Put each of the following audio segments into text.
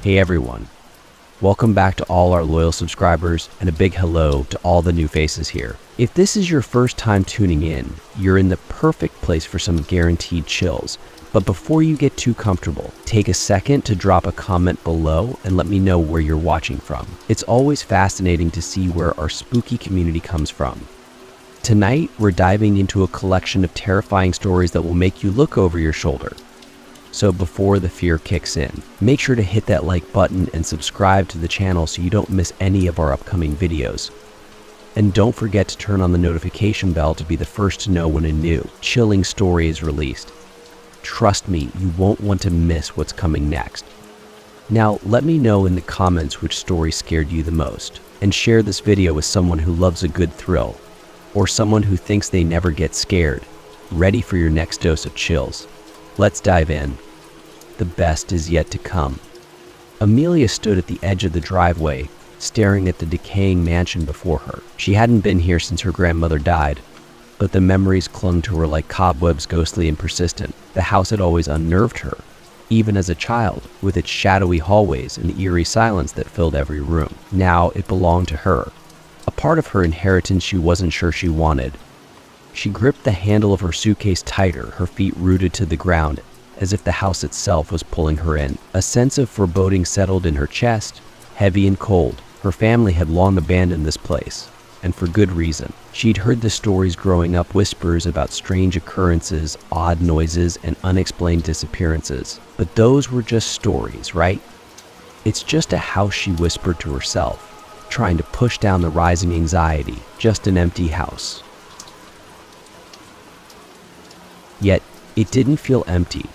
Hey everyone, welcome back to all our loyal subscribers and a big hello to all the new faces here. If this is your first time tuning in, you're in the perfect place for some guaranteed chills. But before you get too comfortable, take a second to drop a comment below and let me know where you're watching from. It's always fascinating to see where our spooky community comes from. Tonight, we're diving into a collection of terrifying stories that will make you look over your shoulder. So before the fear kicks in, make sure to hit that like button and subscribe to the channel so you don't miss any of our upcoming videos. And don't forget to turn on the notification bell to be the first to know when a new, chilling story is released. Trust me, you won't want to miss what's coming next. Now, let me know in the comments which story scared you the most, and share this video with someone who loves a good thrill, or someone who thinks they never get scared, ready for your next dose of chills. Let's dive in. The best is yet to come. Amelia stood at the edge of the driveway, staring at the decaying mansion before her. She hadn't been here since her grandmother died, but the memories clung to her like cobwebs, ghostly and persistent. The house had always unnerved her, even as a child, with its shadowy hallways and the eerie silence that filled every room. Now it belonged to her, a part of her inheritance she wasn't sure she wanted. She gripped the handle of her suitcase tighter, her feet rooted to the ground, as if the house itself was pulling her in. A sense of foreboding settled in her chest, heavy and cold. Her family had long abandoned this place, and for good reason. She'd heard the stories growing up, whispers about strange occurrences, odd noises, and unexplained disappearances. But those were just stories, right? It's just a house, she whispered to herself, trying to push down the rising anxiety. Just an empty house. Yet, it didn't feel empty.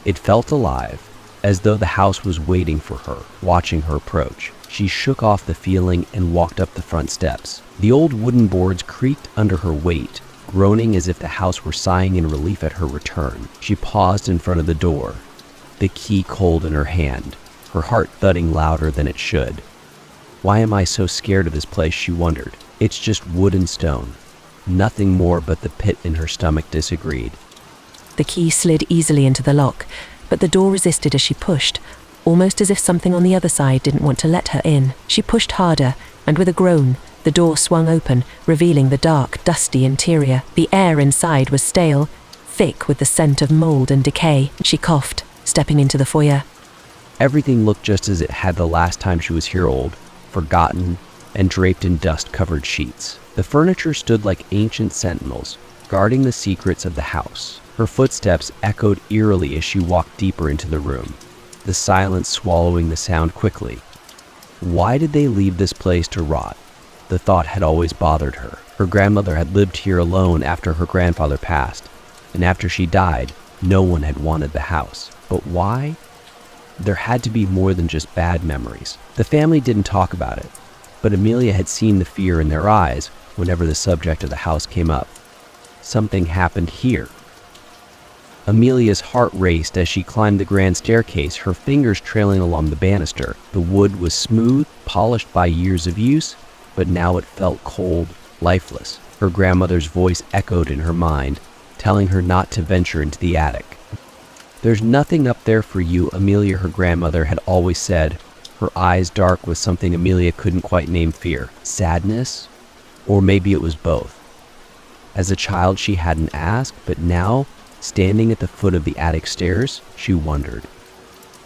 It felt alive, as though the house was waiting for her, watching her approach. She shook off the feeling and walked up the front steps. The old wooden boards creaked under her weight, groaning as if the house were sighing in relief at her return. She paused in front of the door, the key cold in her hand, her heart thudding louder than it should. Why am I so scared of this place, she wondered. It's just wood and stone. Nothing more, but the pit in her stomach disagreed. The key slid easily into the lock, but the door resisted as she pushed, almost as if something on the other side didn't want to let her in. She pushed harder, and with a groan, the door swung open, revealing the dark, dusty interior. The air inside was stale, thick with the scent of mold and decay. She coughed, stepping into the foyer. Everything looked just as it had the last time she was here, old, forgotten, and draped in dust-covered sheets. The furniture stood like ancient sentinels, guarding the secrets of the house. Her footsteps echoed eerily as she walked deeper into the room, the silence swallowing the sound quickly. Why did they leave this place to rot? The thought had always bothered her. Her grandmother had lived here alone after her grandfather passed, and after she died, no one had wanted the house. But why? There had to be more than just bad memories. The family didn't talk about it, but Amelia had seen the fear in their eyes whenever the subject of the house came up. Something happened here. Amelia's heart raced as she climbed the grand staircase, her fingers trailing along the banister. The wood was smooth, polished by years of use, but now it felt cold, lifeless. Her grandmother's voice echoed in her mind, telling her not to venture into the attic. There's nothing up there for you, Amelia, her grandmother had always said, her eyes dark with something Amelia couldn't quite name. Fear, sadness, or maybe it was both. As a child, she hadn't asked, but now, standing at the foot of the attic stairs, she wondered,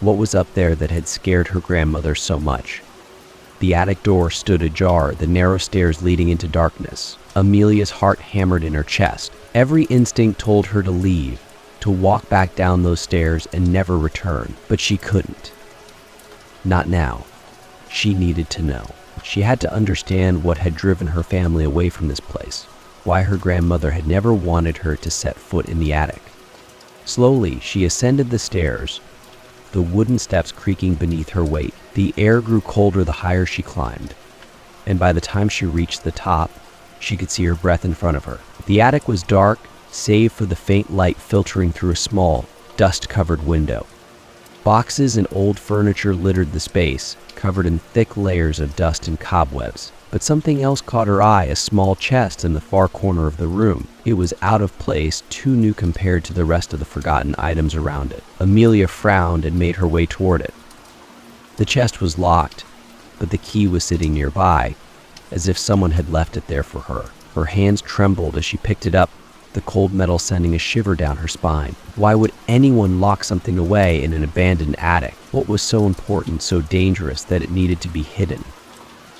what was up there that had scared her grandmother so much? The attic door stood ajar, the narrow stairs leading into darkness. Amelia's heart hammered in her chest. Every instinct told her to leave, to walk back down those stairs and never return, but she couldn't. Not now. She needed to know. She had to understand what had driven her family away from this place. Why her grandmother had never wanted her to set foot in the attic. Slowly, she ascended the stairs, the wooden steps creaking beneath her weight. The air grew colder the higher she climbed, and by the time she reached the top, she could see her breath in front of her. The attic was dark, save for the faint light filtering through a small, dust-covered window. Boxes and old furniture littered the space, covered in thick layers of dust and cobwebs. But something else caught her eye, a small chest in the far corner of the room. It was out of place, too new compared to the rest of the forgotten items around it. Amelia frowned and made her way toward it. The chest was locked, but the key was sitting nearby, as if someone had left it there for her. Her hands trembled as she picked it up, the cold metal sending a shiver down her spine. Why would anyone lock something away in an abandoned attic? What was so important, so dangerous, that it needed to be hidden?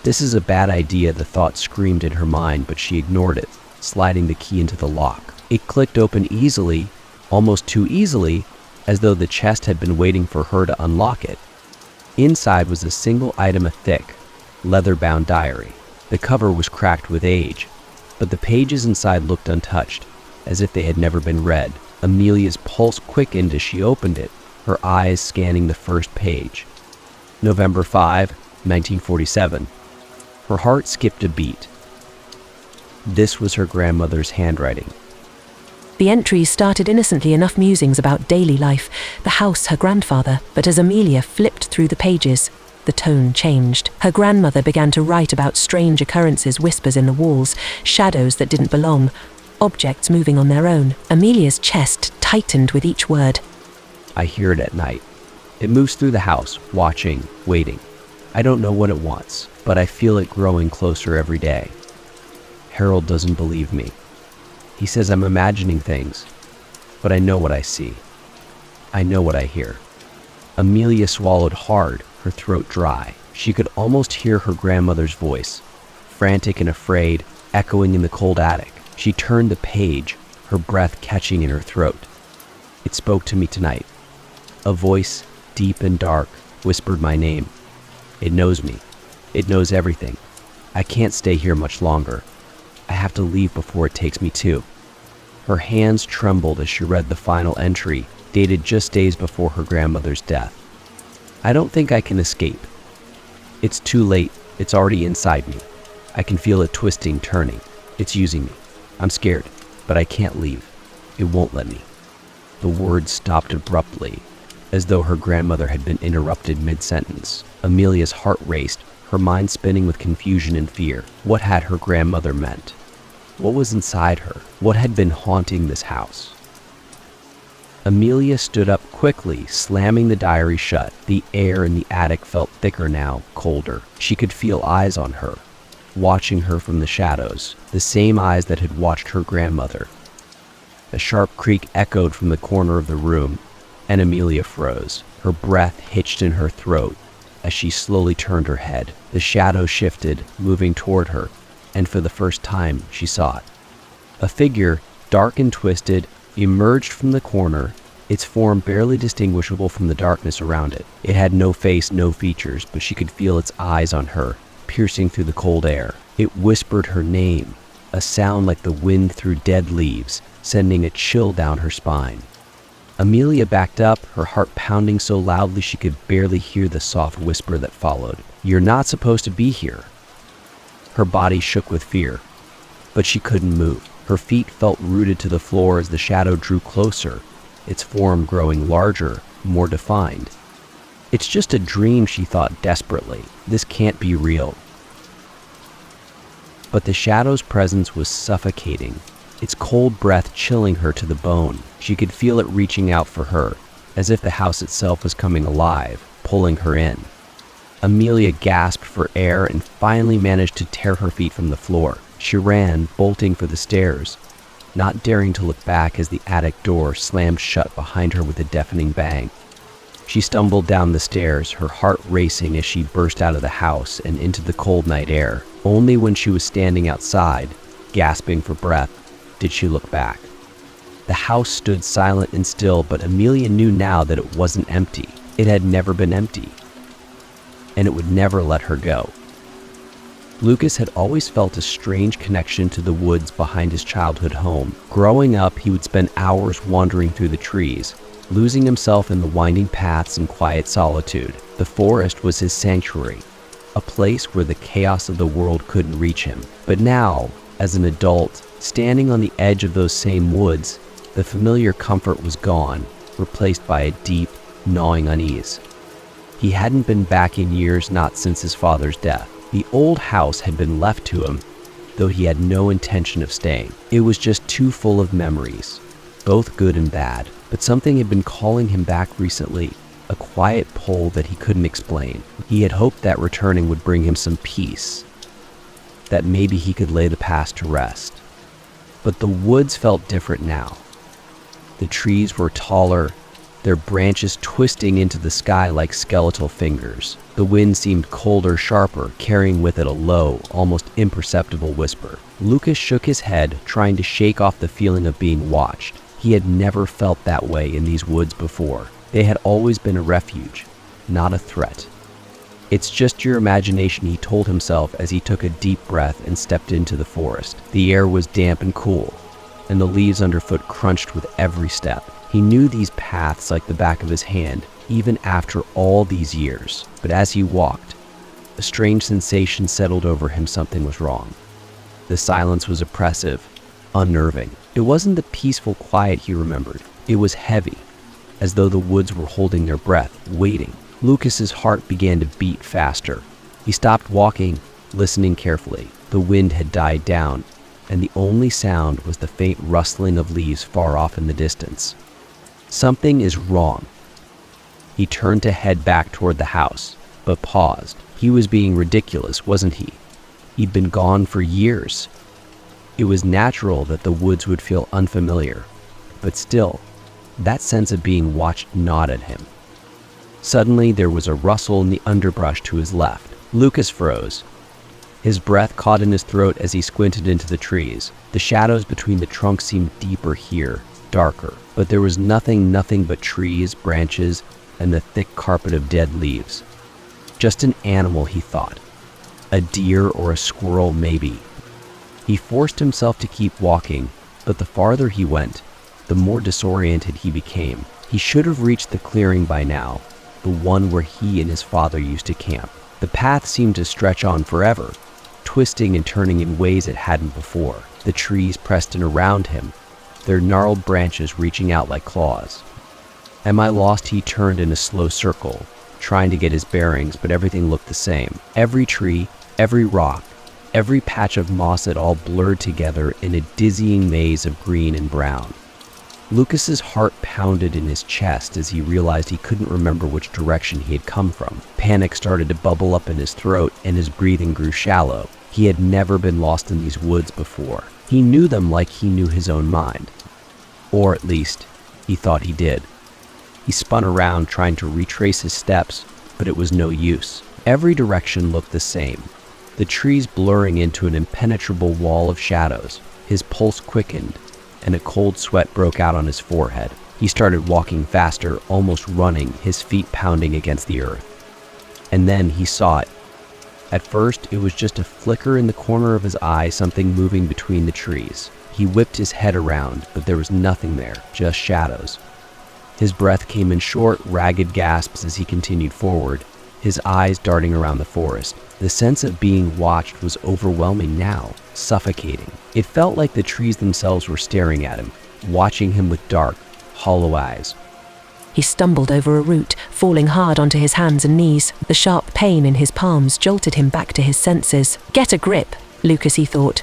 This is a bad idea, the thought screamed in her mind, but she ignored it, sliding the key into the lock. It clicked open easily, almost too easily, as though the chest had been waiting for her to unlock it. Inside was a single item, a thick, leather-bound diary. The cover was cracked with age, but the pages inside looked untouched, as if they had never been read. Amelia's pulse quickened as she opened it, her eyes scanning the first page. November 5, 1947. Her heart skipped a beat. This was her grandmother's handwriting. The entries started innocently enough musings about daily life, the house, her grandfather, but as Amelia flipped through the pages, the tone changed. Her grandmother began to write about strange occurrences, whispers in the walls, shadows that didn't belong, objects moving on their own. Amelia's chest tightened with each word. I hear it at night. It moves through the house, watching, waiting. I don't know what it wants, but I feel it growing closer every day. Harold doesn't believe me. He says I'm imagining things, but I know what I see. I know what I hear. Amelia swallowed hard, her throat dry. She could almost hear her grandmother's voice, frantic and afraid, echoing in the cold attic. She turned the page, her breath catching in her throat. It spoke to me tonight. A voice, deep and dark, whispered my name. It knows me. It knows everything. I can't stay here much longer. I have to leave before it takes me too. Her hands trembled as she read the final entry, dated just days before her grandmother's death. I don't think I can escape. It's too late. It's already inside me. I can feel it twisting, turning. It's using me. I'm scared, but I can't leave. It won't let me. The words stopped abruptly, as though her grandmother had been interrupted mid-sentence. Amelia's heart raced, her mind spinning with confusion and fear. What had her grandmother meant? What was inside her? What had been haunting this house? Amelia stood up quickly, slamming the diary shut. The air in the attic felt thicker now, colder. She could feel eyes on her, watching her from the shadows, the same eyes that had watched her grandmother. A sharp creak echoed from the corner of the room, and Amelia froze. Her breath hitched in her throat as she slowly turned her head. The shadow shifted, moving toward her, and for the first time she saw it. A figure, dark and twisted, emerged from the corner, its form barely distinguishable from the darkness around it. It had no face, no features, but she could feel its eyes on her, piercing through the cold air. It whispered her name, a sound like the wind through dead leaves, sending a chill down her spine. Amelia backed up, her heart pounding so loudly she could barely hear the soft whisper that followed. "You're not supposed to be here." Her body shook with fear, but she couldn't move. Her feet felt rooted to the floor as the shadow drew closer, its form growing larger, more defined. It's just a dream, she thought desperately. This can't be real. But the shadow's presence was suffocating, its cold breath chilling her to the bone. She could feel it reaching out for her, as if the house itself was coming alive, pulling her in. Amelia gasped for air and finally managed to tear her feet from the floor. She ran, bolting for the stairs, not daring to look back as the attic door slammed shut behind her with a deafening bang. She stumbled down the stairs, her heart racing as she burst out of the house and into the cold night air. Only when she was standing outside, gasping for breath, did she look back. The house stood silent and still, but Amelia knew now that it wasn't empty. It had never been empty, and it would never let her go. Lucas had always felt a strange connection to the woods behind his childhood home. Growing up, he would spend hours wandering through the trees, losing himself in the winding paths and quiet solitude. The forest was his sanctuary, a place where the chaos of the world couldn't reach him. But now, as an adult, standing on the edge of those same woods, the familiar comfort was gone, replaced by a deep, gnawing unease. He hadn't been back in years, not since his father's death. The old house had been left to him, though he had no intention of staying. It was just too full of memories, both good and bad, but something had been calling him back recently, a quiet pull that he couldn't explain. He had hoped that returning would bring him some peace, that maybe he could lay the past to rest. But the woods felt different now. The trees were taller, their branches twisting into the sky like skeletal fingers. The wind seemed colder, sharper, carrying with it a low, almost imperceptible whisper. Lucas shook his head, trying to shake off the feeling of being watched. He had never felt that way in these woods before. They had always been a refuge, not a threat. "It's just your imagination," he told himself as he took a deep breath and stepped into the forest. The air was damp and cool, and the leaves underfoot crunched with every step. He knew these paths like the back of his hand, even after all these years. But as he walked, a strange sensation settled over him. Something was wrong. The silence was oppressive, unnerving. It wasn't the peaceful quiet he remembered. It was heavy, as though the woods were holding their breath, waiting. Lucas's heart began to beat faster. He stopped walking, listening carefully. The wind had died down, and the only sound was the faint rustling of leaves far off in the distance. Something is wrong. He turned to head back toward the house, but paused. He was being ridiculous, wasn't he? He'd been gone for years. It was natural that the woods would feel unfamiliar, but still, that sense of being watched gnawed at him. Suddenly, there was a rustle in the underbrush to his left. Lucas froze. His breath caught in his throat as he squinted into the trees. The shadows between the trunks seemed deeper here, darker, but there was nothing but trees, branches, and the thick carpet of dead leaves. Just an animal, he thought. A deer or a squirrel, maybe. He forced himself to keep walking, but the farther he went, the more disoriented he became. He should have reached the clearing by now, the one where he and his father used to camp. The path seemed to stretch on forever, twisting and turning in ways it hadn't before. The trees pressed in around him, their gnarled branches reaching out like claws. "Am I lost?" He turned in a slow circle, trying to get his bearings, but everything looked the same. Every tree, every rock, every patch of moss, it all blurred together in a dizzying maze of green and brown. Lucas's heart pounded in his chest as he realized he couldn't remember which direction he had come from. Panic started to bubble up in his throat, and his breathing grew shallow. He had never been lost in these woods before. He knew them like he knew his own mind. Or at least, he thought he did. He spun around, trying to retrace his steps, but it was no use. Every direction looked the same, the trees blurring into an impenetrable wall of shadows. His pulse quickened, and a cold sweat broke out on his forehead. He started walking faster, almost running, his feet pounding against the earth. And then he saw it. At first, it was just a flicker in the corner of his eye, something moving between the trees. He whipped his head around, but there was nothing there, just shadows. His breath came in short, ragged gasps as he continued forward, his eyes darting around the forest. The sense of being watched was overwhelming now, suffocating. It felt like the trees themselves were staring at him, watching him with dark, hollow eyes. He stumbled over a root, falling hard onto his hands and knees. The sharp pain in his palms jolted him back to his senses. "Get a grip," Lucas, he thought.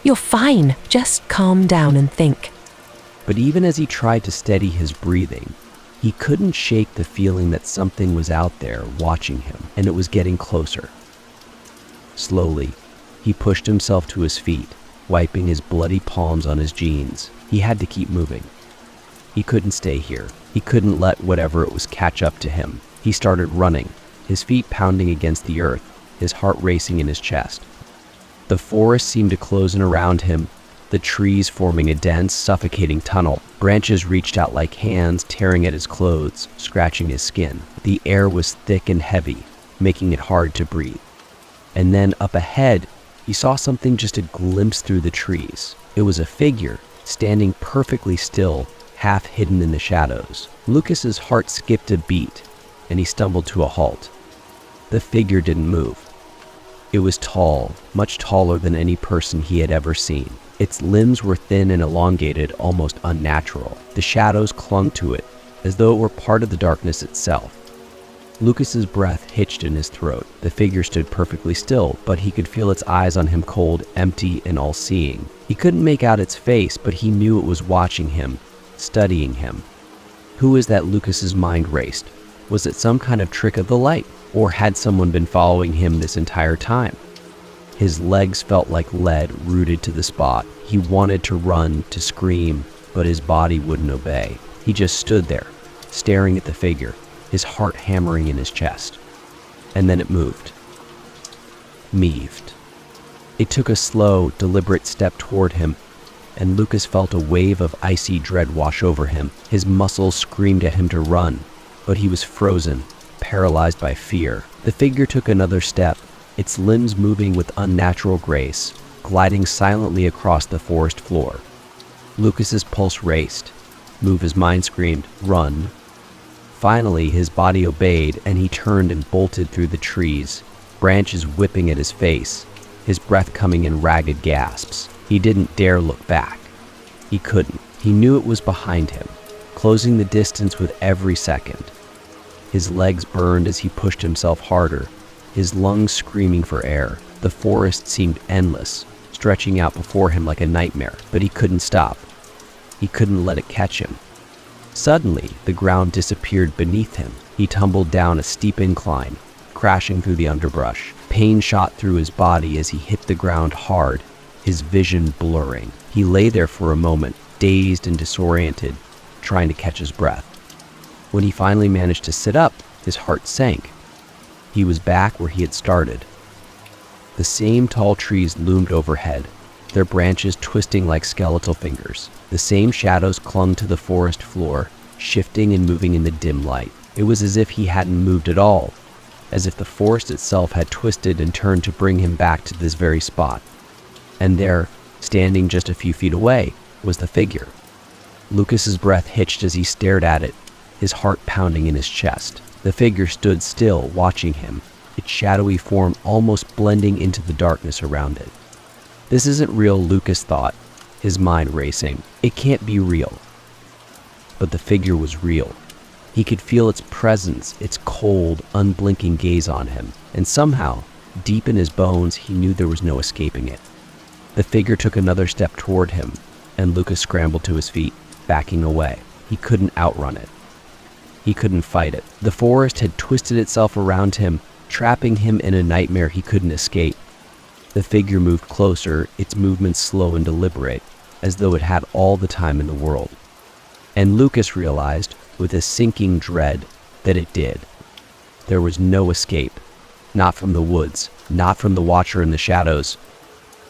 "You're fine. Just calm down and think." But even as he tried to steady his breathing, he couldn't shake the feeling that something was out there watching him, and it was getting closer. Slowly, he pushed himself to his feet, wiping his bloody palms on his jeans. He had to keep moving. He couldn't stay here. He couldn't let whatever it was catch up to him. He started running, his feet pounding against the earth, his heart racing in his chest. The forest seemed to close in around him, the trees forming a dense, suffocating tunnel. Branches reached out like hands, tearing at his clothes, scratching his skin. The air was thick and heavy, making it hard to breathe. And then up ahead, he saw something, just a glimpse through the trees. It was a figure, standing perfectly still, half hidden in the shadows. Lucas's heart skipped a beat, and he stumbled to a halt. The figure didn't move. It was tall, much taller than any person he had ever seen. Its limbs were thin and elongated, almost unnatural. The shadows clung to it, as though it were part of the darkness itself. Lucas's breath hitched in his throat. The figure stood perfectly still, but he could feel its eyes on him, cold, empty, and all-seeing. He couldn't make out its face, but he knew it was watching him, studying him. Who was that? Lucas's mind raced. Was it some kind of trick of the light? Or had someone been following him this entire time? His legs felt like lead rooted to the spot. He wanted to run, to scream, but his body wouldn't obey. He just stood there, staring at the figure, his heart hammering in his chest. And then it moved. Moved. It took a slow, deliberate step toward him, and Lucas felt a wave of icy dread wash over him. His muscles screamed at him to run, but he was frozen, paralyzed by fear. The figure took another step, its limbs moving with unnatural grace, gliding silently across the forest floor. Lucas's pulse raced. His mind screamed, "Run." Finally, his body obeyed, and he turned and bolted through the trees, branches whipping at his face, his breath coming in ragged gasps. He didn't dare look back. He couldn't. He knew it was behind him, closing the distance with every second. His legs burned as he pushed himself harder, his lungs screaming for air. The forest seemed endless, stretching out before him like a nightmare, but he couldn't stop. He couldn't let it catch him. Suddenly, the ground disappeared beneath him. He tumbled down a steep incline, crashing through the underbrush. Pain shot through his body as he hit the ground hard, his vision blurring. He lay there for a moment, dazed and disoriented, trying to catch his breath. When he finally managed to sit up, his heart sank. He was back where he had started. The same tall trees loomed overhead, their branches twisting like skeletal fingers. The same shadows clung to the forest floor, shifting and moving in the dim light. It was as if he hadn't moved at all, as if the forest itself had twisted and turned to bring him back to this very spot. And there, standing just a few feet away, was the figure. Lucas's breath hitched as he stared at it, his heart pounding in his chest. The figure stood still, watching him, its shadowy form almost blending into the darkness around it. This isn't real, Lucas thought, his mind racing. It can't be real. But the figure was real. He could feel its presence, its cold, unblinking gaze on him, and somehow, deep in his bones, he knew there was no escaping it. The figure took another step toward him, and Lucas scrambled to his feet, backing away. He couldn't outrun it. He couldn't fight it. The forest had twisted itself around him, trapping him in a nightmare he couldn't escape. The figure moved closer, its movements slow and deliberate, as though it had all the time in the world. And Lucas realized, with a sinking dread, that it did. There was no escape. Not from the woods, not from the watcher in the shadows.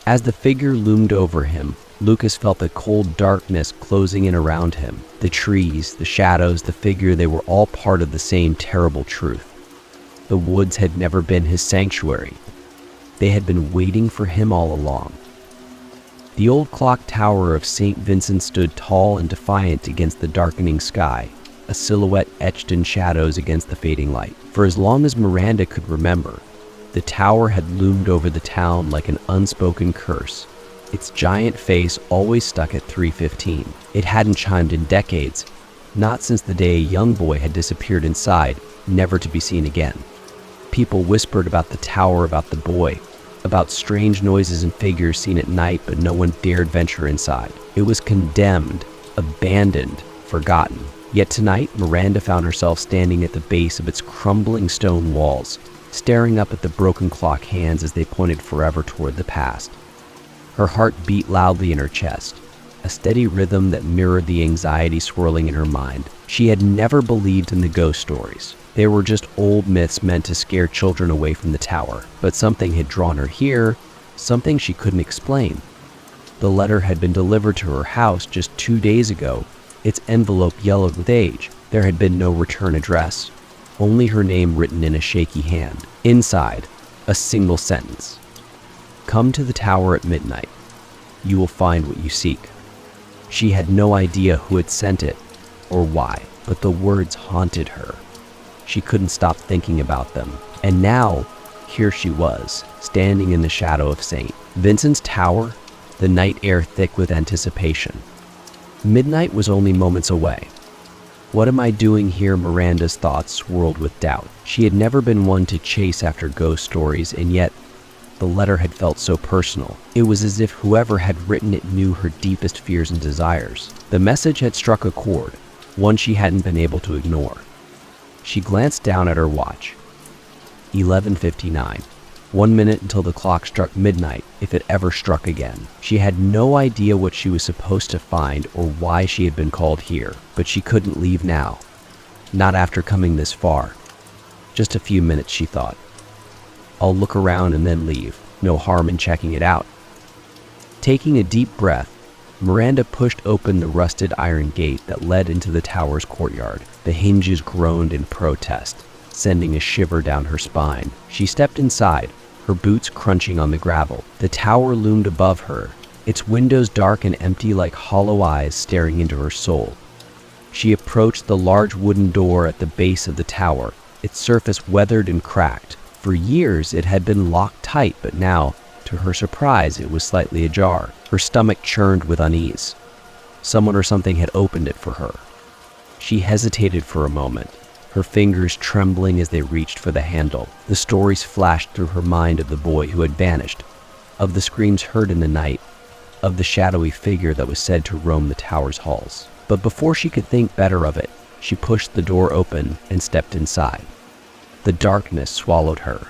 As the figure loomed over him, Lucas felt the cold darkness closing in around him. The trees, the shadows, the figure, they were all part of the same terrible truth. The woods had never been his sanctuary. They had been waiting for him all along. The old clock tower of St. Vincent stood tall and defiant against the darkening sky, a silhouette etched in shadows against the fading light. For as long as Miranda could remember, the tower had loomed over the town like an unspoken curse, its giant face always stuck at 3:15. It hadn't chimed in decades, not since the day a young boy had disappeared inside, never to be seen again. People whispered about the tower, about the boy, about strange noises and figures seen at night, but no one dared venture inside. It was condemned, abandoned, forgotten. Yet tonight, Miranda found herself standing at the base of its crumbling stone walls, staring up at the broken clock hands as they pointed forever toward the past. Her heart beat loudly in her chest, a steady rhythm that mirrored the anxiety swirling in her mind. She had never believed in the ghost stories. They were just old myths meant to scare children away from the tower. But something had drawn her here, something she couldn't explain. The letter had been delivered to her house just 2 days ago, its envelope yellowed with age. There had been no return address, only her name written in a shaky hand. Inside, a single sentence. Come to the tower at midnight. You will find what you seek. She had no idea who had sent it or why, but the words haunted her. She couldn't stop thinking about them. And now, here she was, standing in the shadow of St. Vincent's Tower, the night air thick with anticipation. Midnight was only moments away. What am I doing here? Miranda's thoughts swirled with doubt. She had never been one to chase after ghost stories, and yet the letter had felt so personal. It was as if whoever had written it knew her deepest fears and desires. The message had struck a chord, one she hadn't been able to ignore. She glanced down at her watch. 11:59. 1 minute until the clock struck midnight, if it ever struck again. She had no idea what she was supposed to find or why she had been called here, but she couldn't leave now. Not after coming this far. Just a few minutes, she thought. I'll look around and then leave. No harm in checking it out. Taking a deep breath, Miranda pushed open the rusted iron gate that led into the tower's courtyard. The hinges groaned in protest, sending a shiver down her spine. She stepped inside, her boots crunching on the gravel. The tower loomed above her, its windows dark and empty like hollow eyes staring into her soul. She approached the large wooden door at the base of the tower, its surface weathered and cracked. For years it had been locked tight, but now, to her surprise, it was slightly ajar. Her stomach churned with unease. Someone or something had opened it for her. She hesitated for a moment, her fingers trembling as they reached for the handle. The stories flashed through her mind of the boy who had vanished, of the screams heard in the night, of the shadowy figure that was said to roam the tower's halls. But before she could think better of it, she pushed the door open and stepped inside. The darkness swallowed her.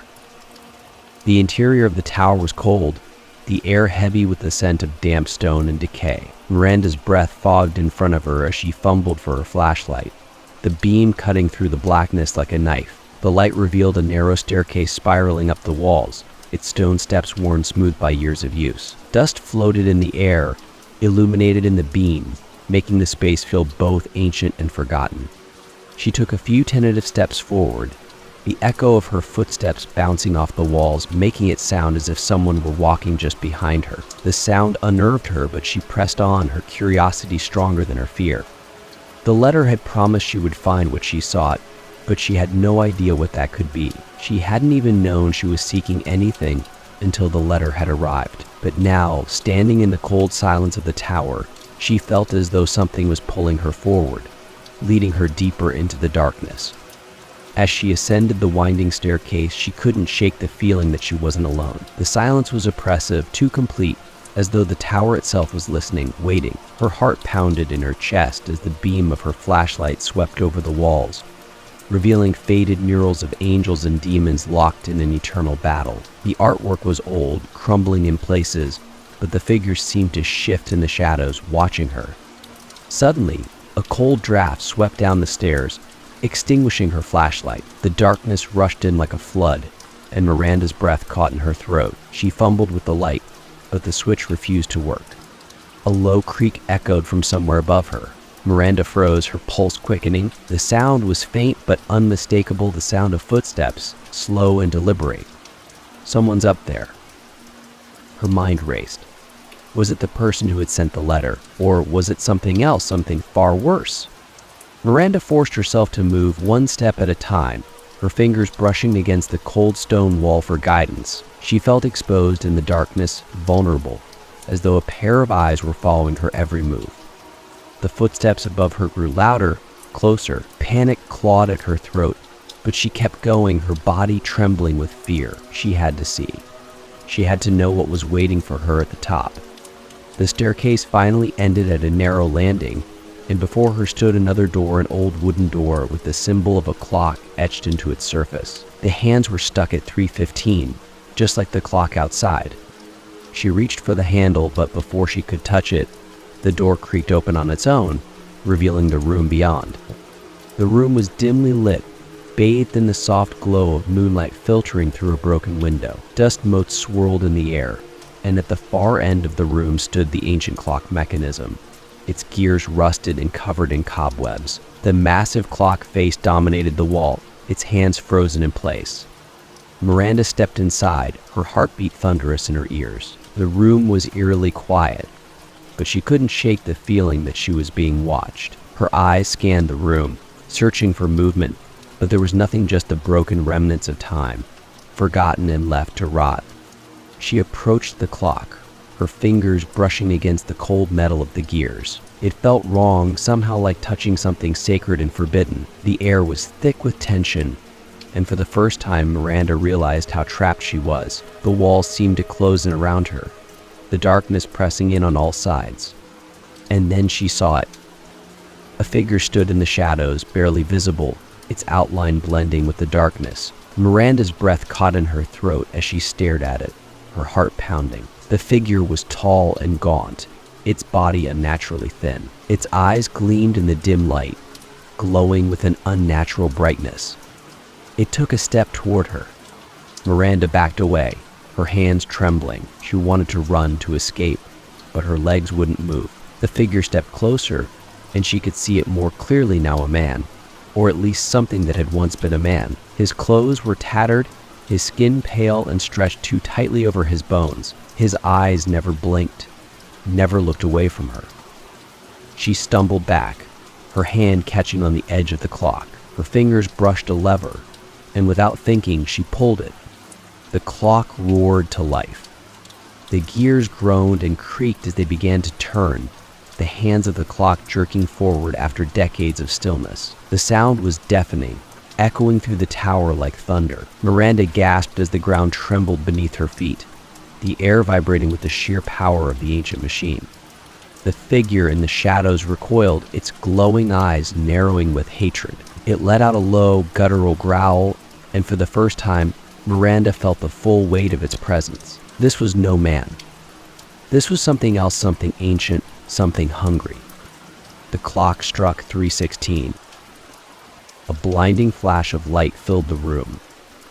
The interior of the tower was cold, the air heavy with the scent of damp stone and decay. Miranda's breath fogged in front of her as she fumbled for her flashlight, the beam cutting through the blackness like a knife. The light revealed a narrow staircase spiraling up the walls, its stone steps worn smooth by years of use. Dust floated in the air, illuminated in the beam, making the space feel both ancient and forgotten. She took a few tentative steps forward, the echo of her footsteps bouncing off the walls, making it sound as if someone were walking just behind her. The sound unnerved her, but she pressed on, her curiosity stronger than her fear. The letter had promised she would find what she sought, but she had no idea what that could be. She hadn't even known she was seeking anything until the letter had arrived. But now, standing in the cold silence of the tower, she felt as though something was pulling her forward, leading her deeper into the darkness. As she ascended the winding staircase, she couldn't shake the feeling that she wasn't alone. The silence was oppressive, too complete, as though the tower itself was listening, waiting. Her heart pounded in her chest as the beam of her flashlight swept over the walls, revealing faded murals of angels and demons locked in an eternal battle. The artwork was old, crumbling in places, but the figures seemed to shift in the shadows, watching her. Suddenly, a cold draft swept down the stairs, extinguishing her flashlight. The darkness rushed in like a flood, and Miranda's breath caught in her throat. She fumbled with the light, but the switch refused to work. A low creak echoed from somewhere above her. Miranda froze, her pulse quickening. The sound was faint but unmistakable, the sound of footsteps, slow and deliberate. Someone's up there. Her mind raced. Was it the person who had sent the letter, or was it something else, something far worse? Miranda forced herself to move one step at a time, her fingers brushing against the cold stone wall for guidance. She felt exposed in the darkness, vulnerable, as though a pair of eyes were following her every move. The footsteps above her grew louder, closer. Panic clawed at her throat, but she kept going, her body trembling with fear. She had to see. She had to know what was waiting for her at the top. The staircase finally ended at a narrow landing, and before her stood another door, an old wooden door with the symbol of a clock etched into its surface. The hands were stuck at 3:15, just like the clock outside. She reached for the handle, but before she could touch it, the door creaked open on its own, revealing the room beyond. The room was dimly lit, bathed in the soft glow of moonlight filtering through a broken window. Dust motes swirled in the air, and at the far end of the room stood the ancient clock mechanism, its gears rusted and covered in cobwebs. The massive clock face dominated the wall, its hands frozen in place. Miranda stepped inside, her heartbeat thunderous in her ears. The room was eerily quiet, but she couldn't shake the feeling that she was being watched. Her eyes scanned the room, searching for movement, but there was nothing, just the broken remnants of time, forgotten and left to rot. She approached the clock, her fingers brushing against the cold metal of the gears. It felt wrong, somehow like touching something sacred and forbidden. The air was thick with tension, and for the first time Miranda realized how trapped she was. The walls seemed to close in around her, the darkness pressing in on all sides. And then she saw it. A figure stood in the shadows, barely visible, its outline blending with the darkness. Miranda's breath caught in her throat as she stared at it, her heart pounding. The figure was tall and gaunt, its body unnaturally thin. Its eyes gleamed in the dim light, glowing with an unnatural brightness. It took a step toward her. Miranda backed away, her hands trembling. She wanted to run to escape, but her legs wouldn't move. The figure stepped closer, and she could see it more clearly now, a man, or at least something that had once been a man. His clothes were tattered, his skin pale and stretched too tightly over his bones. His eyes never blinked, never looked away from her. She stumbled back, her hand catching on the edge of the clock. Her fingers brushed a lever, and without thinking, she pulled it. The clock roared to life. The gears groaned and creaked as they began to turn, the hands of the clock jerking forward after decades of stillness. The sound was deafening, echoing through the tower like thunder. Miranda gasped as the ground trembled beneath her feet, the air vibrating with the sheer power of the ancient machine. The figure in the shadows recoiled, its glowing eyes narrowing with hatred. It let out a low, guttural growl, and for the first time, Miranda felt the full weight of its presence. This was no man. This was something else, something ancient, something hungry. The clock struck 3:16. A blinding flash of light filled the room,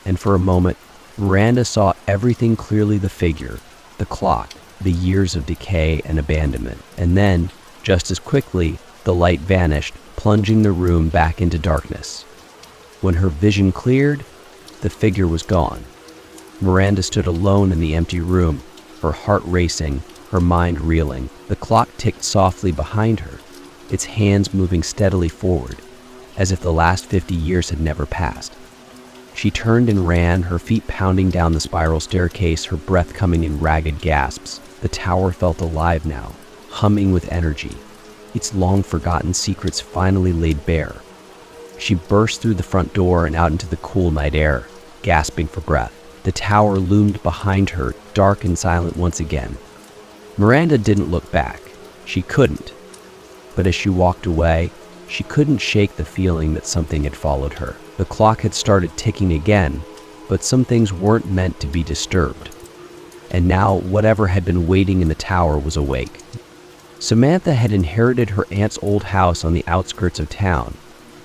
and for a moment, Miranda saw everything clearly: the figure, the clock, the years of decay and abandonment. And then, just as quickly, the light vanished, plunging the room back into darkness. When her vision cleared, the figure was gone. Miranda stood alone in the empty room, her heart racing, her mind reeling. The clock ticked softly behind her, its hands moving steadily forward, as if the last 50 years had never passed. She turned and ran, her feet pounding down the spiral staircase, her breath coming in ragged gasps. The tower felt alive now, humming with energy, its long-forgotten secrets finally laid bare. She burst through the front door and out into the cool night air, gasping for breath. The tower loomed behind her, dark and silent once again. Miranda didn't look back. She couldn't. But as she walked away, she couldn't shake the feeling that something had followed her. The clock had started ticking again, but some things weren't meant to be disturbed. And now whatever had been waiting in the tower was awake. Samantha had inherited her aunt's old house on the outskirts of town,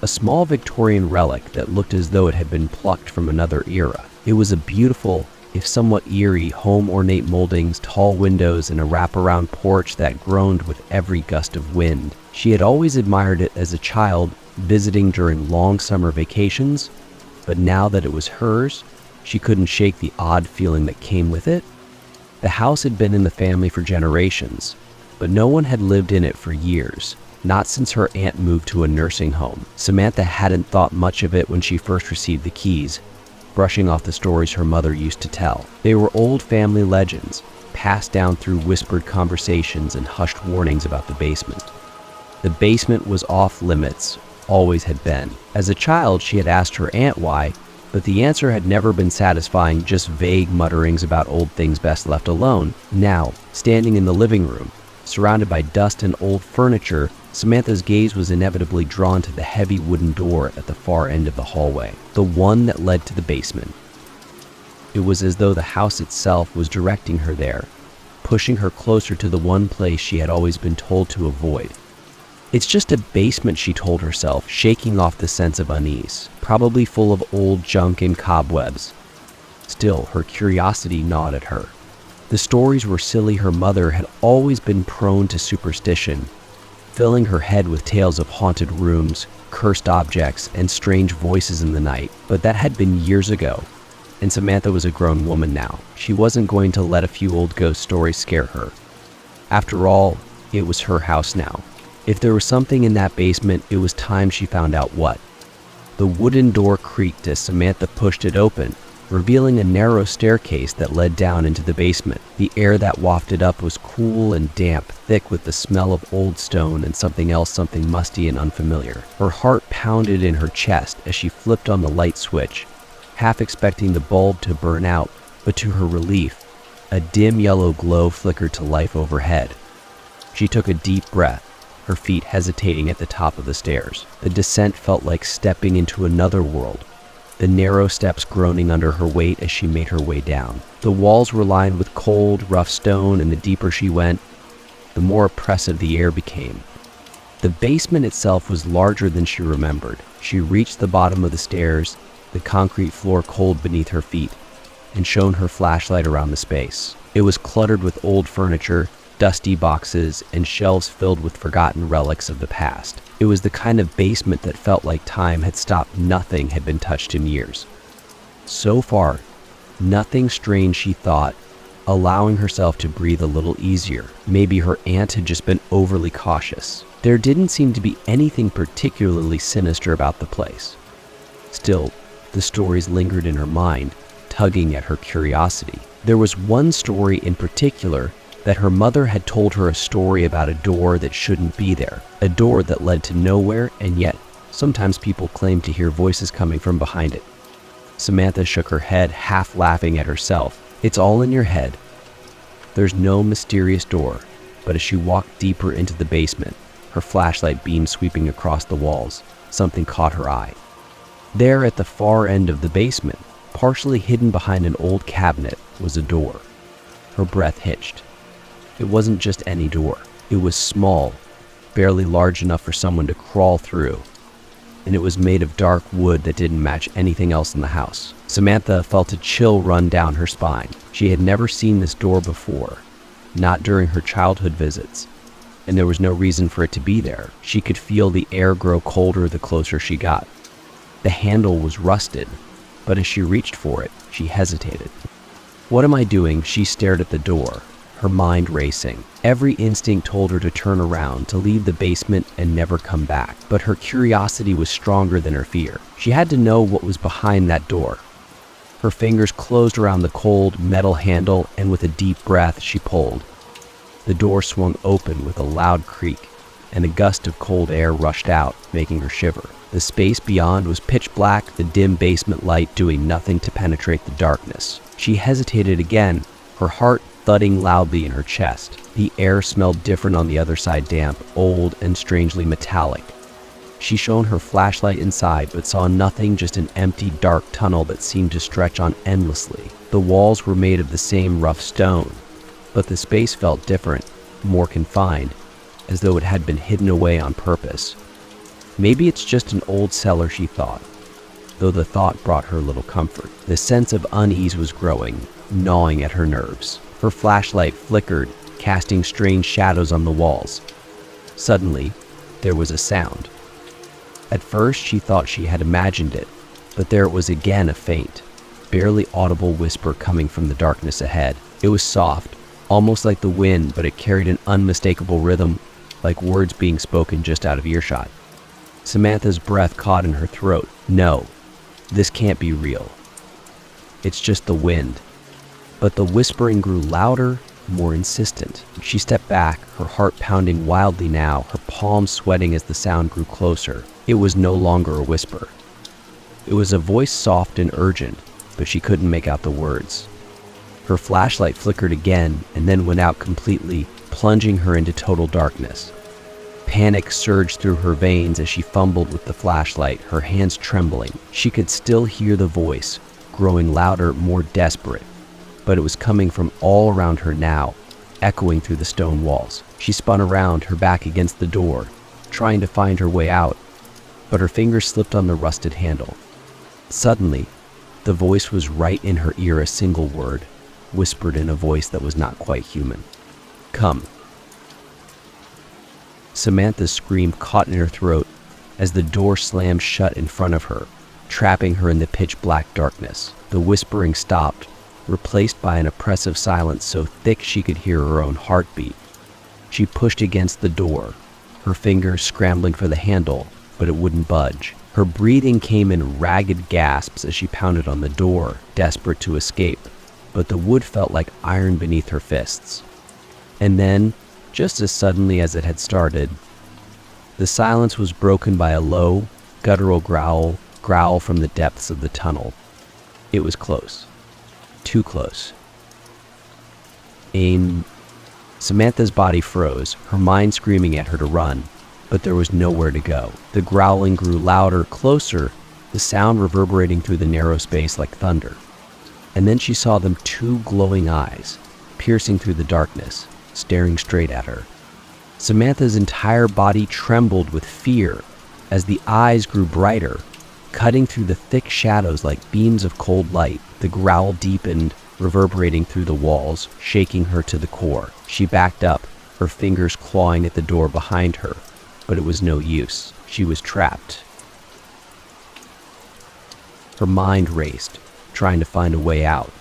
a small Victorian relic that looked as though it had been plucked from another era. It was a beautiful, if somewhat eerie, home, ornate moldings, tall windows, and a wraparound porch that groaned with every gust of wind. She had always admired it as a child, visiting during long summer vacations, but now that it was hers, she couldn't shake the odd feeling that came with it. The house had been in the family for generations, but no one had lived in it for years, not since her aunt moved to a nursing home. Samantha hadn't thought much of it when she first received the keys, brushing off the stories her mother used to tell. They were old family legends, passed down through whispered conversations and hushed warnings about the basement. The basement was off limits, always had been. As a child, she had asked her aunt why, but the answer had never been satisfying, just vague mutterings about old things best left alone. Now, standing in the living room, surrounded by dust and old furniture, Samantha's gaze was inevitably drawn to the heavy wooden door at the far end of the hallway, the one that led to the basement. It was as though the house itself was directing her there, pushing her closer to the one place she had always been told to avoid. It's just a basement, she told herself, shaking off the sense of unease, probably full of old junk and cobwebs. Still, her curiosity gnawed at her. The stories were silly. Her mother had always been prone to superstition, filling her head with tales of haunted rooms, cursed objects, and strange voices in the night. But that had been years ago, and Samantha was a grown woman now. She wasn't going to let a few old ghost stories scare her. After all, it was her house now. If there was something in that basement, it was time she found out what. The wooden door creaked as Samantha pushed it open, revealing a narrow staircase that led down into the basement. The air that wafted up was cool and damp, thick with the smell of old stone and something else, something musty and unfamiliar. Her heart pounded in her chest as she flipped on the light switch, half expecting the bulb to burn out, but to her relief, a dim yellow glow flickered to life overhead. She took a deep breath, her feet hesitating at the top of the stairs. The descent felt like stepping into another world, the narrow steps groaning under her weight as she made her way down. The walls were lined with cold, rough stone, and the deeper she went, the more oppressive the air became. The basement itself was larger than she remembered. She reached the bottom of the stairs, the concrete floor cold beneath her feet, and shone her flashlight around the space. It was cluttered with old furniture, dusty boxes, and shelves filled with forgotten relics of the past. It was the kind of basement that felt like time had stopped. Nothing had been touched in years. So far, nothing strange, she thought, allowing herself to breathe a little easier. Maybe her aunt had just been overly cautious. There didn't seem to be anything particularly sinister about the place. Still, the stories lingered in her mind, tugging at her curiosity. There was one story in particular that her mother had told her, a story about a door that shouldn't be there, a door that led to nowhere, and yet sometimes people claimed to hear voices coming from behind it. Samantha shook her head, half laughing at herself. It's all in your head. There's no mysterious door, but as she walked deeper into the basement, her flashlight beam sweeping across the walls, something caught her eye. There at the far end of the basement, partially hidden behind an old cabinet, was a door. Her breath hitched. It wasn't just any door. It was small, barely large enough for someone to crawl through, and it was made of dark wood that didn't match anything else in the house. Samantha felt a chill run down her spine. She had never seen this door before, not during her childhood visits, and there was no reason for it to be there. She could feel the air grow colder the closer she got. The handle was rusted, but as she reached for it, she hesitated. What am I doing? She stared at the door, her mind racing. Every instinct told her to turn around, to leave the basement and never come back. But her curiosity was stronger than her fear. She had to know what was behind that door. Her fingers closed around the cold metal handle, and with a deep breath, she pulled. The door swung open with a loud creak, and a gust of cold air rushed out, making her shiver. The space beyond was pitch black, the dim basement light doing nothing to penetrate the darkness. She hesitated again, her heart thudding loudly in her chest. The air smelled different on the other side, damp, old, and strangely metallic. She shone her flashlight inside, but saw nothing, just an empty, dark tunnel that seemed to stretch on endlessly. The walls were made of the same rough stone, but the space felt different, more confined, as though it had been hidden away on purpose. Maybe it's just an old cellar, she thought, though the thought brought her little comfort. The sense of unease was growing, gnawing at her nerves. Her flashlight flickered, casting strange shadows on the walls. Suddenly, there was a sound. At first, she thought she had imagined it, but there it was again, a faint, barely audible whisper coming from the darkness ahead. It was soft, almost like the wind, but it carried an unmistakable rhythm, like words being spoken just out of earshot. Samantha's breath caught in her throat. No, this can't be real. It's just the wind. But the whispering grew louder, more insistent. She stepped back, her heart pounding wildly now, her palms sweating as the sound grew closer. It was no longer a whisper. It was a voice, soft and urgent, but she couldn't make out the words. Her flashlight flickered again and then went out completely, plunging her into total darkness. Panic surged through her veins as she fumbled with the flashlight, her hands trembling. She could still hear the voice, growing louder, more desperate, but it was coming from all around her now, echoing through the stone walls. She spun around, her back against the door, trying to find her way out, but her fingers slipped on the rusted handle. Suddenly, the voice was right in her ear, a single word, whispered in a voice that was not quite human. Come. Samantha's scream caught in her throat as the door slammed shut in front of her, trapping her in the pitch-black darkness. The whispering stopped, replaced by an oppressive silence so thick she could hear her own heartbeat. She pushed against the door, her fingers scrambling for the handle, but it wouldn't budge. Her breathing came in ragged gasps as she pounded on the door, desperate to escape, but the wood felt like iron beneath her fists. And then, just as suddenly as it had started, the silence was broken by a low, guttural growl from the depths of the tunnel. It was close. Too close. Samantha's body froze, her mind screaming at her to run, but there was nowhere to go. The growling grew louder, closer, the sound reverberating through the narrow space like thunder. And then she saw them two glowing eyes, piercing through the darkness, staring straight at her. Samantha's entire body trembled with fear as the eyes grew brighter, cutting through the thick shadows like beams of cold light. The growl deepened, reverberating through the walls, shaking her to the core. She backed up, her fingers clawing at the door behind her, but it was no use. She was trapped. Her mind raced, trying to find a way out,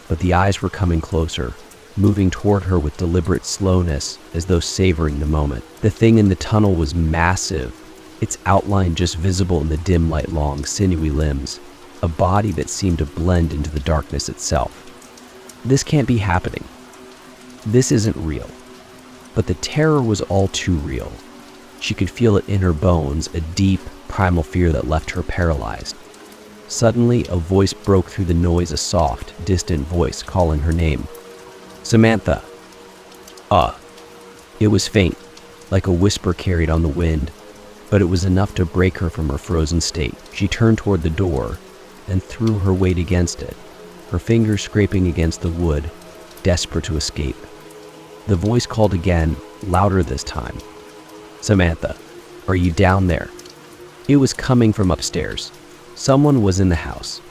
but the eyes were coming closer, moving toward her with deliberate slowness, as though savoring the moment. The thing in the tunnel was massive, its outline just visible in the dim light, long, sinewy limbs, a body that seemed to blend into the darkness itself. This can't be happening. This isn't real. But the terror was all too real. She could feel it in her bones, a deep, primal fear that left her paralyzed. Suddenly, a voice broke through the noise, a soft, distant voice calling her name. Samantha. It was faint, like a whisper carried on the wind, but it was enough to break her from her frozen state. She turned toward the door and threw her weight against it, her fingers scraping against the wood, desperate to escape. The voice called again, louder this time. Samantha, are you down there? It was coming from upstairs. Someone was in the house.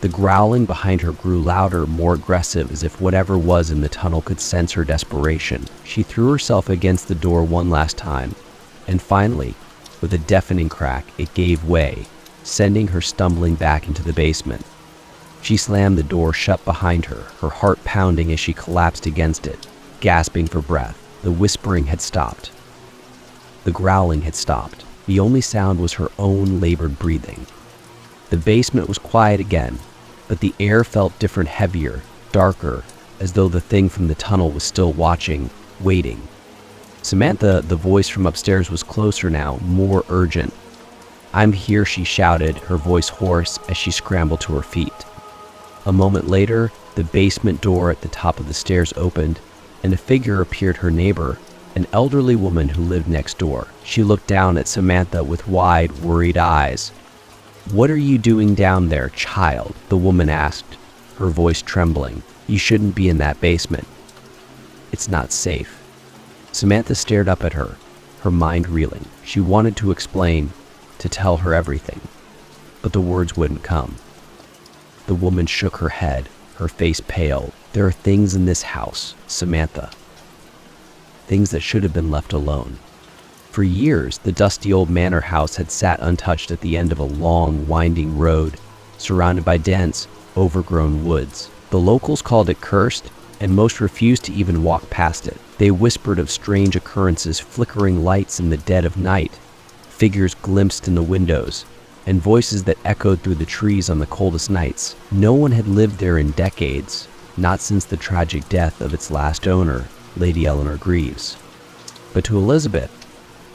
The growling behind her grew louder, more aggressive, as if whatever was in the tunnel could sense her desperation. She threw herself against the door one last time, and finally, with a deafening crack, it gave way, sending her stumbling back into the basement. She slammed the door shut behind her, her heart pounding as she collapsed against it, gasping for breath. The whispering had stopped. The growling had stopped. The only sound was her own labored breathing. The basement was quiet again, but the air felt different, heavier, darker, as though the thing from the tunnel was still watching, waiting. Samantha, the voice from upstairs, was closer now, more urgent. I'm here, she shouted, her voice hoarse as she scrambled to her feet. A moment later, the basement door at the top of the stairs opened, and a figure appeared, her neighbor, an elderly woman who lived next door. She looked down at Samantha with wide, worried eyes. What are you doing down there, child? The woman asked, her voice trembling. You shouldn't be in that basement. It's not safe. Samantha stared up at her, her mind reeling. She wanted to explain, to tell her everything, but the words wouldn't come. The woman shook her head, her face pale. There are things in this house, Samantha. Things that should have been left alone. For years, the dusty old manor house had sat untouched at the end of a long, winding road, surrounded by dense, overgrown woods. The locals called it cursed, and most refused to even walk past it. They whispered of strange occurrences, flickering lights in the dead of night, figures glimpsed in the windows, and voices that echoed through the trees on the coldest nights. No one had lived there in decades, not since the tragic death of its last owner, Lady Eleanor Greaves. But to Elizabeth,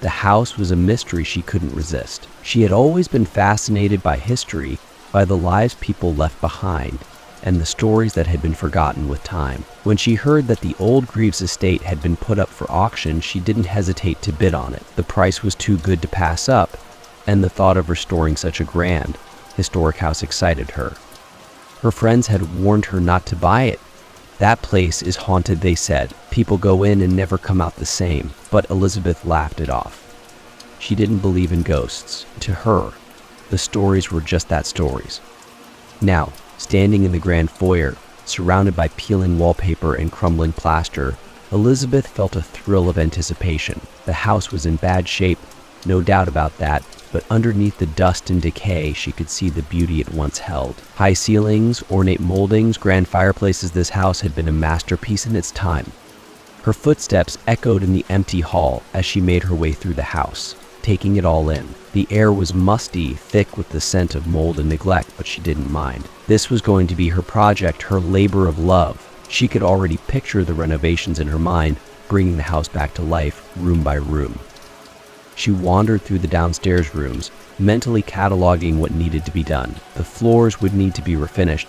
the house was a mystery she couldn't resist. She had always been fascinated by history, by the lives people left behind, and the stories that had been forgotten with time. When she heard that the old Greaves estate had been put up for auction, she didn't hesitate to bid on it. The price was too good to pass up, and the thought of restoring such a grand, historic house excited her. Her friends had warned her not to buy it. That place is haunted, they said. People go in and never come out the same. But Elizabeth laughed it off. She didn't believe in ghosts. To her, the stories were just that, stories. Now, standing in the grand foyer, surrounded by peeling wallpaper and crumbling plaster, Elizabeth felt a thrill of anticipation. The house was in bad shape, no doubt about that, but underneath the dust and decay, she could see the beauty it once held. High ceilings, ornate moldings, grand fireplaces, this house had been a masterpiece in its time. Her footsteps echoed in the empty hall as she made her way through the house, taking it all in. The air was musty, thick with the scent of mold and neglect, but she didn't mind. This was going to be her project, her labor of love. She could already picture the renovations in her mind, bringing the house back to life, room by room. She wandered through the downstairs rooms, mentally cataloging what needed to be done. The floors would need to be refinished,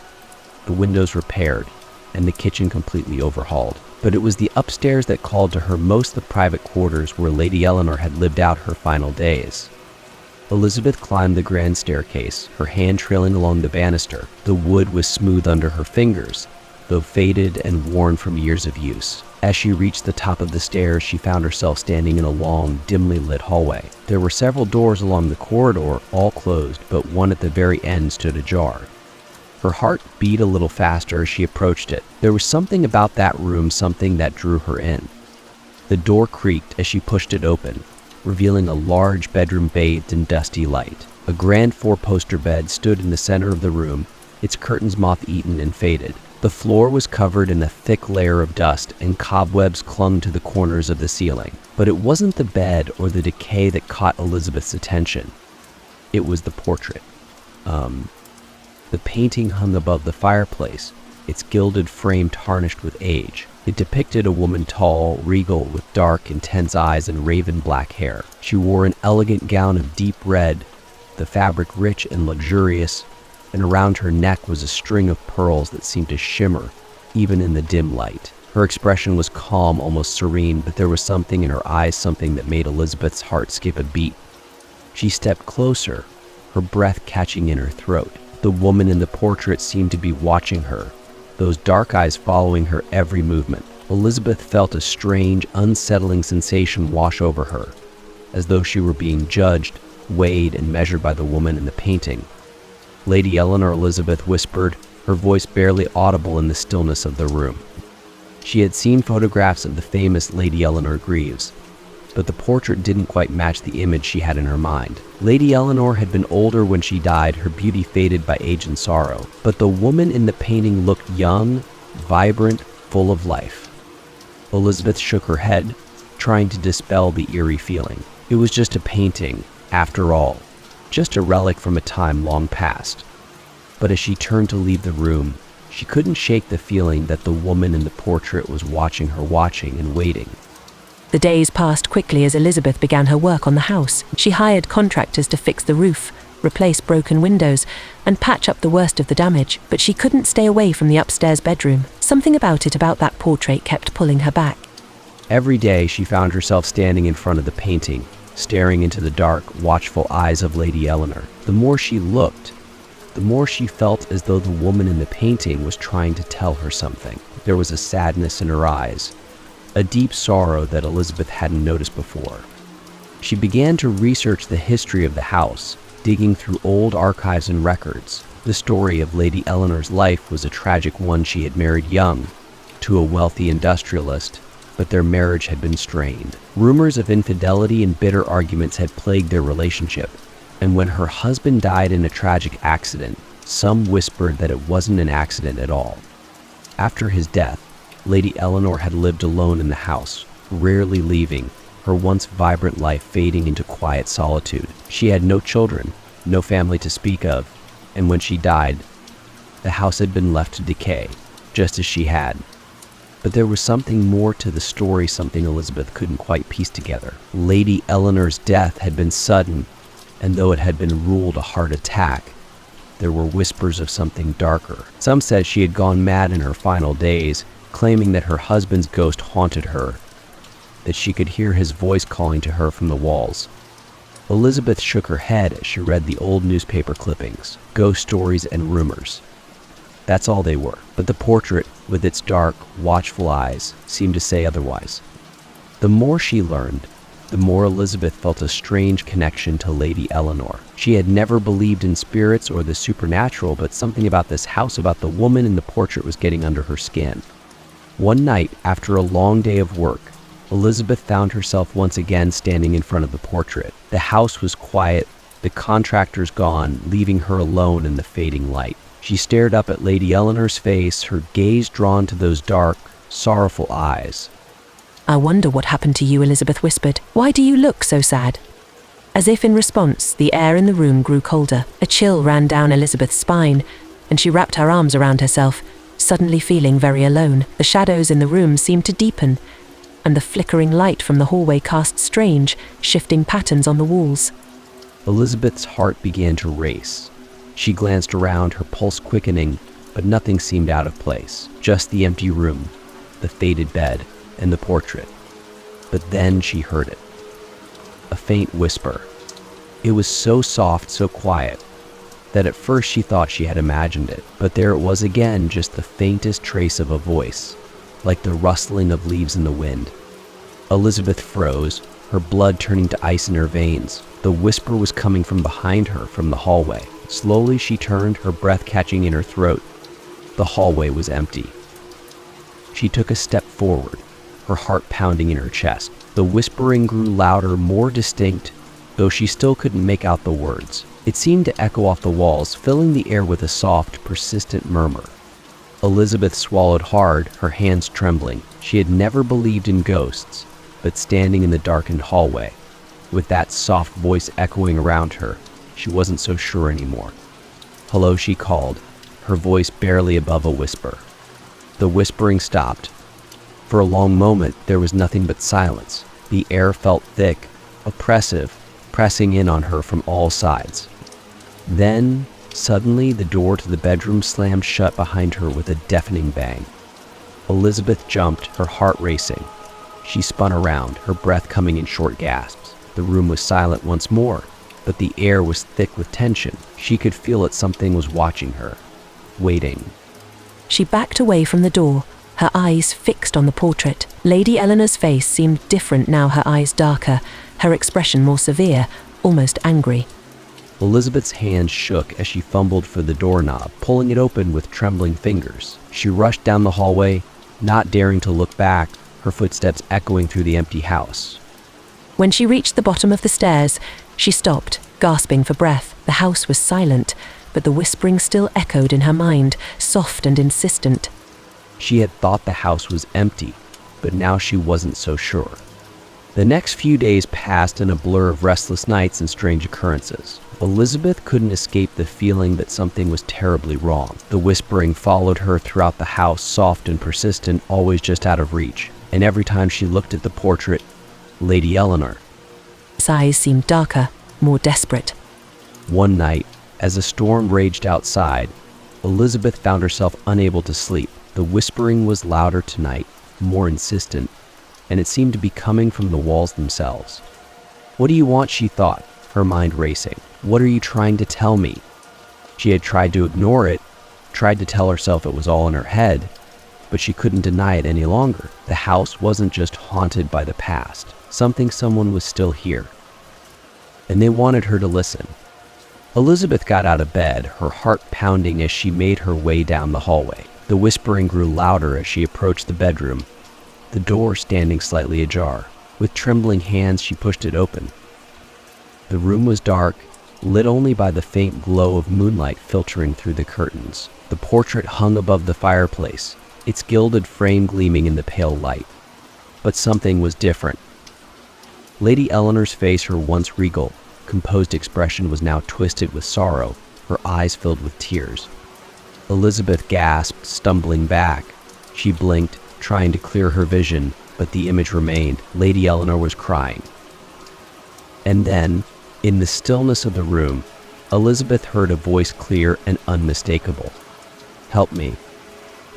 the windows repaired, and the kitchen completely overhauled. but it was the upstairs that called to her most the private quarters where Lady Eleanor had lived out her final days. Elizabeth climbed the grand staircase, her hand trailing along the banister. The wood was smooth under her fingers, though faded and worn from years of use. As she reached the top of the stairs, she found herself standing in a long, dimly lit hallway. There were several doors along the corridor, all closed, but one at the very end stood ajar. Her heart beat a little faster as she approached it. There was something about that room, something that drew her in. The door creaked as she pushed it open, revealing a large bedroom bathed in dusty light. A grand four-poster bed stood in the center of the room, its curtains moth-eaten and faded. The floor was covered in a thick layer of dust, and cobwebs clung to the corners of the ceiling. But it wasn't the bed or the decay that caught Elizabeth's attention. It was the portrait. The painting hung above the fireplace, its gilded frame tarnished with age. It depicted a woman tall, regal, with dark, intense eyes and raven black hair. She wore an elegant gown of deep red, the fabric rich and luxurious, and around her neck was a string of pearls that seemed to shimmer, even in the dim light. Her expression was calm, almost serene, but there was something in her eyes, something that made Elizabeth's heart skip a beat. She stepped closer, her breath catching in her throat. The woman in the portrait seemed to be watching her, those dark eyes following her every movement. Elizabeth felt a strange, unsettling sensation wash over her, as though she were being judged, weighed, and measured by the woman in the painting. Lady Eleanor, Elizabeth whispered, her voice barely audible in the stillness of the room. She had seen photographs of the famous Lady Eleanor Greaves, but the portrait didn't quite match the image she had in her mind. Lady Eleanor had been older when she died, her beauty faded by age and sorrow, but the woman in the painting looked young, vibrant, full of life. Elizabeth shook her head, trying to dispel the eerie feeling. It was just a painting, after all, just a relic from a time long past. But as she turned to leave the room, she couldn't shake the feeling that the woman in the portrait was watching her, watching and waiting. The days passed quickly as Elizabeth began her work on the house. She hired contractors to fix the roof, replace broken windows, and patch up the worst of the damage, but she couldn't stay away from the upstairs bedroom. Something about that portrait kept pulling her back. Every day she found herself standing in front of the painting, staring into the dark, watchful eyes of Lady Eleanor. The more she looked, the more she felt as though the woman in the painting was trying to tell her something. There was a sadness in her eyes, a deep sorrow that Elizabeth hadn't noticed before. She began to research the history of the house, digging through old archives and records. The story of Lady Eleanor's life was a tragic one. She had married young, to a wealthy industrialist, but their marriage had been strained. Rumors of infidelity and bitter arguments had plagued their relationship, and when her husband died in a tragic accident, some whispered that it wasn't an accident at all. After his death, Lady Eleanor had lived alone in the house, rarely leaving, her once vibrant life fading into quiet solitude. She had no children, no family to speak of, and when she died, the house had been left to decay, just as she had. But there was something more to the story, something Elizabeth couldn't quite piece together. Lady Eleanor's death had been sudden, and though it had been ruled a heart attack, there were whispers of something darker. Some said she had gone mad in her final days, claiming that her husband's ghost haunted her, that she could hear his voice calling to her from the walls. Elizabeth shook her head as she read the old newspaper clippings, ghost stories and rumors. That's all they were, but the portrait, with its dark, watchful eyes, seemed to say otherwise. The more she learned, the more Elizabeth felt a strange connection to Lady Eleanor. She had never believed in spirits or the supernatural, but something about this house, about the woman in the portrait, was getting under her skin. One night, after a long day of work, Elizabeth found herself once again standing in front of the portrait. The house was quiet, the contractors gone, leaving her alone in the fading light. She stared up at Lady Eleanor's face, her gaze drawn to those dark, sorrowful eyes. "I wonder what happened to you," Elizabeth whispered. "Why do you look so sad?" As if in response, the air in the room grew colder. A chill ran down Elizabeth's spine, and she wrapped her arms around herself, suddenly feeling very alone. The shadows in the room seemed to deepen, and the flickering light from the hallway cast strange, shifting patterns on the walls. Elizabeth's heart began to race. She glanced around, her pulse quickening, but nothing seemed out of place. Just the empty room, the faded bed, and the portrait. But then she heard it. A faint whisper. It was so soft, so quiet, that at first she thought she had imagined it. But there it was again, just the faintest trace of a voice, like the rustling of leaves in the wind. Elizabeth froze, her blood turning to ice in her veins. The whisper was coming from behind her, from the hallway. Slowly she turned, her breath catching in her throat. The hallway was empty. She took a step forward, her heart pounding in her chest. The whispering grew louder, more distinct, though she still couldn't make out the words. It seemed to echo off the walls, filling the air with a soft, persistent murmur. Elizabeth swallowed hard, her hands trembling. She had never believed in ghosts, but standing in the darkened hallway, with that soft voice echoing around her, she wasn't so sure anymore. "Hello," she called, her voice barely above a whisper. The whispering stopped. For a long moment, there was nothing but silence. The air felt thick, oppressive, pressing in on her from all sides. Then, suddenly, the door to the bedroom slammed shut behind her with a deafening bang. Elizabeth jumped, her heart racing. She spun around, her breath coming in short gasps. The room was silent once more, but the air was thick with tension. She could feel that something was watching her, waiting. She backed away from the door, her eyes fixed on the portrait. Lady Eleanor's face seemed different now, her eyes darker, her expression more severe, almost angry. Elizabeth's hand shook as she fumbled for the doorknob, pulling it open with trembling fingers. She rushed down the hallway, not daring to look back, her footsteps echoing through the empty house. When she reached the bottom of the stairs, she stopped, gasping for breath. The house was silent, but the whispering still echoed in her mind, soft and insistent. She had thought the house was empty, but now she wasn't so sure. The next few days passed in a blur of restless nights and strange occurrences. Elizabeth couldn't escape the feeling that something was terribly wrong. The whispering followed her throughout the house, soft and persistent, always just out of reach. And every time she looked at the portrait, Lady Eleanor. His eyes seemed darker, more desperate. One night, as a storm raged outside, Elizabeth found herself unable to sleep. The whispering was louder tonight, more insistent, and it seemed to be coming from the walls themselves. "What do you want?" she thought, her mind racing. "What are you trying to tell me?" She had tried to ignore it, tried to tell herself it was all in her head, but she couldn't deny it any longer. The house wasn't just haunted by the past. Someone was still here, and they wanted her to listen. Elizabeth got out of bed, her heart pounding as she made her way down the hallway. The whispering grew louder as she approached the bedroom, the door standing slightly ajar. With trembling hands, she pushed it open. The room was dark, lit only by the faint glow of moonlight filtering through the curtains. The portrait hung above the fireplace, its gilded frame gleaming in the pale light. But something was different. Lady Eleanor's face, her once regal, composed expression, was now twisted with sorrow, her eyes filled with tears. Elizabeth gasped, stumbling back. She blinked, trying to clear her vision, but the image remained. Lady Eleanor was crying. And then, in the stillness of the room, Elizabeth heard a voice clear and unmistakable. "Help me."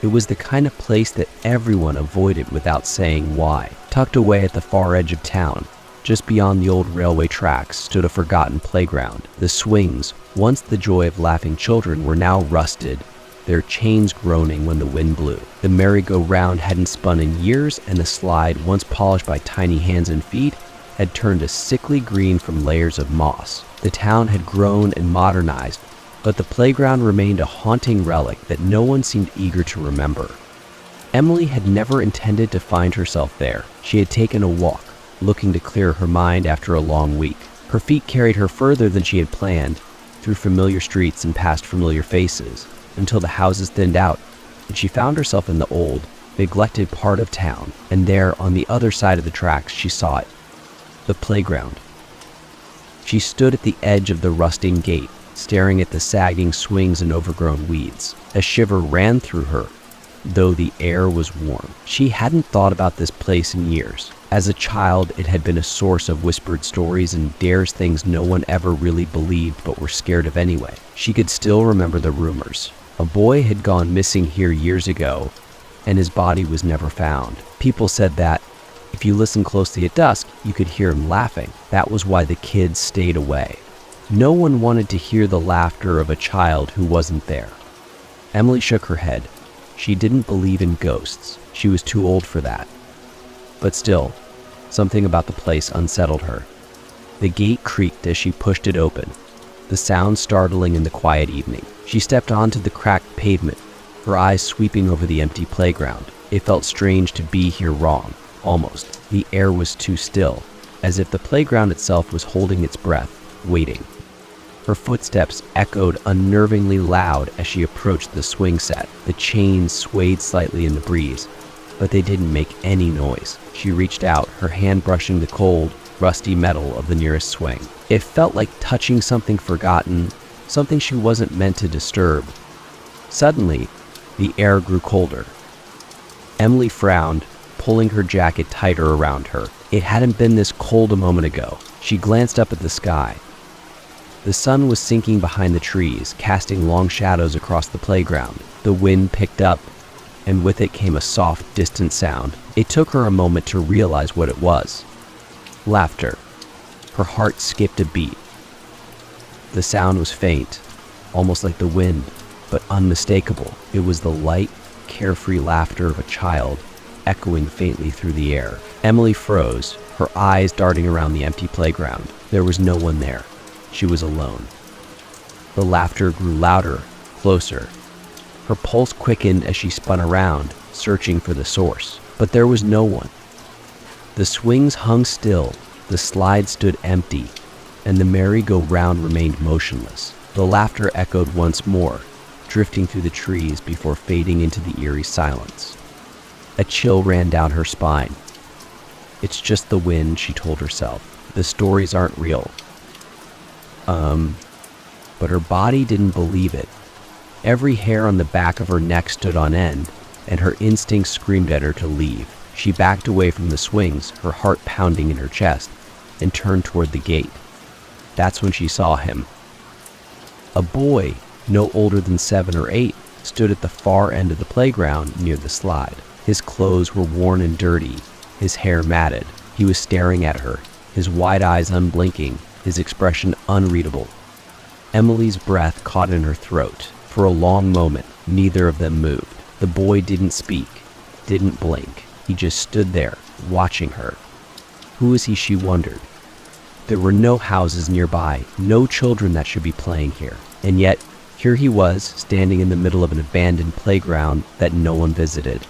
It was the kind of place that everyone avoided without saying why. Tucked away at the far edge of town, just beyond the old railway tracks, stood a forgotten playground. The swings, once the joy of laughing children, were now rusted, their chains groaning when the wind blew. The merry-go-round hadn't spun in years, and the slide, once polished by tiny hands and feet, had turned a sickly green from layers of moss. The town had grown and modernized, but the playground remained a haunting relic that no one seemed eager to remember. Emily had never intended to find herself there. She had taken a walk, looking to clear her mind after a long week. Her feet carried her further than she had planned, through familiar streets and past familiar faces, until the houses thinned out, and she found herself in the old, neglected part of town. And there, on the other side of the tracks, she saw it. The playground. She stood at the edge of the rusting gate, staring at the sagging swings and overgrown weeds. A shiver ran through her, though the air was warm. She hadn't thought about this place in years. As a child, it had been a source of whispered stories and dares, things no one ever really believed but were scared of anyway. She could still remember the rumors. A boy had gone missing here years ago, and his body was never found. People said that if you listened closely at dusk, you could hear him laughing. That was why the kids stayed away. No one wanted to hear the laughter of a child who wasn't there. Emily shook her head. She didn't believe in ghosts. She was too old for that. But still, something about the place unsettled her. The gate creaked as she pushed it open, the sound startling in the quiet evening. She stepped onto the cracked pavement, her eyes sweeping over the empty playground. It felt strange to be here wrong, almost. The air was too still, as if the playground itself was holding its breath, waiting. Her footsteps echoed unnervingly loud as she approached the swing set. The chains swayed slightly in the breeze, but they didn't make any noise. She reached out, her hand brushing the cold, rusty metal of the nearest swing. It felt like touching something forgotten, something she wasn't meant to disturb. Suddenly, the air grew colder. Emily frowned, pulling her jacket tighter around her. It hadn't been this cold a moment ago. She glanced up at the sky. The sun was sinking behind the trees, casting long shadows across the playground. The wind picked up, and with it came a soft, distant sound. It took her a moment to realize what it was. Laughter. Her heart skipped a beat. The sound was faint, almost like the wind, but unmistakable. It was the light, carefree laughter of a child, echoing faintly through the air. Emily froze, her eyes darting around the empty playground. There was no one there. She was alone. The laughter grew louder, closer. Her pulse quickened as she spun around, searching for the source. But there was no one. The swings hung still, the slide stood empty, and the merry-go-round remained motionless. The laughter echoed once more, drifting through the trees before fading into the eerie silence. A chill ran down her spine. It's just the wind, she told herself. The stories aren't real. But her body didn't believe it. Every hair on the back of her neck stood on end, and her instincts screamed at her to leave. She backed away from the swings, her heart pounding in her chest, and turned toward the gate. That's when she saw him. A boy, no older than 7 or 8, stood at the far end of the playground near the slide. His clothes were worn and dirty, his hair matted. He was staring at her, his wide eyes unblinking, his expression unreadable. Emily's breath caught in her throat. For a long moment, neither of them moved. The boy didn't speak, didn't blink. He just stood there, watching her. Who was he, she wondered? There were no houses nearby, no children that should be playing here. And yet, here he was, standing in the middle of an abandoned playground that no one visited.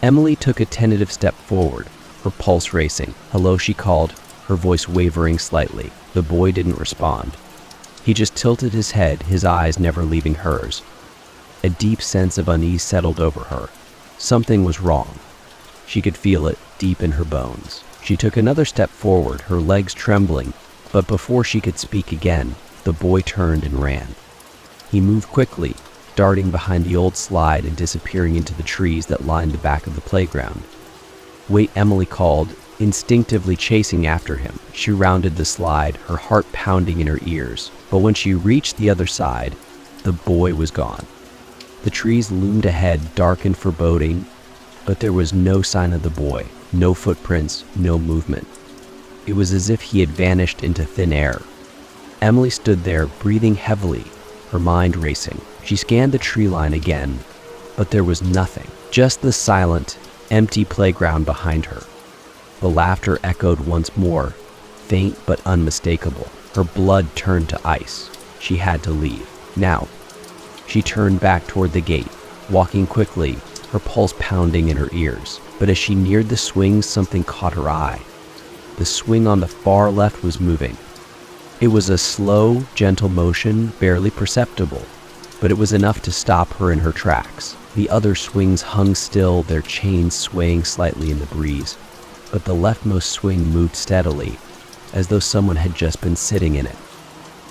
Emily took a tentative step forward, her pulse racing. Hello, she called, her voice wavering slightly. The boy didn't respond. He just tilted his head, his eyes never leaving hers. A deep sense of unease settled over her. Something was wrong. She could feel it deep in her bones. She took another step forward, her legs trembling, but before she could speak again, the boy turned and ran. He moved quickly, darting behind the old slide and disappearing into the trees that lined the back of the playground. Wait, Emily called, instinctively chasing after him. She rounded the slide, her heart pounding in her ears. But when she reached the other side, the boy was gone. The trees loomed ahead, dark and foreboding, but there was no sign of the boy, no footprints, no movement. It was as if he had vanished into thin air. Emily stood there, breathing heavily, her mind racing. She scanned the tree line again, but there was nothing, just the silent, empty playground behind her. The laughter echoed once more, faint but unmistakable. Her blood turned to ice. She had to leave. Now. She turned back toward the gate, walking quickly, her pulse pounding in her ears. But as she neared the swing, something caught her eye. The swing on the far left was moving. It was a slow, gentle motion, barely perceptible, but it was enough to stop her in her tracks. The other swings hung still, their chains swaying slightly in the breeze, but the leftmost swing moved steadily, as though someone had just been sitting in it.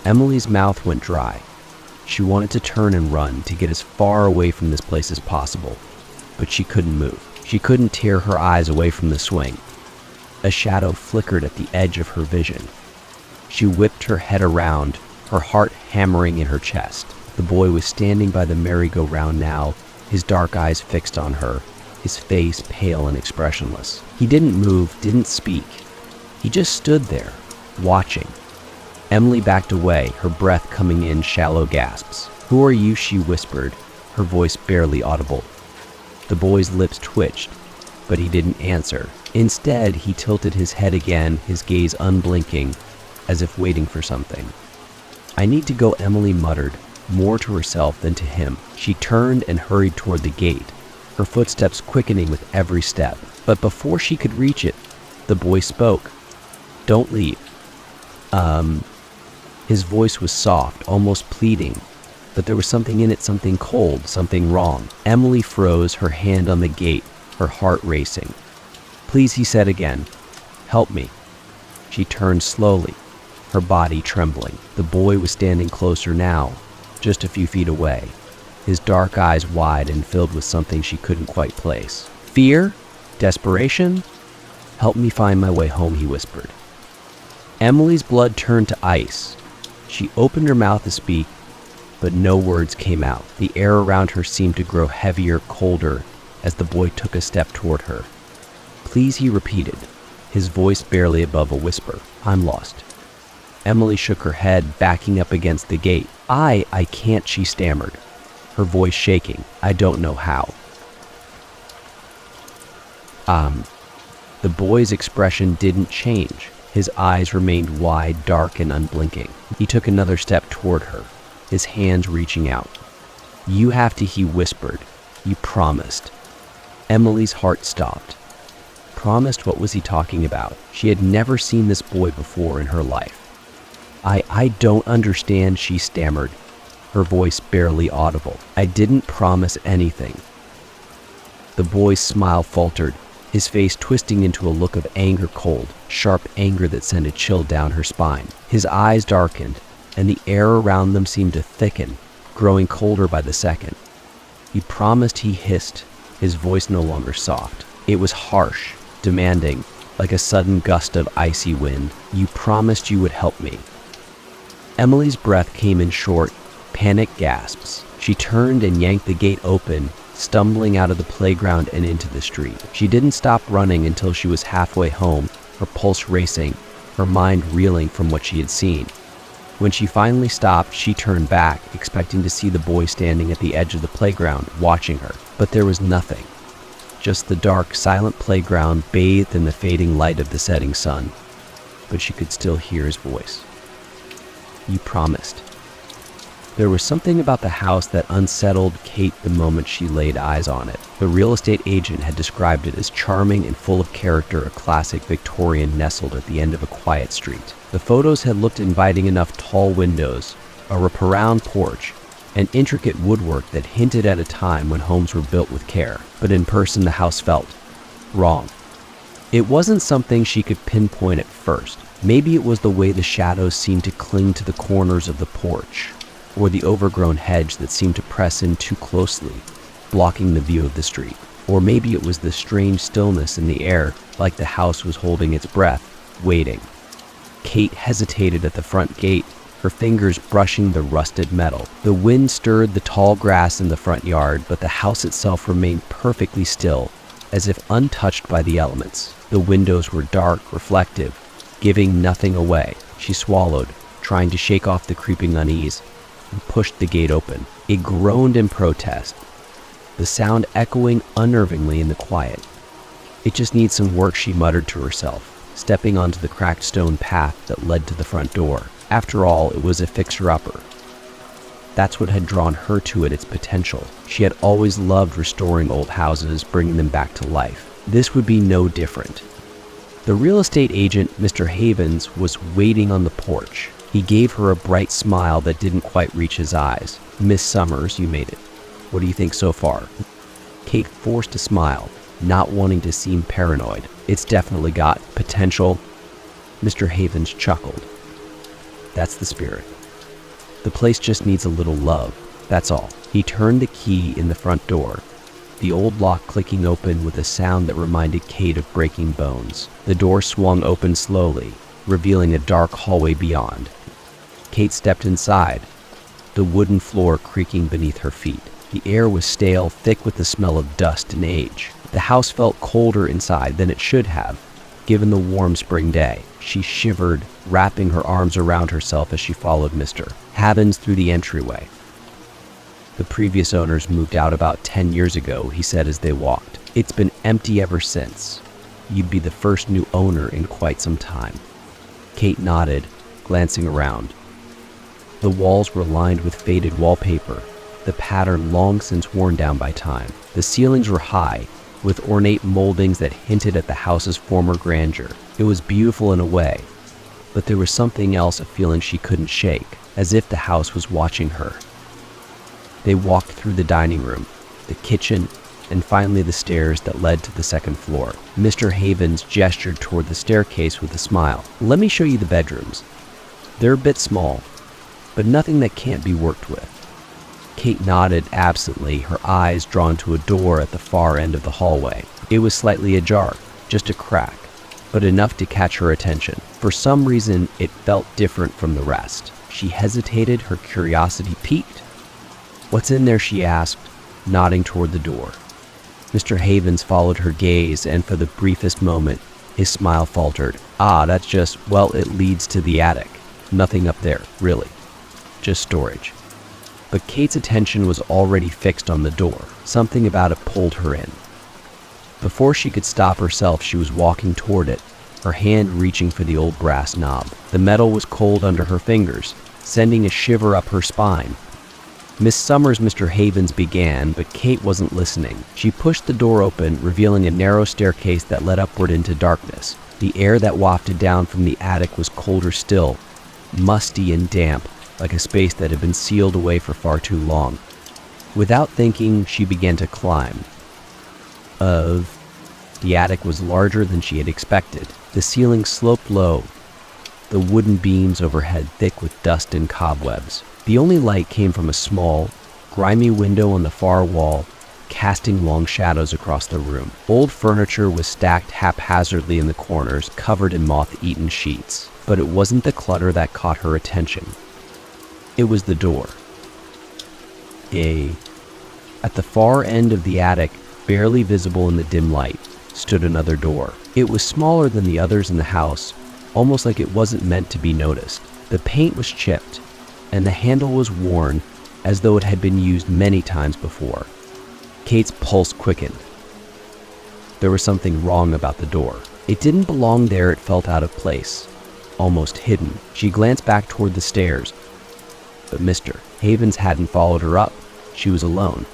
Emily's mouth went dry. She wanted to turn and run, to get as far away from this place as possible, but she couldn't move. She couldn't tear her eyes away from the swing. A shadow flickered at the edge of her vision. She whipped her head around, her heart hammering in her chest. The boy was standing by the merry-go-round now, his dark eyes fixed on her, his face pale and expressionless. He didn't move, didn't speak. He just stood there, watching. Emily backed away, her breath coming in shallow gasps. "Who are you?" she whispered, her voice barely audible. The boy's lips twitched, but he didn't answer. Instead, he tilted his head again, his gaze unblinking, as if waiting for something. "I need to go," Emily muttered, more to herself than to him. She turned and hurried toward the gate, her footsteps quickening with every step. But before she could reach it, the boy spoke. "Don't leave." His voice was soft, almost pleading, but there was something in it, something cold, something wrong. Emily froze, her hand on the gate, her heart racing. "Please," he said again. "Help me." She turned slowly, her body trembling. The boy was standing closer now, just a few feet away, his dark eyes wide and filled with something she couldn't quite place. "Fear? Desperation?" "Help me find my way home," he whispered. Emily's blood turned to ice. She opened her mouth to speak, but no words came out. The air around her seemed to grow heavier, colder, as the boy took a step toward her. "Please," he repeated, his voice barely above a whisper. "I'm lost." Emily shook her head, backing up against the gate. I can't," she stammered, her voice shaking. "I don't know how." The boy's expression didn't change. His eyes remained wide, dark, and unblinking. He took another step toward her, his hands reaching out. "You have to," he whispered. "You promised." Emily's heart stopped. Promised? What was he talking about? She had never seen this boy before in her life. I don't understand," she stammered, her voice barely audible. "I didn't promise anything." The boy's smile faltered, his face twisting into a look of anger, cold, sharp anger that sent a chill down her spine. His eyes darkened, and the air around them seemed to thicken, growing colder by the second. "You promised," he hissed, his voice no longer soft. It was harsh, demanding, like a sudden gust of icy wind. "You promised you would help me." Emily's breath came in short, panicked gasps. She turned and yanked the gate open, stumbling out of the playground and into the street. She didn't stop running until she was halfway home, her pulse racing, her mind reeling from what she had seen. When she finally stopped, she turned back, expecting to see the boy standing at the edge of the playground, watching her. But there was nothing. Just the dark, silent playground bathed in the fading light of the setting sun. But she could still hear his voice. "You promised." There was something about the house that unsettled Kate the moment she laid eyes on it. The real estate agent had described it as charming and full of character, a classic Victorian nestled at the end of a quiet street. The photos had looked inviting enough: tall windows, a wraparound porch, and intricate woodwork that hinted at a time when homes were built with care. But in person, the house felt wrong. It wasn't something she could pinpoint at first. Maybe it was the way the shadows seemed to cling to the corners of the porch, or the overgrown hedge that seemed to press in too closely, blocking the view of the street. Or maybe it was the strange stillness in the air, like the house was holding its breath, waiting. Kate hesitated at the front gate, her fingers brushing the rusted metal. The wind stirred the tall grass in the front yard, but the house itself remained perfectly still, as if untouched by the elements. The windows were dark, reflective, giving nothing away. She swallowed, trying to shake off the creeping unease, and pushed the gate open. It groaned in protest, the sound echoing unnervingly in the quiet. "It just needs some work," she muttered to herself, stepping onto the cracked stone path that led to the front door. After all, it was a fixer-upper. That's what had drawn her to it, its potential. She had always loved restoring old houses, bringing them back to life. This would be no different. The real estate agent, Mr. Havens, was waiting on the porch. He gave her a bright smile that didn't quite reach his eyes. "Miss Summers, you made it. What do you think so far?" Kate forced a smile, not wanting to seem paranoid. "It's definitely got potential." Mr. Havens chuckled. "That's the spirit. The place just needs a little love, that's all." He turned the key in the front door, the old lock clicking open with a sound that reminded Kate of breaking bones. The door swung open slowly, revealing a dark hallway beyond. Kate stepped inside, the wooden floor creaking beneath her feet. The air was stale, thick with the smell of dust and age. The house felt colder inside than it should have, given the warm spring day. She shivered, wrapping her arms around herself as she followed Mr. Havens through the entryway. The previous owners moved out about 10 years ago, he said as they walked. It's been empty ever since. You'd be the first new owner in quite some time. Kate nodded, glancing around. The walls were lined with faded wallpaper, the pattern long since worn down by time. The ceilings were high, with ornate moldings that hinted at the house's former grandeur. It was beautiful in a way, but there was something else, a feeling she couldn't shake, as if the house was watching her. They walked through the dining room, the kitchen, and finally the stairs that led to the second floor. Mr. Havens gestured toward the staircase with a smile. Let me show you the bedrooms. They're a bit small, but nothing that can't be worked with. Kate nodded absently, her eyes drawn to a door at the far end of the hallway. It was slightly ajar, just a crack, but enough to catch her attention. For some reason, it felt different from the rest. She hesitated, her curiosity piqued. What's in there, she asked, nodding toward the door. Mr. Havens followed her gaze, and for the briefest moment, his smile faltered. That's just, well, it leads to the attic. Nothing up there, really. Just storage. But Kate's attention was already fixed on the door. Something about it pulled her in. Before she could stop herself, she was walking toward it, her hand reaching for the old brass knob. The metal was cold under her fingers, sending a shiver up her spine. Miss Summers, Mr. Havens began, but Kate wasn't listening. She pushed the door open, revealing a narrow staircase that led upward into darkness. The air that wafted down from the attic was colder still, musty and damp, like a space that had been sealed away for far too long. Without thinking, she began to climb. The attic was larger than she had expected. The ceiling sloped low, the wooden beams overhead thick with dust and cobwebs. The only light came from a small, grimy window on the far wall, casting long shadows across the room. Old furniture was stacked haphazardly in the corners, covered in moth-eaten sheets. But it wasn't the clutter that caught her attention. It was the door. At the far end of the attic, barely visible in the dim light, stood another door. It was smaller than the others in the house, almost like it wasn't meant to be noticed. The paint was chipped, and the handle was worn as though it had been used many times before. Kate's pulse quickened. There was something wrong about the door. It didn't belong there, it felt out of place, almost hidden. She glanced back toward the stairs, but Mr. Havens hadn't followed her up. She was alone.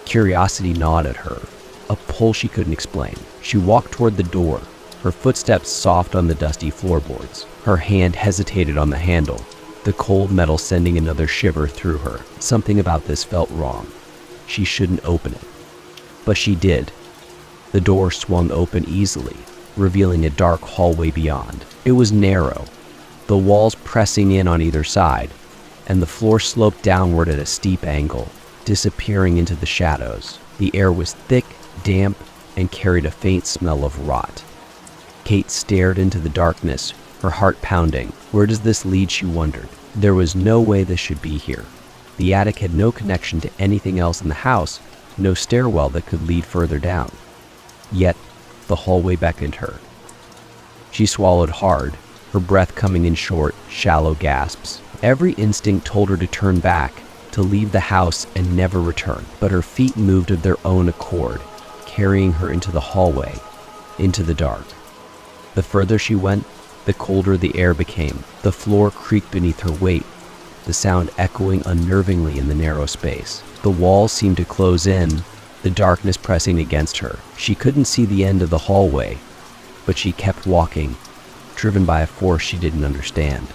Curiosity gnawed at her, a pull she couldn't explain. She walked toward the door, her footsteps soft on the dusty floorboards. Her hand hesitated on the handle, the cold metal sending another shiver through her. Something about this felt wrong. She shouldn't open it. But she did. The door swung open easily, revealing a dark hallway beyond. It was narrow, the walls pressing in on either side, and the floor sloped downward at a steep angle, disappearing into the shadows. The air was thick, damp, and carried a faint smell of rot. Kate stared into the darkness, her heart pounding. Where does this lead, she wondered. There was no way this should be here. The attic had no connection to anything else in the house, no stairwell that could lead further down. Yet, the hallway beckoned her. She swallowed hard, her breath coming in short, shallow gasps. Every instinct told her to turn back, to leave the house and never return. But her feet moved of their own accord, carrying her into the hallway, into the dark. The further she went, the colder the air became. The floor creaked beneath her weight, the sound echoing unnervingly in the narrow space. The walls seemed to close in, the darkness pressing against her. She couldn't see the end of the hallway, but she kept walking, driven by a force she didn't understand.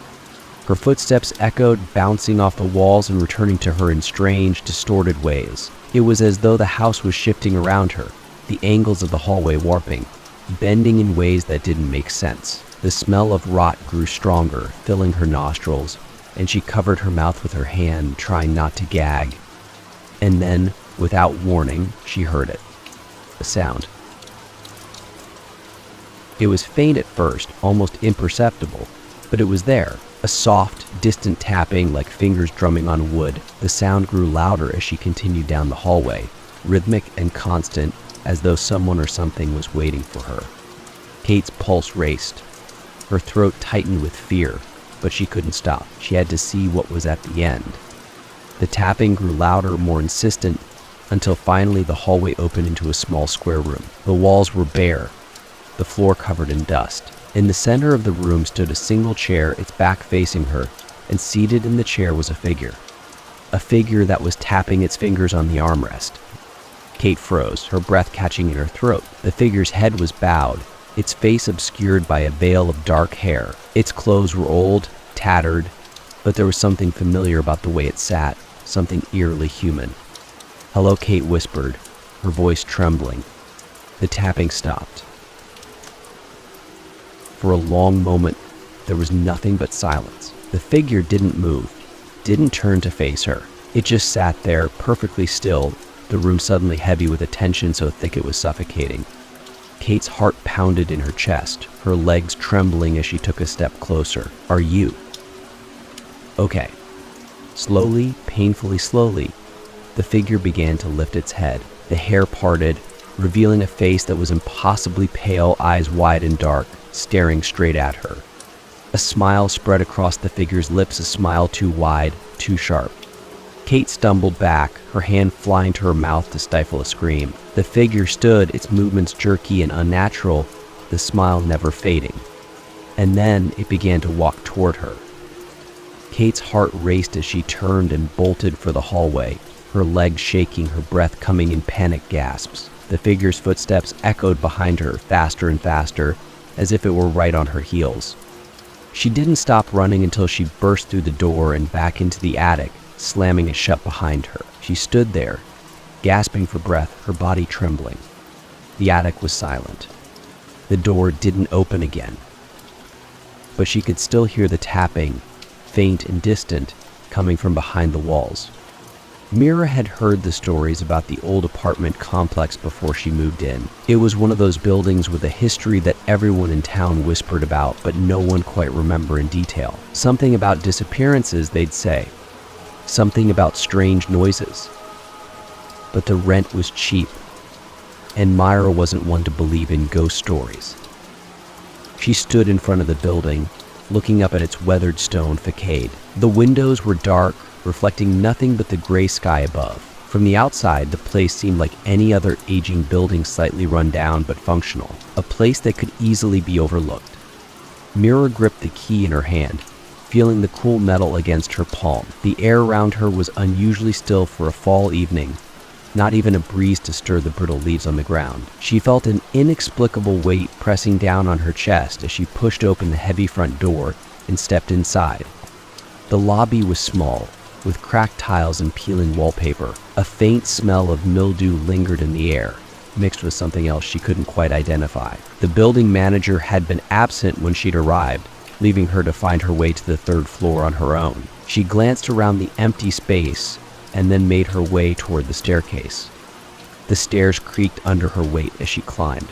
Her footsteps echoed, bouncing off the walls and returning to her in strange, distorted ways. It was as though the house was shifting around her, the angles of the hallway warping, bending in ways that didn't make sense. The smell of rot grew stronger, filling her nostrils, and she covered her mouth with her hand, trying not to gag. And then, without warning, she heard it. A sound. It was faint at first, almost imperceptible, but it was there. A soft, distant tapping like fingers drumming on wood. The sound grew louder as she continued down the hallway, rhythmic and constant, as though someone or something was waiting for her. Kate's pulse raced. Her throat tightened with fear, but she couldn't stop. She had to see what was at the end. The tapping grew louder, more insistent, until finally the hallway opened into a small square room. The walls were bare, the floor covered in dust. In the center of the room stood a single chair, its back facing her, and seated in the chair was a figure. A figure that was tapping its fingers on the armrest. Kate froze, her breath catching in her throat. The figure's head was bowed, its face obscured by a veil of dark hair. Its clothes were old, tattered, but there was something familiar about the way it sat, something eerily human. "Hello," Kate whispered, her voice trembling. The tapping stopped. For a long moment, there was nothing but silence. The figure didn't move, didn't turn to face her. It just sat there, perfectly still, the room suddenly heavy with a tension so thick it was suffocating. Kate's heart pounded in her chest, her legs trembling as she took a step closer. "Are you?" "Okay." Slowly, painfully slowly, the figure began to lift its head. The hair parted, revealing a face that was impossibly pale, eyes wide and dark, staring straight at her. A smile spread across the figure's lips, a smile too wide, too sharp. Kate stumbled back, her hand flying to her mouth to stifle a scream. The figure stood, its movements jerky and unnatural, the smile never fading. And then it began to walk toward her. Kate's heart raced as she turned and bolted for the hallway, her legs shaking, her breath coming in panic gasps. The figure's footsteps echoed behind her, faster and faster, as if it were right on her heels. She didn't stop running until she burst through the door and back into the attic, slamming it shut behind her. She stood there, gasping for breath, her body trembling. The attic was silent. The door didn't open again. But she could still hear the tapping, faint and distant, coming from behind the walls. Mira had heard the stories about the old apartment complex before she moved in. It was one of those buildings with a history that everyone in town whispered about, but no one quite remembered in detail. Something about disappearances, they'd say. Something about strange noises. But the rent was cheap, and Myra wasn't one to believe in ghost stories. She stood in front of the building, looking up at its weathered stone facade. The windows were dark, reflecting nothing but the gray sky above. From the outside, the place seemed like any other aging building, slightly run down but functional, a place that could easily be overlooked. Mira gripped the key in her hand, feeling the cool metal against her palm. The air around her was unusually still for a fall evening, not even a breeze to stir the brittle leaves on the ground. She felt an inexplicable weight pressing down on her chest as she pushed open the heavy front door and stepped inside. The lobby was small, with cracked tiles and peeling wallpaper. A faint smell of mildew lingered in the air, mixed with something else she couldn't quite identify. The building manager had been absent when she'd arrived, leaving her to find her way to the third floor on her own. She glanced around the empty space and then made her way toward the staircase. The stairs creaked under her weight as she climbed,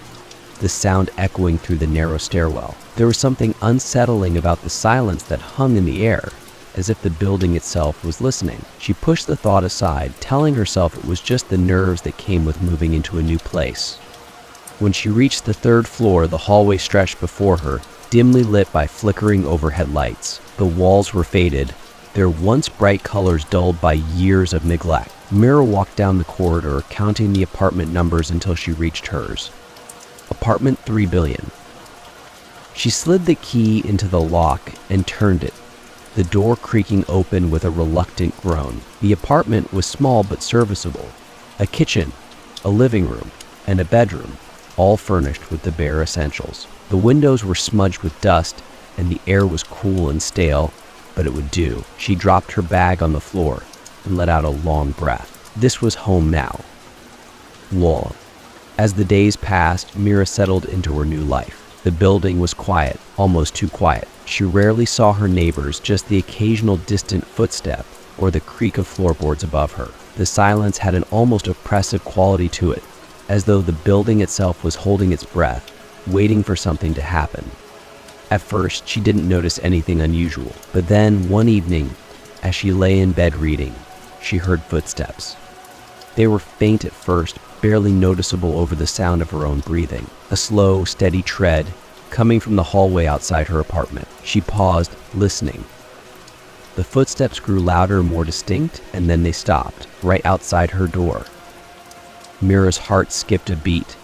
the sound echoing through the narrow stairwell. There was something unsettling about the silence that hung in the air, as if the building itself was listening. She pushed the thought aside, telling herself it was just the nerves that came with moving into a new place. When she reached the third floor, the hallway stretched before her, dimly lit by flickering overhead lights. The walls were faded, their once bright colors dulled by years of neglect. Mira walked down the corridor, counting the apartment numbers until she reached hers. Apartment 3 billion. She slid the key into the lock and turned it, the door creaking open with a reluctant groan. The apartment was small but serviceable. A kitchen, a living room, and a bedroom, all furnished with the bare essentials. The windows were smudged with dust, and the air was cool and stale, but it would do. She dropped her bag on the floor and let out a long breath. This was home now. Long. As the days passed, Mira settled into her new life. The building was quiet, almost too quiet. She rarely saw her neighbors, just the occasional distant footstep or the creak of floorboards above her. The silence had an almost oppressive quality to it, as though the building itself was holding its breath, waiting for something to happen. At first, she didn't notice anything unusual, but then one evening, as she lay in bed reading, she heard footsteps. They were faint at first, barely noticeable over the sound of her own breathing. A slow, steady tread coming from the hallway outside her apartment. She paused, listening. The footsteps grew louder and more distinct, and then they stopped, right outside her door. Mira's heart skipped a beat.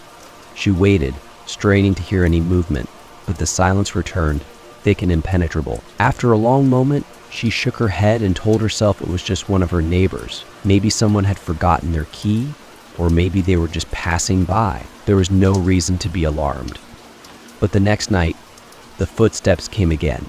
She waited, straining to hear any movement, but the silence returned, thick and impenetrable. After a long moment, she shook her head and told herself it was just one of her neighbors. Maybe someone had forgotten their key, or maybe they were just passing by. There was no reason to be alarmed. But the next night, the footsteps came again.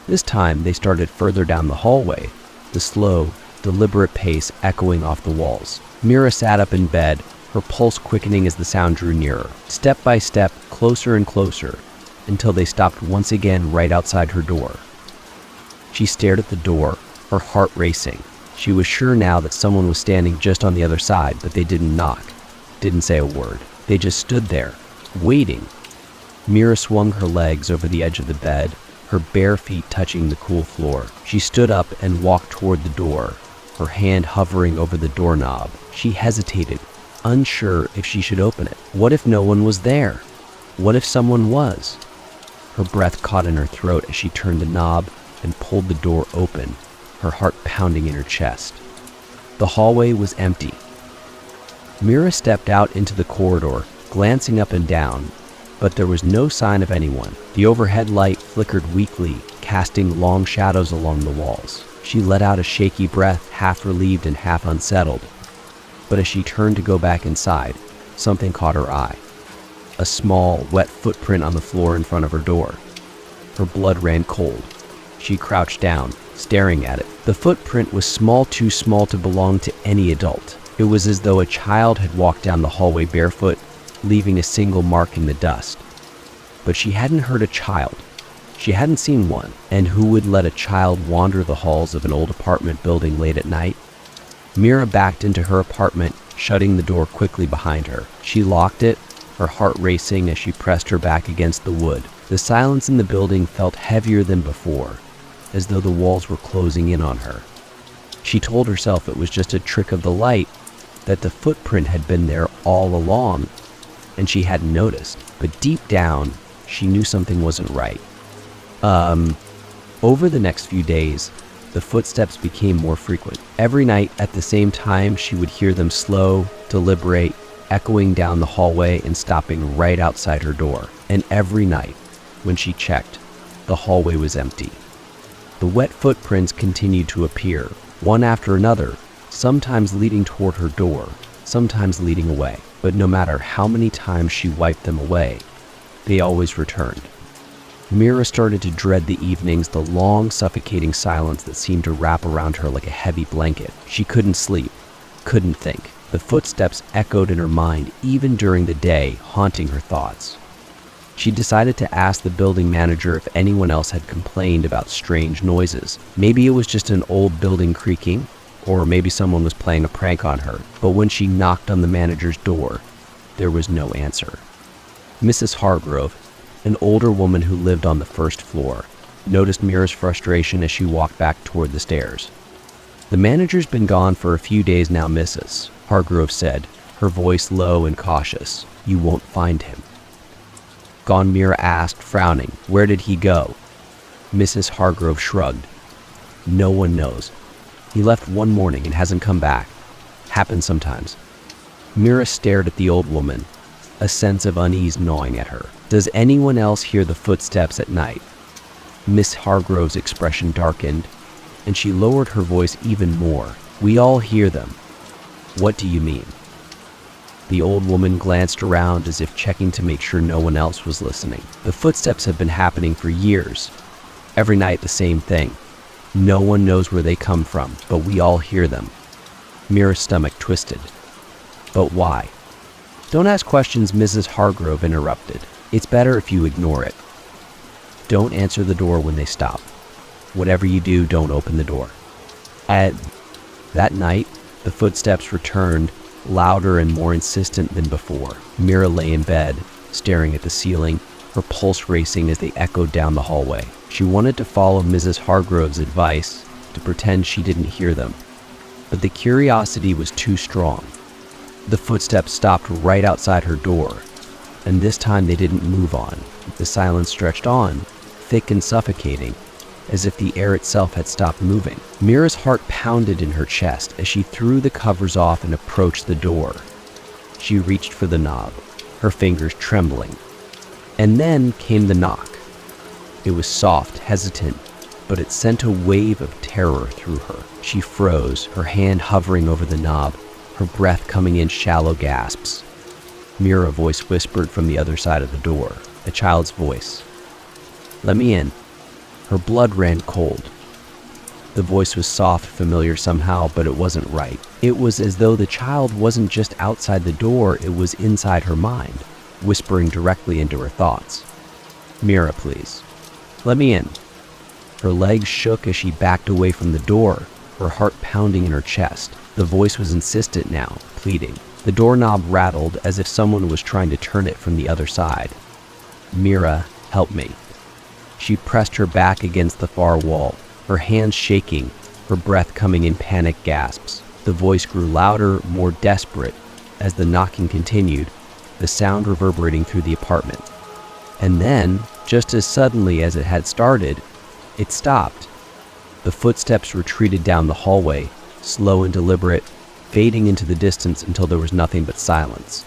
This time, they started further down the hallway, the slow, deliberate pace echoing off the walls. Mira sat up in bed, her pulse quickening as the sound drew nearer. Step by step, closer and closer, until they stopped once again right outside her door. She stared at the door, her heart racing. She was sure now that someone was standing just on the other side, but they didn't knock, didn't say a word. They just stood there, waiting. Mira swung her legs over the edge of the bed, her bare feet touching the cool floor. She stood up and walked toward the door, her hand hovering over the doorknob. She hesitated, unsure if she should open it. What if no one was there? What if someone was? Her breath caught in her throat as she turned the knob and pulled the door open, her heart pounding in her chest. The hallway was empty. Mira stepped out into the corridor, glancing up and down, but there was no sign of anyone. The overhead light flickered weakly, casting long shadows along the walls. She let out a shaky breath, half relieved and half unsettled. But as she turned to go back inside, something caught her eye. A small, wet footprint on the floor in front of her door. Her blood ran cold. She crouched down, staring at it. The footprint was too small to belong to any adult. It was as though a child had walked down the hallway barefoot, leaving a single mark in the dust. But she hadn't heard a child. She hadn't seen one. And who would let a child wander the halls of an old apartment building late at night? Mira backed into her apartment, shutting the door quickly behind her. She locked it, her heart racing as she pressed her back against the wood. The silence in the building felt heavier than before, as though the walls were closing in on her. She told herself it was just a trick of the light, that the footprint had been there all along, and she hadn't noticed. But deep down, she knew something wasn't right. Over the next few days, the footsteps became more frequent. Every night at the same time, she would hear them slow, deliberate, echoing down the hallway and stopping right outside her door. And every night, when she checked, the hallway was empty. The wet footprints continued to appear, one after another, sometimes leading toward her door, sometimes leading away. But no matter how many times she wiped them away, they always returned. Mira started to dread the evenings, the long, suffocating silence that seemed to wrap around her like a heavy blanket. She couldn't sleep, couldn't think. The footsteps echoed in her mind even during the day, haunting her thoughts. She decided to ask the building manager if anyone else had complained about strange noises. Maybe it was just an old building creaking, or maybe someone was playing a prank on her. But when she knocked on the manager's door, there was no answer. Mrs. Hargrove, an older woman who lived on the first floor, noticed Mira's frustration as she walked back toward the stairs. "The manager's been gone for a few days now, Mrs." Hargrove said, her voice low and cautious. "You won't find him." Gone, Mira asked, frowning. "Where did he go?" Mrs. Hargrove shrugged. "No one knows. He left one morning and hasn't come back. Happens sometimes." Mira stared at the old woman, a sense of unease gnawing at her. "Does anyone else hear the footsteps at night?" Miss Hargrove's expression darkened, and she lowered her voice even more. "We all hear them." "What do you mean?" The old woman glanced around as if checking to make sure no one else was listening. "The footsteps have been happening for years. Every night the same thing. No one knows where they come from, but we all hear them." Mira's stomach twisted. "But why?" "Don't ask questions," Mrs. Hargrove interrupted. "It's better if you ignore it. Don't answer the door when they stop. Whatever you do, don't open the door." At that night, the footsteps returned, louder and more insistent than before. Mira lay in bed, staring at the ceiling, her pulse racing as they echoed down the hallway. She wanted to follow Mrs. Hargrove's advice, to pretend she didn't hear them. But the curiosity was too strong. The footsteps stopped right outside her door, and this time they didn't move on. The silence stretched on, thick and suffocating, as if the air itself had stopped moving. Mira's heart pounded in her chest as she threw the covers off and approached the door. She reached for the knob, her fingers trembling. And then came the knock. It was soft, hesitant, but it sent a wave of terror through her. She froze, her hand hovering over the knob, her breath coming in shallow gasps. Mira, a voice whispered from the other side of the door, a child's voice. "Let me in." Her blood ran cold. The voice was soft, familiar somehow, but it wasn't right. It was as though the child wasn't just outside the door, it was inside her mind, whispering directly into her thoughts. "Mira, please. Let me in." Her legs shook as she backed away from the door, her heart pounding in her chest. The voice was insistent now, pleading. The doorknob rattled as if someone was trying to turn it from the other side. "Mira, help me." She pressed her back against the far wall, her hands shaking, her breath coming in panic gasps. The voice grew louder, more desperate, as the knocking continued, the sound reverberating through the apartment. And then, just as suddenly as it had started, it stopped. The footsteps retreated down the hallway, slow and deliberate, fading into the distance until there was nothing but silence.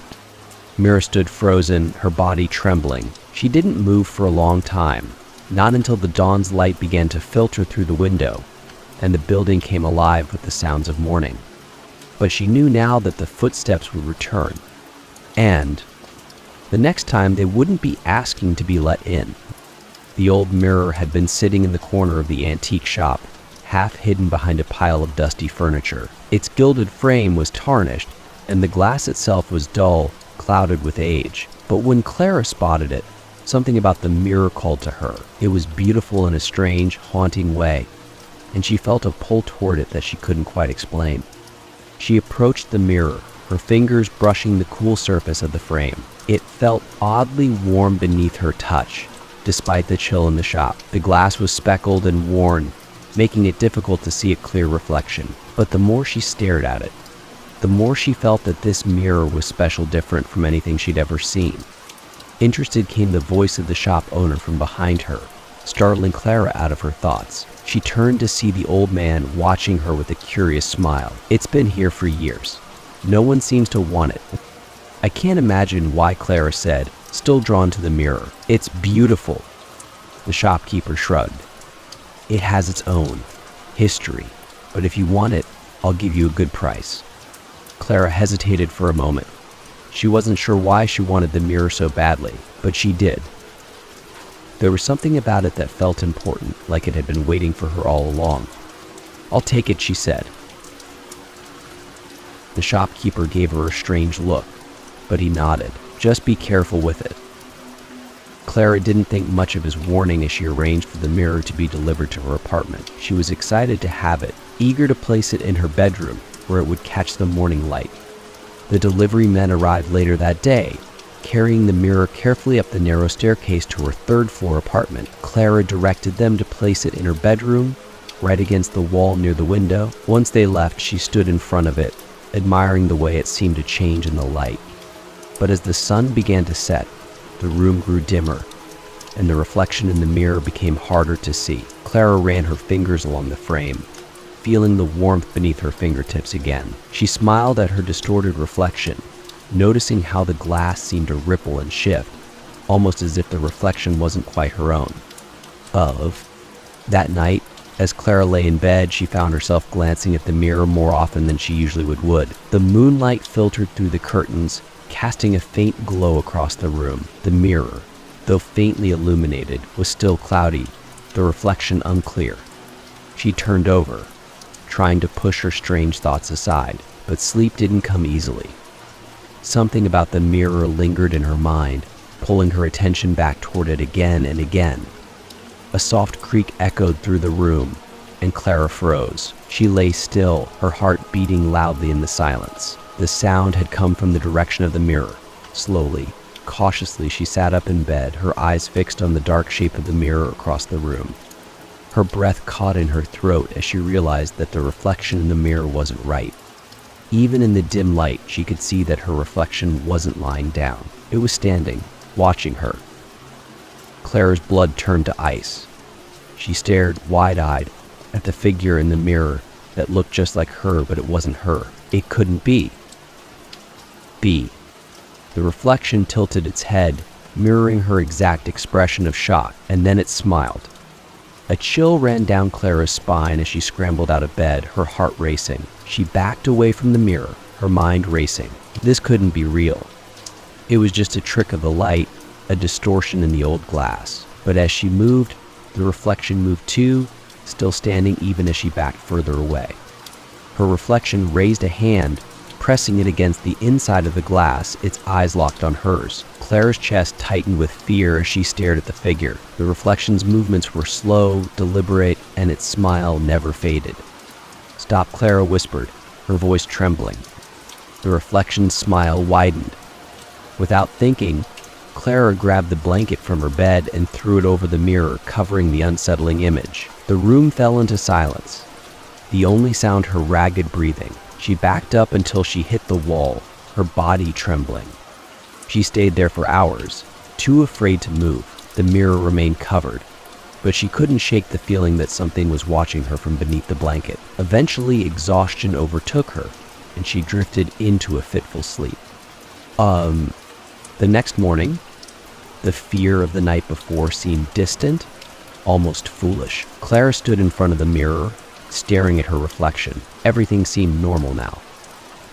Mira stood frozen, her body trembling. She didn't move for a long time, not until the dawn's light began to filter through the window, and the building came alive with the sounds of morning. But she knew now that the footsteps would return, and the next time they wouldn't be asking to be let in. The old mirror had been sitting in the corner of the antique shop, half hidden behind a pile of dusty furniture. Its gilded frame was tarnished, and the glass itself was dull, clouded with age. But when Clara spotted it, something about the mirror called to her. It was beautiful in a strange, haunting way, and she felt a pull toward it that she couldn't quite explain. She approached the mirror, her fingers brushing the cool surface of the frame. It felt oddly warm beneath her touch, despite the chill in the shop. The glass was speckled and worn, making it difficult to see a clear reflection. But the more she stared at it, the more she felt that this mirror was special, different from anything she'd ever seen. Interested came the voice of the shop owner from behind her, startling Clara out of her thoughts. She turned to see the old man watching her with a curious smile. "It's been here for years. No one seems to want it." "I can't imagine why," Clara said, still drawn to the mirror. "It's beautiful." The shopkeeper shrugged. "It has its own history, but if you want it, I'll give you a good price." Clara hesitated for a moment. She wasn't sure why she wanted the mirror so badly, but she did. There was something about it that felt important, like it had been waiting for her all along. "I'll take it," she said. The shopkeeper gave her a strange look, but he nodded. "Just be careful with it." Clara didn't think much of his warning as she arranged for the mirror to be delivered to her apartment. She was excited to have it, eager to place it in her bedroom, where it would catch the morning light. The delivery men arrived later that day, carrying the mirror carefully up the narrow staircase to her third-floor apartment. Clara directed them to place it in her bedroom, right against the wall near the window. Once they left, she stood in front of it, admiring the way it seemed to change in the light. But as the sun began to set, the room grew dimmer, and the reflection in the mirror became harder to see. Clara ran her fingers along the frame, feeling the warmth beneath her fingertips again. She smiled at her distorted reflection, noticing how the glass seemed to ripple and shift, almost as if the reflection wasn't quite her own. That night, as Clara lay in bed, she found herself glancing at the mirror more often than she usually would. The moonlight filtered through the curtains, casting a faint glow across the room. The mirror, though faintly illuminated, was still cloudy, the reflection unclear. She turned over, trying to push her strange thoughts aside, but sleep didn't come easily. Something about the mirror lingered in her mind, pulling her attention back toward it again and again. A soft creak echoed through the room, and Clara froze. She lay still, her heart beating loudly in the silence. The sound had come from the direction of the mirror. Slowly, cautiously, she sat up in bed, her eyes fixed on the dark shape of the mirror across the room. Her breath caught in her throat as she realized that the reflection in the mirror wasn't right. Even in the dim light, she could see that her reflection wasn't lying down. It was standing, watching her. Clara's blood turned to ice. She stared wide-eyed at the figure in the mirror that looked just like her, but it wasn't her. It couldn't be. The reflection tilted its head, mirroring her exact expression of shock, and then it smiled. A chill ran down Clara's spine as she scrambled out of bed, her heart racing. She backed away from the mirror, her mind racing. This couldn't be real. It was just a trick of the light, a distortion in the old glass. But as she moved, the reflection moved too, still standing even as she backed further away. Her reflection raised a hand, pressing it against the inside of the glass, its eyes locked on hers. Clara's chest tightened with fear as she stared at the figure. The reflection's movements were slow, deliberate, and its smile never faded. "Stop," Clara whispered, her voice trembling. The reflection's smile widened. Without thinking, Clara grabbed the blanket from her bed and threw it over the mirror, covering the unsettling image. The room fell into silence, the only sound her ragged breathing. She backed up until she hit the wall, her body trembling. She stayed there for hours, too afraid to move. The mirror remained covered, but she couldn't shake the feeling that something was watching her from beneath the blanket. Eventually, exhaustion overtook her, and she drifted into a fitful sleep. The next morning, the fear of the night before seemed distant, almost foolish. Clara stood in front of the mirror, staring at her reflection. Everything seemed normal now.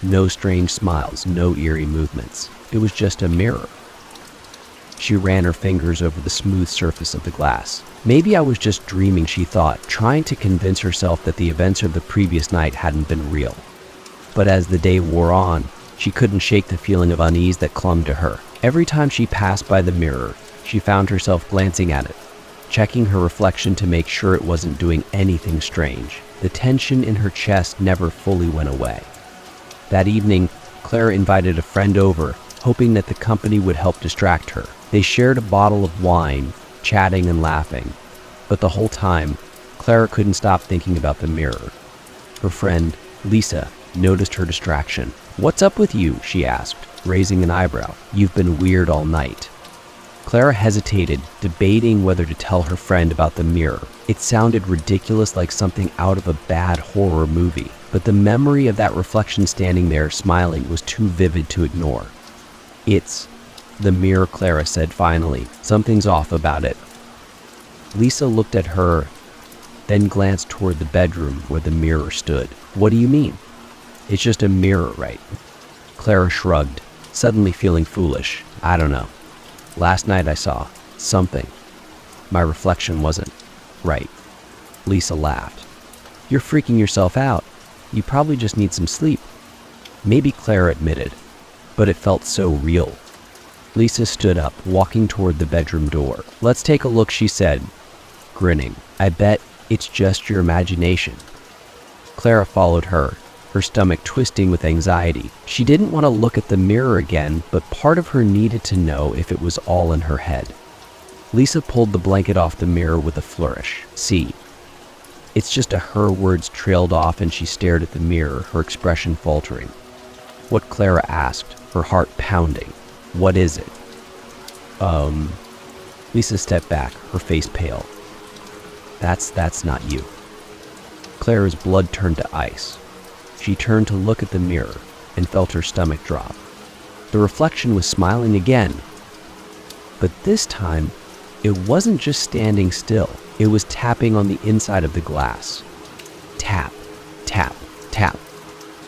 No strange smiles, no eerie movements. It was just a mirror. She ran her fingers over the smooth surface of the glass. Maybe I was just dreaming, she thought, trying to convince herself that the events of the previous night hadn't been real. But as the day wore on, she couldn't shake the feeling of unease that clung to her. Every time she passed by the mirror, she found herself glancing at it, checking her reflection to make sure it wasn't doing anything strange. The tension in her chest never fully went away. That evening, Clara invited a friend over, hoping that the company would help distract her. They shared a bottle of wine, chatting and laughing. But the whole time, Clara couldn't stop thinking about the mirror. Her friend, Lisa, noticed her distraction. "What's up with you?" she asked, raising an eyebrow. "You've been weird all night." Clara hesitated, debating whether to tell her friend about the mirror. It sounded ridiculous, like something out of a bad horror movie. But the memory of that reflection standing there, smiling, was too vivid to ignore. "It's the mirror," Clara said finally. "Something's off about it." Lisa looked at her, then glanced toward the bedroom where the mirror stood. "What do you mean? It's just a mirror, right?" Clara shrugged, suddenly feeling foolish. "I don't know. Last night I saw something. My reflection wasn't right." Lisa laughed. "You're freaking yourself out. You probably just need some sleep." Maybe, Clara admitted, but it felt so real. Lisa stood up, walking toward the bedroom door. "Let's take a look," she said, grinning. "I bet it's just your imagination." Clara followed her, her stomach twisting with anxiety. She didn't want to look at the mirror again, but part of her needed to know if it was all in her head. Lisa pulled the blanket off the mirror with a flourish. "See, it's just a..." Her words trailed off and she stared at the mirror, her expression faltering. "What?" Clara asked, her heart pounding. "What is it?" Lisa stepped back, her face pale. That's not you." Clara's blood turned to ice. She turned to look at the mirror and felt her stomach drop. The reflection was smiling again. But this time, it wasn't just standing still. It was tapping on the inside of the glass. Tap, tap, tap.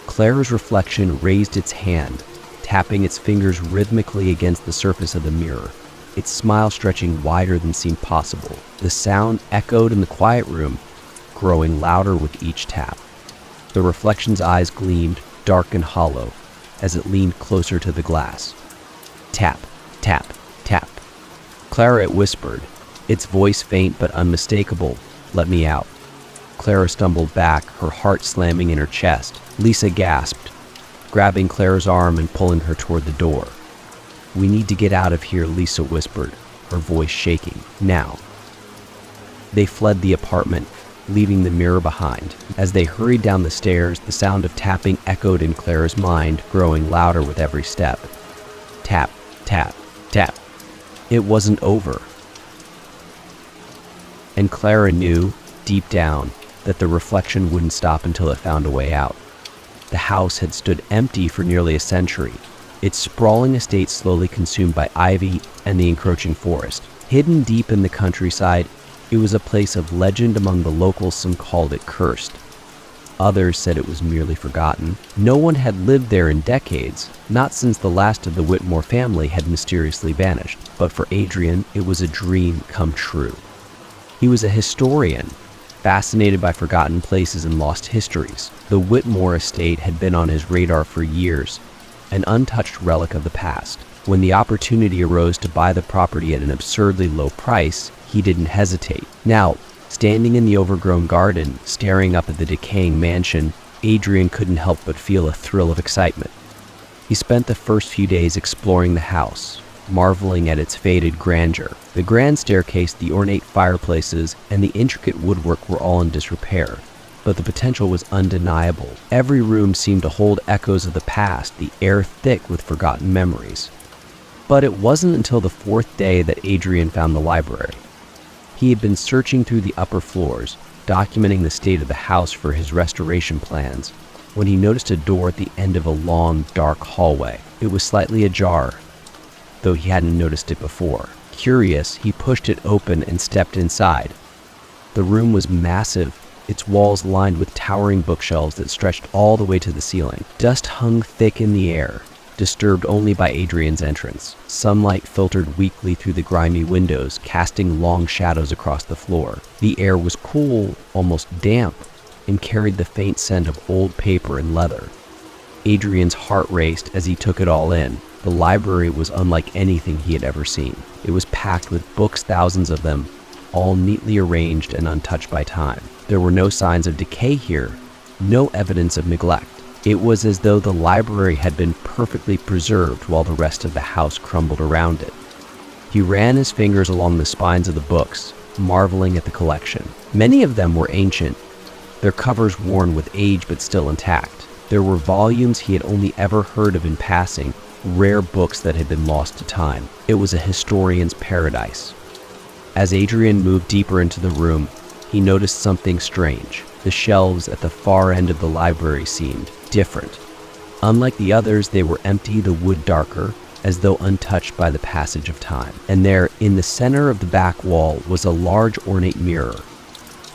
Clara's reflection raised its hand, tapping its fingers rhythmically against the surface of the mirror, its smile stretching wider than seemed possible. The sound echoed in the quiet room, growing louder with each tap. The reflection's eyes gleamed, dark and hollow, as it leaned closer to the glass. Tap, tap, tap. "Clara," it whispered, its voice faint but unmistakable. "Let me out." Clara stumbled back, her heart slamming in her chest. Lisa gasped, grabbing Clara's arm and pulling her toward the door. "We need to get out of here," Lisa whispered, her voice shaking. "Now." They fled the apartment, leaving the mirror behind. As they hurried down the stairs, the sound of tapping echoed in Clara's mind, growing louder with every step. Tap, tap, tap. It wasn't over. And Clara knew, deep down, that the reflection wouldn't stop until it found a way out. The house had stood empty for nearly a century, its sprawling estate slowly consumed by ivy and the encroaching forest. Hidden deep in the countryside, it was a place of legend among the locals. Some called it cursed. Others said it was merely forgotten. No one had lived there in decades, not since the last of the Whitmore family had mysteriously vanished. But for Adrian, it was a dream come true. He was a historian, fascinated by forgotten places and lost histories. The Whitmore estate had been on his radar for years, an untouched relic of the past. When the opportunity arose to buy the property at an absurdly low price, he didn't hesitate. Now, standing in the overgrown garden, staring up at the decaying mansion, Adrian couldn't help but feel a thrill of excitement. He spent the first few days exploring the house, marveling at its faded grandeur. The grand staircase, the ornate fireplaces, and the intricate woodwork were all in disrepair, but the potential was undeniable. Every room seemed to hold echoes of the past, the air thick with forgotten memories. But it wasn't until the fourth day that Adrian found the library. He had been searching through the upper floors, documenting the state of the house for his restoration plans, when he noticed a door at the end of a long, dark hallway. It was slightly ajar, though he hadn't noticed it before. Curious, he pushed it open and stepped inside. The room was massive, its walls lined with towering bookshelves that stretched all the way to the ceiling. Dust hung thick in the air, disturbed only by Adrian's entrance. Sunlight filtered weakly through the grimy windows, casting long shadows across the floor. The air was cool, almost damp, and carried the faint scent of old paper and leather. Adrian's heart raced as he took it all in. The library was unlike anything he had ever seen. It was packed with books, thousands of them, all neatly arranged and untouched by time. There were no signs of decay here, no evidence of neglect. It was as though the library had been perfectly preserved while the rest of the house crumbled around it. He ran his fingers along the spines of the books, marveling at the collection. Many of them were ancient, their covers worn with age but still intact. There were volumes he had only ever heard of in passing, rare books that had been lost to time. It was a historian's paradise. As Adrian moved deeper into the room, he noticed something strange. The shelves at the far end of the library seemed different. Unlike the others, they were empty, the wood darker, as though untouched by the passage of time. And there, in the center of the back wall, was a large ornate mirror.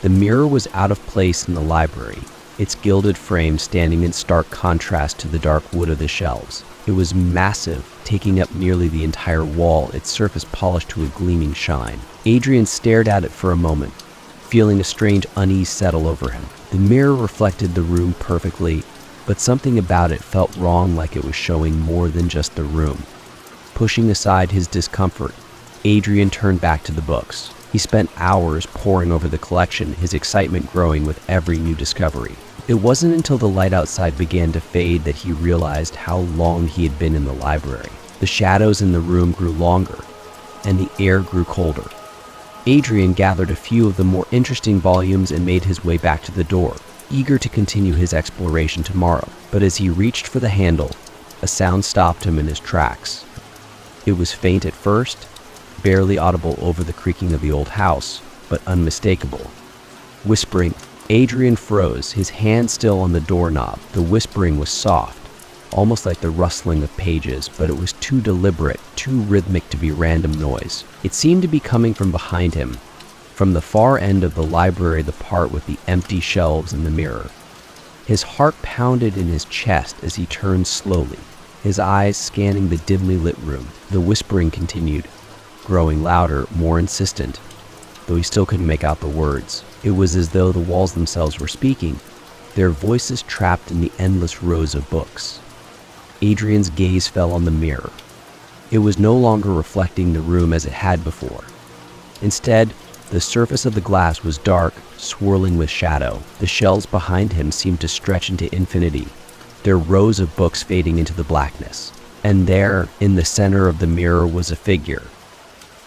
The mirror was out of place in the library, its gilded frame standing in stark contrast to the dark wood of the shelves. It was massive, taking up nearly the entire wall, its surface polished to a gleaming shine. Adrian stared at it for a moment, feeling a strange unease settle over him. The mirror reflected the room perfectly, but something about it felt wrong, like it was showing more than just the room. Pushing aside his discomfort, Adrian turned back to the books. He spent hours poring over the collection, his excitement growing with every new discovery. It wasn't until the light outside began to fade that he realized how long he had been in the library. The shadows in the room grew longer, and the air grew colder. Adrian gathered a few of the more interesting volumes and made his way back to the door, eager to continue his exploration tomorrow. But as he reached for the handle, a sound stopped him in his tracks. It was faint at first, barely audible over the creaking of the old house, but unmistakable. Whispering, Adrian froze, his hand still on the doorknob. The whispering was soft, almost like the rustling of pages, but it was too deliberate, too rhythmic to be random noise. It seemed to be coming from behind him, from the far end of the library, the part with the empty shelves and the mirror. His heart pounded in his chest as he turned slowly, his eyes scanning the dimly lit room. The whispering continued, growing louder, more insistent, though he still couldn't make out the words. It was as though the walls themselves were speaking, their voices trapped in the endless rows of books. Adrian's gaze fell on the mirror. It was no longer reflecting the room as it had before. Instead, the surface of the glass was dark, swirling with shadow. The shelves behind him seemed to stretch into infinity, their rows of books fading into the blackness. And there, in the center of the mirror, was a figure.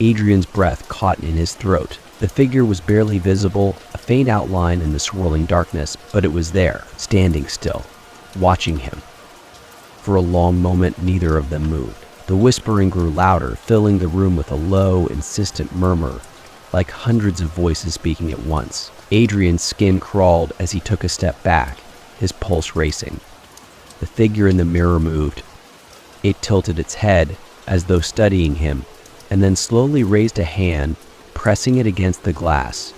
Adrian's breath caught in his throat. The figure was barely visible, a faint outline in the swirling darkness, but it was there, standing still, watching him. For a long moment, neither of them moved. The whispering grew louder, filling the room with a low, insistent murmur, like hundreds of voices speaking at once. Adrian's skin crawled as he took a step back, his pulse racing. The figure in the mirror moved. It tilted its head, as though studying him, and then slowly raised a hand, pressing it against the glass.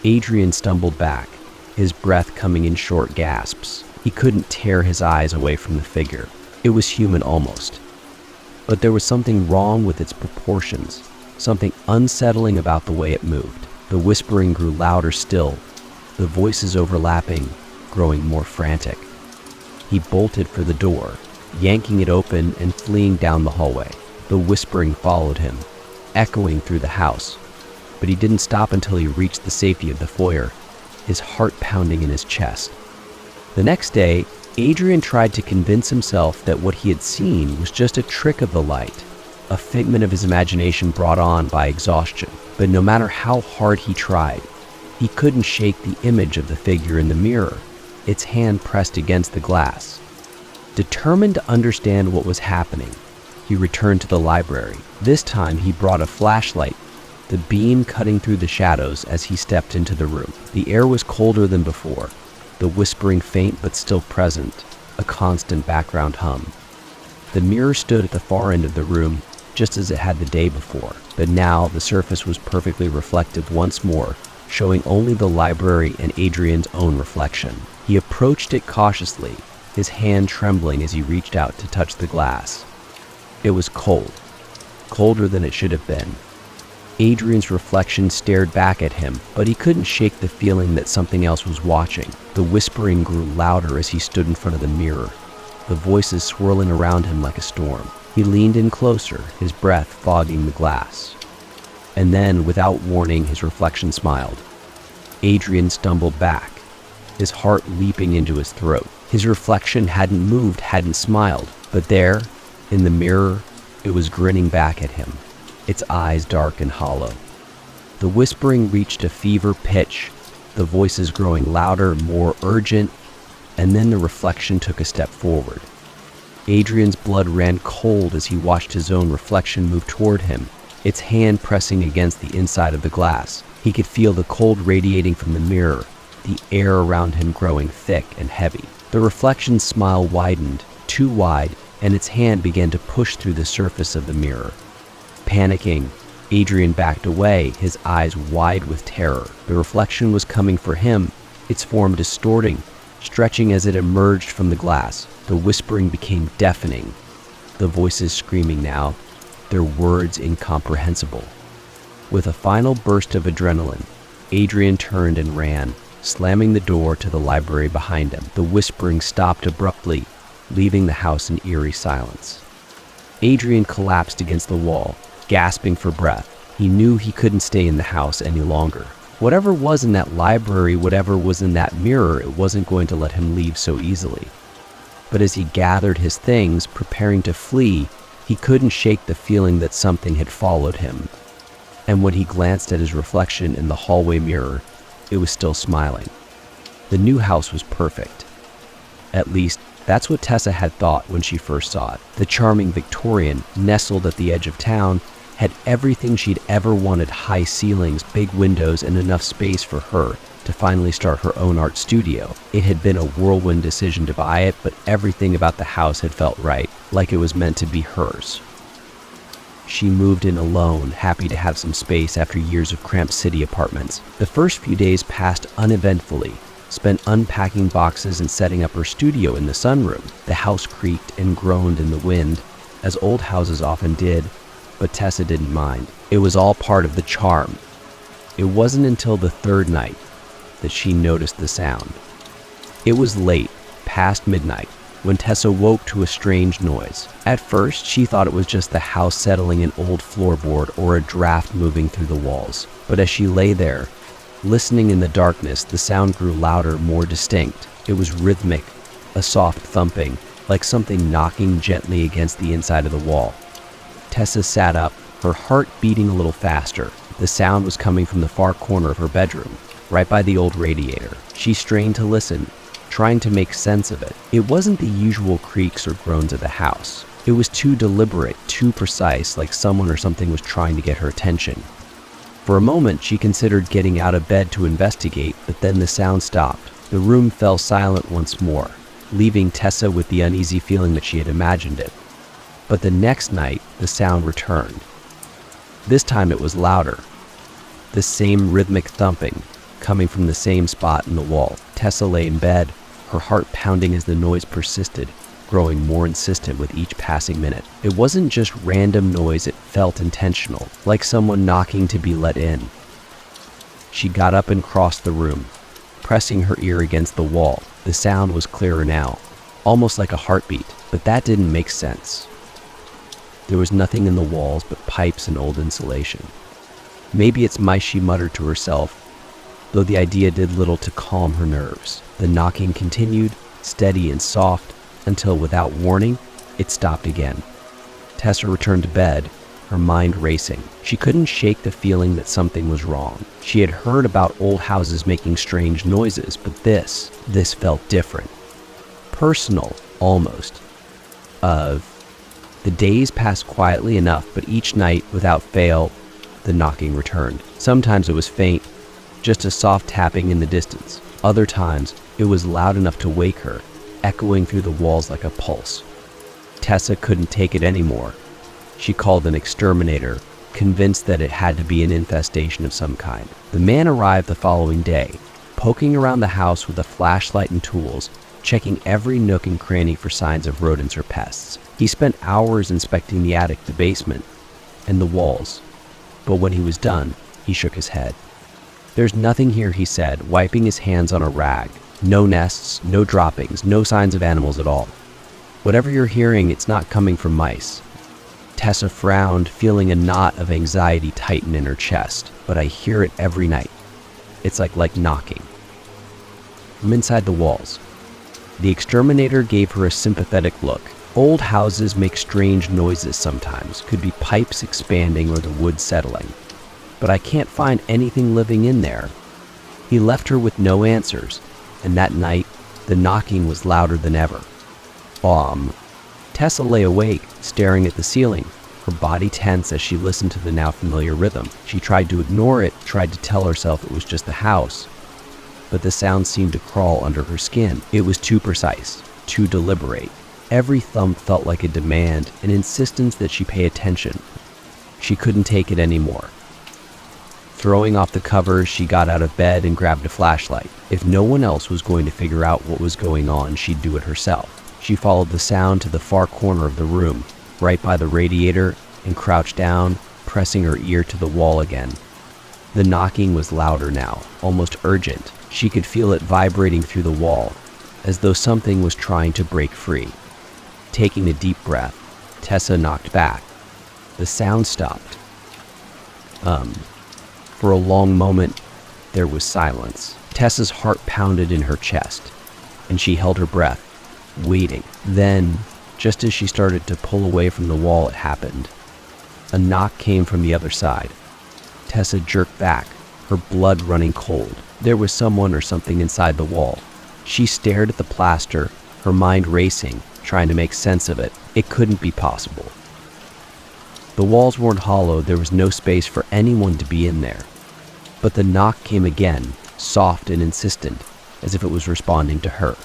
Adrian stumbled back, his breath coming in short gasps. He couldn't tear his eyes away from the figure. It was human almost. But there was something wrong with its proportions, something unsettling about the way it moved. The whispering grew louder still, the voices overlapping, growing more frantic. He bolted for the door, yanking it open and fleeing down the hallway. The whispering followed him, echoing through the house. But he didn't stop until he reached the safety of the foyer, his heart pounding in his chest. The next day, Adrian tried to convince himself that what he had seen was just a trick of the light, a figment of his imagination brought on by exhaustion. But no matter how hard he tried, he couldn't shake the image of the figure in the mirror, its hand pressed against the glass. Determined to understand what was happening, he returned to the library. This time he brought a flashlight, the beam cutting through the shadows as he stepped into the room. The air was colder than before, the whispering faint but still present, a constant background hum. The mirror stood at the far end of the room, just as it had the day before, but now the surface was perfectly reflective once more, showing only the library and Adrian's own reflection. He approached it cautiously, his hand trembling as he reached out to touch the glass. It was cold, colder than it should have been. Adrian's reflection stared back at him, but he couldn't shake the feeling that something else was watching. The whispering grew louder as he stood in front of the mirror, the voices swirling around him like a storm. He leaned in closer, his breath fogging the glass. And then, without warning, his reflection smiled. Adrian stumbled back, his heart leaping into his throat. His reflection hadn't moved, hadn't smiled, but there, in the mirror, it was grinning back at him, its eyes dark and hollow. The whispering reached a fever pitch, the voices growing louder, more urgent, and then the reflection took a step forward. Adrian's blood ran cold as he watched his own reflection move toward him, its hand pressing against the inside of the glass. He could feel the cold radiating from the mirror, the air around him growing thick and heavy. The reflection's smile widened, too wide, and its hand began to push through the surface of the mirror. Panicking, Adrian backed away, his eyes wide with terror. The reflection was coming for him, its form distorting, stretching as it emerged from the glass. The whispering became deafening, the voices screaming now, their words incomprehensible. With a final burst of adrenaline, Adrian turned and ran, slamming the door to the library behind him. The whispering stopped abruptly, leaving the house in eerie silence. Adrian collapsed against the wall, gasping for breath. He knew he couldn't stay in the house any longer. Whatever was in that library, whatever was in that mirror, it wasn't going to let him leave so easily. But as he gathered his things, preparing to flee, he couldn't shake the feeling that something had followed him. And when he glanced at his reflection in the hallway mirror, it was still smiling. The new house was perfect. At least, that's what Tessa had thought when she first saw it. The charming Victorian, nestled at the edge of town, had everything she'd ever wanted: high ceilings, big windows, and enough space for her to finally start her own art studio. It had been a whirlwind decision to buy it, but everything about the house had felt right, like it was meant to be hers. She moved in alone, happy to have some space after years of cramped city apartments. The first few days passed uneventfully, spent unpacking boxes and setting up her studio in the sunroom. The house creaked and groaned in the wind, as old houses often did, but Tessa didn't mind. It was all part of the charm. It wasn't until the third night that she noticed the sound. It was late, past midnight, when Tessa woke to a strange noise. At first, she thought it was just the house settling an old floorboard or a draft moving through the walls. But as she lay there, listening in the darkness, the sound grew louder, more distinct. It was rhythmic, a soft thumping, like something knocking gently against the inside of the wall. Tessa sat up, her heart beating a little faster. The sound was coming from the far corner of her bedroom, right by the old radiator. She strained to listen, trying to make sense of it. It wasn't the usual creaks or groans of the house. It was too deliberate, too precise, like someone or something was trying to get her attention. For a moment, she considered getting out of bed to investigate, but then the sound stopped. The room fell silent once more, leaving Tessa with the uneasy feeling that she had imagined it. But the next night, the sound returned. This time it was louder. The same rhythmic thumping, coming from the same spot in the wall. Tessa lay in bed, her heart pounding as the noise persisted, growing more insistent with each passing minute. It wasn't just random noise, it felt intentional, like someone knocking to be let in. She got up and crossed the room, pressing her ear against the wall. The sound was clearer now, almost like a heartbeat, but that didn't make sense. There was nothing in the walls but pipes and old insulation. Maybe it's mice, she muttered to herself, though the idea did little to calm her nerves. The knocking continued, steady and soft, until without warning, it stopped again. Tessa returned to bed, her mind racing. She couldn't shake the feeling that something was wrong. She had heard about old houses making strange noises, but this felt different. Personal, almost. The days passed quietly enough, but each night, without fail, the knocking returned. Sometimes it was faint, just a soft tapping in the distance. Other times, it was loud enough to wake her, echoing through the walls like a pulse. Tessa couldn't take it anymore. She called an exterminator, convinced that it had to be an infestation of some kind. The man arrived the following day, poking around the house with a flashlight and tools, checking every nook and cranny for signs of rodents or pests. He spent hours inspecting the attic, the basement, and the walls, but when he was done, he shook his head. "There's nothing here," he said, wiping his hands on a rag. "No nests, no droppings, no signs of animals at all. Whatever you're hearing, it's not coming from mice." Tessa frowned, feeling a knot of anxiety tighten in her chest. "But I hear it every night. It's like knocking." From inside the walls, the exterminator gave her a sympathetic look. "Old houses make strange noises sometimes. Could be pipes expanding or the wood settling. But I can't find anything living in there." He left her with no answers, and that night, the knocking was louder than ever. Tessa lay awake, staring at the ceiling, her body tense as she listened to the now familiar rhythm. She tried to ignore it, tried to tell herself it was just the house, but the sound seemed to crawl under her skin. It was too precise, too deliberate. Every thump felt like a demand, an insistence that she pay attention. She couldn't take it anymore. Throwing off the covers, she got out of bed and grabbed a flashlight. If no one else was going to figure out what was going on, she'd do it herself. She followed the sound to the far corner of the room, right by the radiator, and crouched down, pressing her ear to the wall again. The knocking was louder now, almost urgent. She could feel it vibrating through the wall, as though something was trying to break free. Taking a deep breath, Tessa knocked back. The sound stopped. For a long moment, there was silence. Tessa's heart pounded in her chest, and she held her breath, waiting. Then, just as she started to pull away from the wall, it happened. A knock came from the other side. Tessa jerked back, her blood running cold. There was someone or something inside the wall. She stared at the plaster, her mind racing, trying to make sense of it. It couldn't be possible. The walls weren't hollow, there was no space for anyone to be in there. But the knock came again, soft and insistent, as if it was responding to her.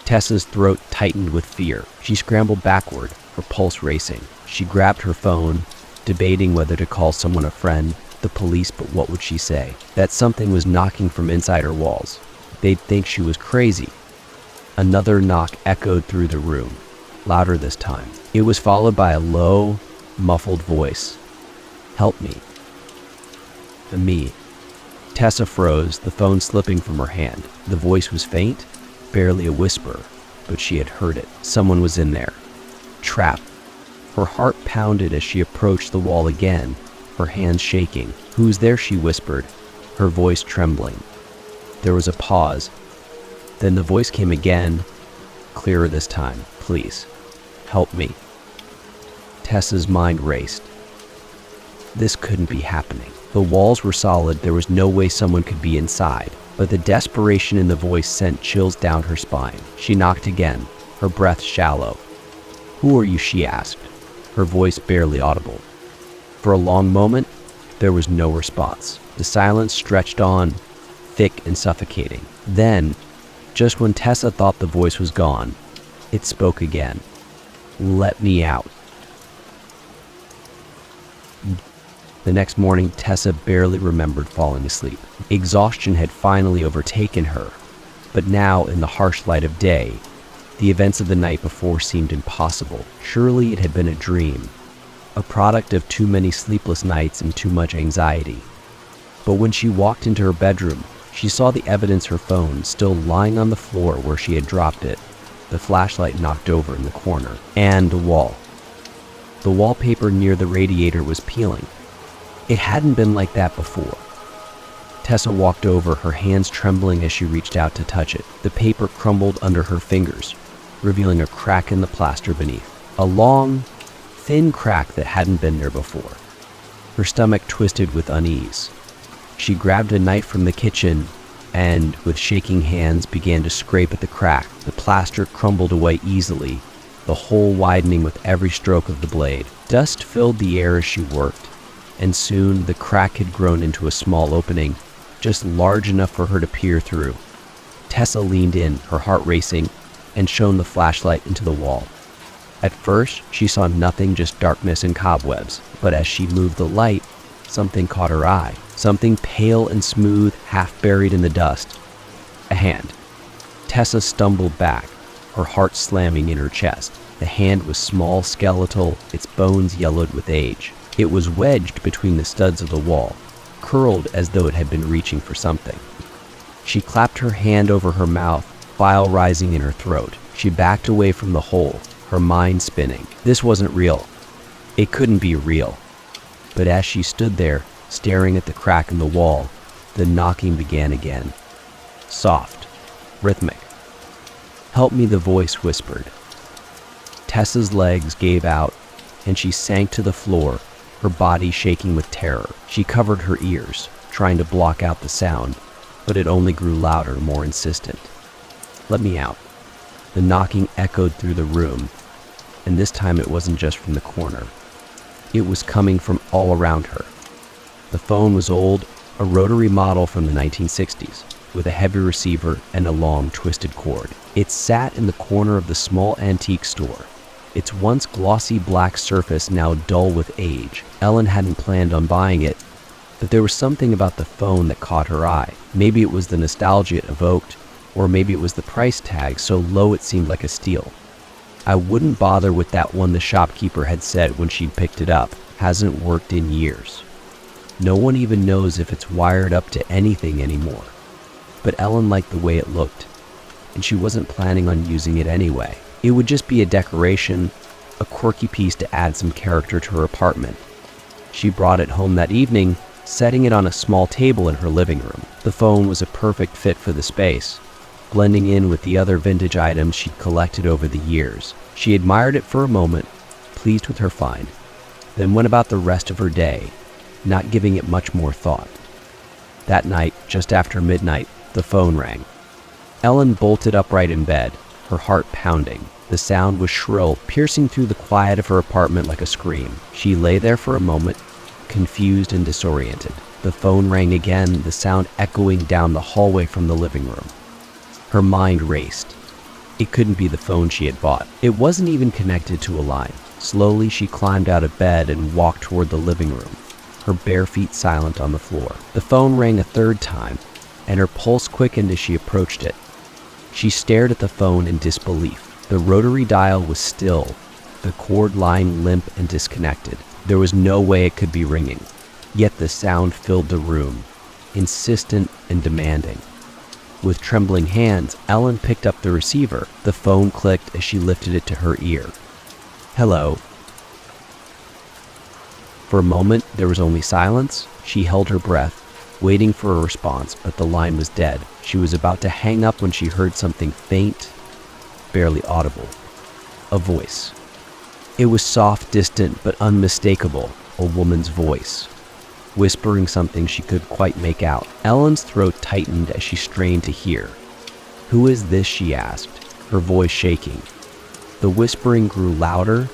Tessa's throat tightened with fear. She scrambled backward, her pulse racing. She grabbed her phone, debating whether to call someone, a friend, the police, but what would she say? That something was knocking from inside her walls. They'd think she was crazy. Another knock echoed through the room, louder this time. It was followed by a low, muffled voice. "Help me." Me. Tessa froze, the phone slipping from her hand. The voice was faint, barely a whisper, but she had heard it. Someone was in there. Trapped. Her heart pounded as she approached the wall again, her hands shaking. "Who's there?" she whispered, her voice trembling. There was a pause. Then the voice came again, clearer this time. "Please, help me." Tessa's mind raced. This couldn't be happening. The walls were solid, there was no way someone could be inside, but the desperation in the voice sent chills down her spine. She knocked again, her breath shallow. "Who are you?" she asked, her voice barely audible. For a long moment, there was no response. The silence stretched on, thick and suffocating. Then, just when Tessa thought the voice was gone, it spoke again. "Let me out." The next morning, Tessa barely remembered falling asleep. Exhaustion had finally overtaken her, but now, in the harsh light of day, the events of the night before seemed impossible. Surely it had been a dream, a product of too many sleepless nights and too much anxiety. But when she walked into her bedroom, she saw the evidence, her phone, still lying on the floor where she had dropped it, the flashlight knocked over in the corner, and the wall. The wallpaper near the radiator was peeling. It hadn't been like that before. Tessa walked over, her hands trembling as she reached out to touch it. The paper crumbled under her fingers, revealing a crack in the plaster beneath. A long, thin crack that hadn't been there before. Her stomach twisted with unease. She grabbed a knife from the kitchen and, with shaking hands, began to scrape at the crack. The plaster crumbled away easily, the hole widening with every stroke of the blade. Dust filled the air as she worked, and soon the crack had grown into a small opening, just large enough for her to peer through. Tessa leaned in, her heart racing, and shone the flashlight into the wall. At first, she saw nothing, just darkness and cobwebs, but as she moved the light, something caught her eye. Something pale and smooth, half buried in the dust. A hand. Tessa stumbled back, her heart slamming in her chest. The hand was small, skeletal, its bones yellowed with age. It was wedged between the studs of the wall, curled as though it had been reaching for something. She clapped her hand over her mouth, bile rising in her throat. She backed away from the hole, her mind spinning. This wasn't real. It couldn't be real. But as she stood there, staring at the crack in the wall, the knocking began again. Soft, rhythmic. "Help me," the voice whispered. Tessa's legs gave out, and she sank to the floor, her body shaking with terror. She covered her ears, trying to block out the sound, but it only grew louder, more insistent. "Let me out." The knocking echoed through the room, and this time it wasn't just from the corner. It was coming from all around her. The phone was old, a rotary model from the 1960s, with a heavy receiver and a long, twisted cord. It sat in the corner of the small antique store, its once glossy black surface now dull with age. Ellen hadn't planned on buying it, but there was something about the phone that caught her eye. Maybe it was the nostalgia it evoked, or maybe it was the price tag, so low it seemed like a steal. "I wouldn't bother with that one," the shopkeeper had said when she'd picked it up. "Hasn't worked in years. No one even knows if it's wired up to anything anymore." But Ellen liked the way it looked, and she wasn't planning on using it anyway. It would just be a decoration, a quirky piece to add some character to her apartment. She brought it home that evening, setting it on a small table in her living room. The phone was a perfect fit for the space, blending in with the other vintage items she'd collected over the years. She admired it for a moment, pleased with her find, then went about the rest of her day, not giving it much more thought. That night, just after midnight, the phone rang. Ellen bolted upright in bed, her heart pounding. The sound was shrill, piercing through the quiet of her apartment like a scream. She lay there for a moment, confused and disoriented. The phone rang again, the sound echoing down the hallway from the living room. Her mind raced. It couldn't be the phone she had bought. It wasn't even connected to a line. Slowly, she climbed out of bed and walked toward the living room, her bare feet silent on the floor. The phone rang a third time, and her pulse quickened as she approached it. She stared at the phone in disbelief. The rotary dial was still, the cord lying limp and disconnected. There was no way it could be ringing, yet the sound filled the room, insistent and demanding. With trembling hands, Ellen picked up the receiver. The phone clicked as she lifted it to her ear. "Hello." For a moment, there was only silence. She held her breath, waiting for a response, but the line was dead. She was about to hang up when she heard something faint, barely audible. A voice. It was soft, distant, but unmistakable. a woman's voice, whispering something she couldn't quite make out. Ellen's throat tightened as she strained to hear. "Who is this?" she asked, her voice shaking. The whispering grew louder,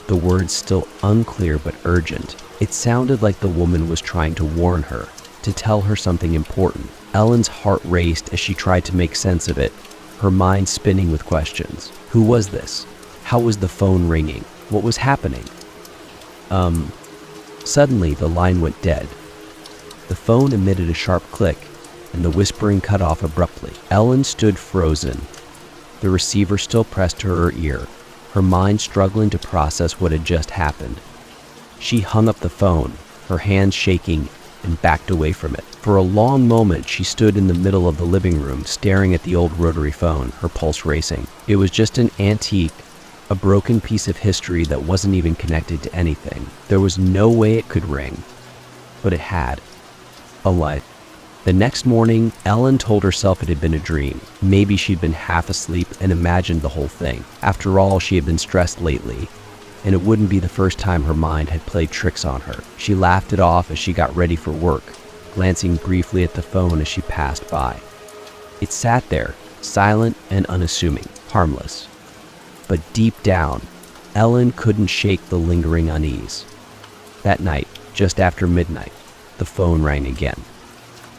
the words still unclear but urgent. It sounded like the woman was trying to warn her, to tell her something important. Ellen's heart raced as she tried to make sense of it, her mind spinning with questions. Who was this? How was the phone ringing? What was happening? Suddenly, the line went dead. The phone emitted a sharp click, and the whispering cut off abruptly. Ellen stood frozen, the receiver still pressed to her ear, her mind struggling to process what had just happened. She hung up the phone, her hands shaking, and backed away from it. For a long moment, she stood in the middle of the living room, staring at the old rotary phone, her pulse racing. It was just an antique, a broken piece of history that wasn't even connected to anything. There was no way it could ring, but it had. A light. The next morning, Ellen told herself it had been a dream. Maybe she'd been half asleep and imagined the whole thing. After all, she had been stressed lately, and it wouldn't be the first time her mind had played tricks on her. She laughed it off as she got ready for work, glancing briefly at the phone as she passed by. It sat there, silent and unassuming, harmless. But deep down, Ellen couldn't shake the lingering unease. That night, just after midnight, the phone rang again.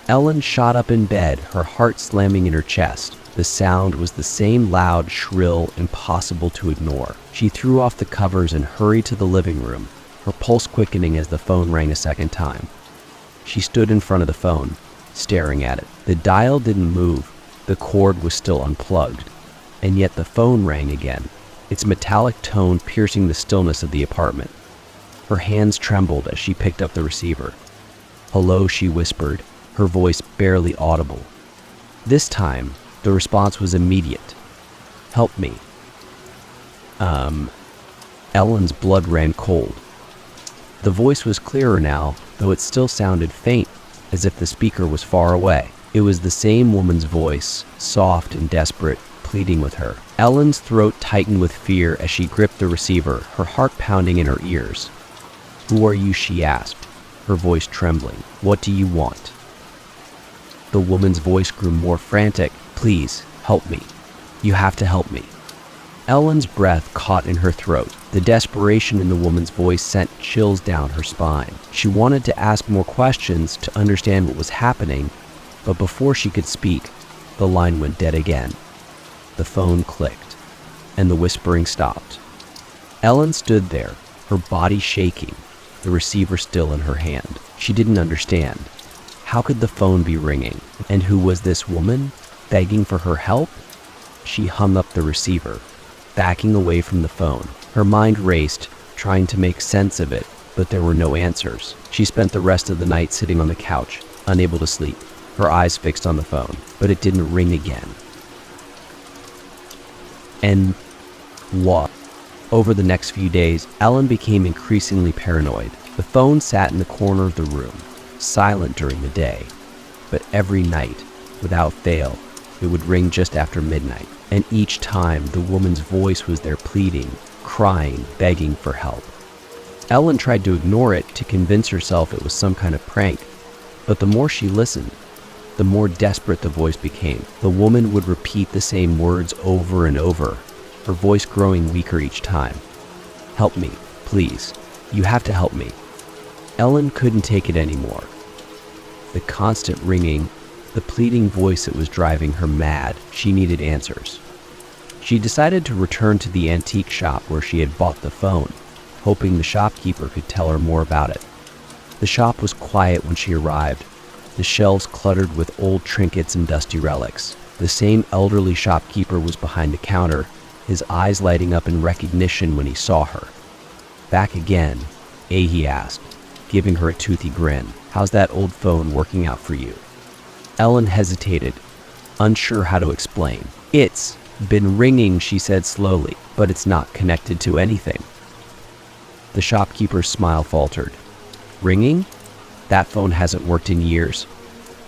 Ellen shot up in bed, her heart slamming in her chest. The sound was the same loud, shrill, impossible to ignore. She threw off the covers and hurried to the living room, her pulse quickening as the phone rang a second time. She stood in front of the phone, staring at it. The dial didn't move, the cord was still unplugged, and yet the phone rang again, its metallic tone piercing the stillness of the apartment. Her hands trembled as she picked up the receiver. "Hello," she whispered, her voice barely audible. This time, the response was immediate. "Help me." Ellen's blood ran cold. The voice was clearer now, though it still sounded faint, as if the speaker was far away. It was the same woman's voice, soft and desperate, pleading with her. Ellen's throat tightened with fear as she gripped the receiver, her heart pounding in her ears. "Who are you?" she asked, her voice trembling. "What do you want?" The woman's voice grew more frantic. "Please, help me. You have to help me." Ellen's breath caught in her throat. The desperation in the woman's voice sent chills down her spine. She wanted to ask more questions to understand what was happening, but before she could speak, the line went dead again. The phone clicked, and the whispering stopped. Ellen stood there, her body shaking, the receiver still in her hand. She didn't understand. How could the phone be ringing? And who was this woman, begging for her help? She hung up the receiver, backing away from the phone. Her mind raced, trying to make sense of it, but there were no answers. She spent the rest of the night sitting on the couch, unable to sleep, her eyes fixed on the phone, but it didn't ring again. And what? Over the next few days, Ellen became increasingly paranoid. The phone sat in the corner of the room, silent during the day, but every night, without fail, it would ring just after midnight. And each time, the woman's voice was there pleading, crying, begging for help. Ellen tried to ignore it to convince herself it was some kind of prank, but the more she listened, the more desperate the voice became. The woman would repeat the same words over and over, her voice growing weaker each time. "Help me, please. You have to help me." Ellen couldn't take it anymore. The constant ringing, the pleading voice that was driving her mad. She needed answers. She decided to return to the antique shop where she had bought the phone, hoping the shopkeeper could tell her more about it. The shop was quiet when she arrived, the shelves cluttered with old trinkets and dusty relics. The same elderly shopkeeper was behind the counter, his eyes lighting up in recognition when he saw her. "Back again, eh?" he asked, giving her a toothy grin. "How's that old phone working out for you?" Ellen hesitated, unsure how to explain. "It's been ringing," she said slowly, "but it's not connected to anything." The shopkeeper's smile faltered. "Ringing? That phone hasn't worked in years.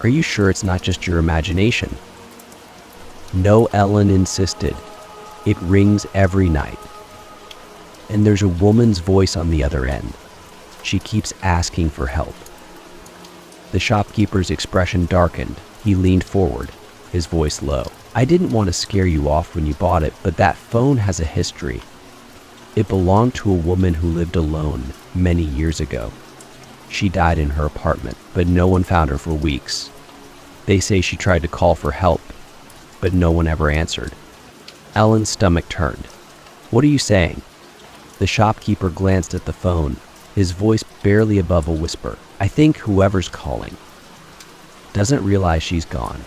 Are you sure it's not just your imagination?" "No," Ellen insisted. "It rings every night. And there's a woman's voice on the other end, She keeps asking for help." The shopkeeper's expression darkened. He leaned forward, his voice low. "I didn't want to scare you off when you bought it, but that phone has a history. It belonged to a woman who lived alone many years ago. She died in her apartment, but no one found her for weeks. They say she tried to call for help, but no one ever answered." Ellen's stomach turned. "What are you saying?" The shopkeeper glanced at the phone, his voice barely above a whisper. "I think whoever's calling doesn't realize she's gone."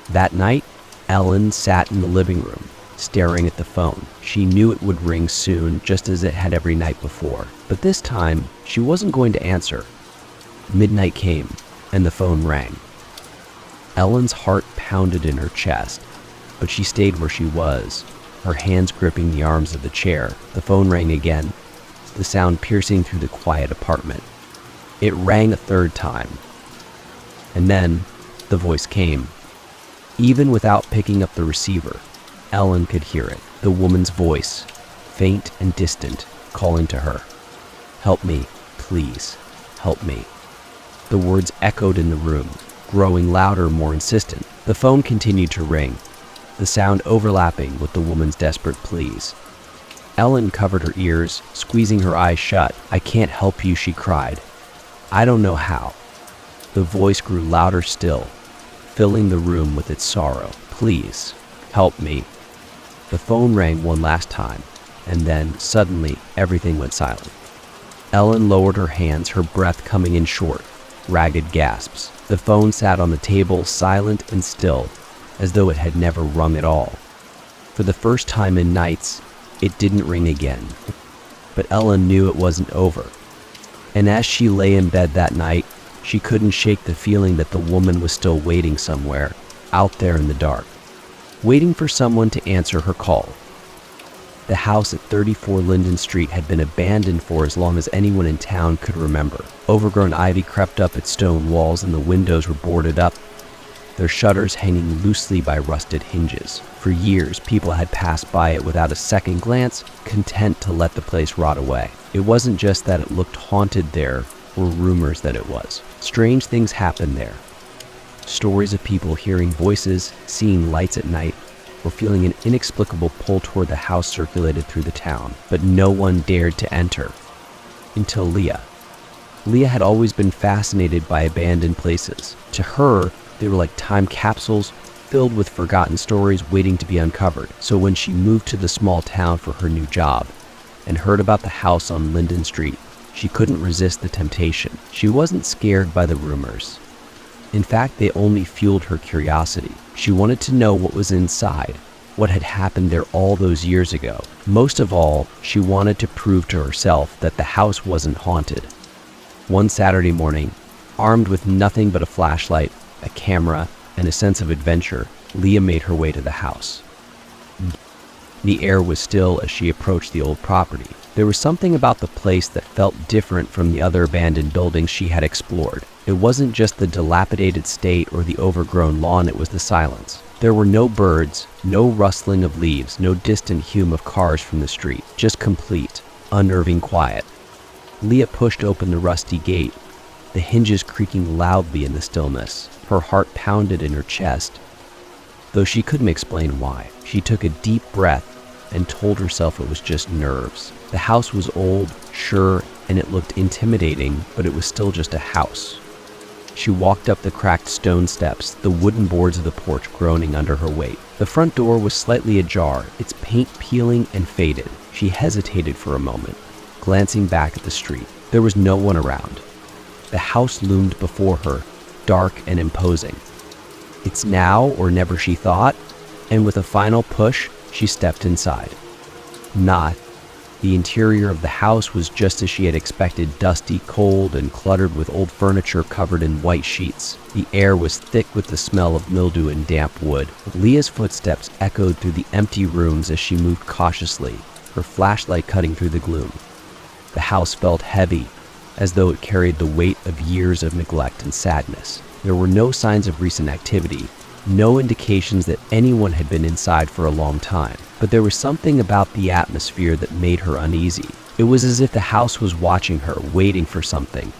That night, Ellen sat in the living room, staring at the phone. She knew it would ring soon, just as it had every night before. But this time, she wasn't going to answer. Midnight came, and the phone rang. Ellen's heart pounded in her chest, but she stayed where she was, her hands gripping the arms of the chair. The phone rang again, the sound piercing through the quiet apartment. It rang a third time, and then the voice came. Even without picking up the receiver, Ellen could hear it, the woman's voice, faint and distant, calling to her. "Help me, please, help me." The words echoed in the room, growing louder, more insistent. The phone continued to ring, the sound overlapping with the woman's desperate pleas. Ellen covered her ears, squeezing her eyes shut. "I can't help you," she cried. "I don't know how." The voice grew louder still, filling the room with its sorrow. "Please, help me." The phone rang one last time, and then, suddenly, everything went silent. Ellen lowered her hands, her breath coming in short, ragged gasps. The phone sat on the table, silent and still, as though it had never rung at all. For the first time in nights, it didn't ring again. But Ellen knew it wasn't over. And as she lay in bed that night, she couldn't shake the feeling that the woman was still waiting somewhere, out there in the dark, waiting for someone to answer her call. The house at 34 Linden Street had been abandoned for as long as anyone in town could remember. Overgrown ivy crept up its stone walls and the windows were boarded up, their shutters hanging loosely by rusted hinges. For years, people had passed by it without a second glance, content to let the place rot away. It wasn't just that it looked haunted there, or rumors that it was. Strange things happened there. Stories of people hearing voices, seeing lights at night, or feeling an inexplicable pull toward the house circulated through the town, but no one dared to enter. Until Leah. Leah had always been fascinated by abandoned places. To her, they were like time capsules filled with forgotten stories waiting to be uncovered. So when she moved to the small town for her new job and heard about the house on Linden Street, she couldn't resist the temptation. She wasn't scared by the rumors. In fact, they only fueled her curiosity. She wanted to know what was inside, what had happened there all those years ago. Most of all, she wanted to prove to herself that the house wasn't haunted. One Saturday morning, armed with nothing but a flashlight, a camera, and a sense of adventure, Leah made her way to the house. The air was still as she approached the old property. There was something about the place that felt different from the other abandoned buildings she had explored. It wasn't just the dilapidated state or the overgrown lawn, it was the silence. There were no birds, no rustling of leaves, no distant hum of cars from the street, just complete, unnerving quiet. Leah pushed open the rusty gate, the hinges creaking loudly in the stillness. Her heart pounded in her chest, though she couldn't explain why. She took a deep breath and told herself it was just nerves. The house was old, sure, and it looked intimidating, but it was still just a house. She walked up the cracked stone steps, the wooden boards of the porch groaning under her weight. The front door was slightly ajar, its paint peeling and faded. She hesitated for a moment, glancing back at the street. There was no one around. The house loomed before her, dark and imposing. It's now or never, she thought, and with a final push, she stepped inside. Not. The interior of the house was just as she had expected, dusty, cold, and cluttered with old furniture covered in white sheets. The air was thick with the smell of mildew and damp wood. Leah's footsteps echoed through the empty rooms as she moved cautiously, her flashlight cutting through the gloom. The house felt heavy, as though it carried the weight of years of neglect and sadness. There were no signs of recent activity, no indications that anyone had been inside for a long time, but there was something about the atmosphere that made her uneasy. It was as if the house was watching her, waiting for something.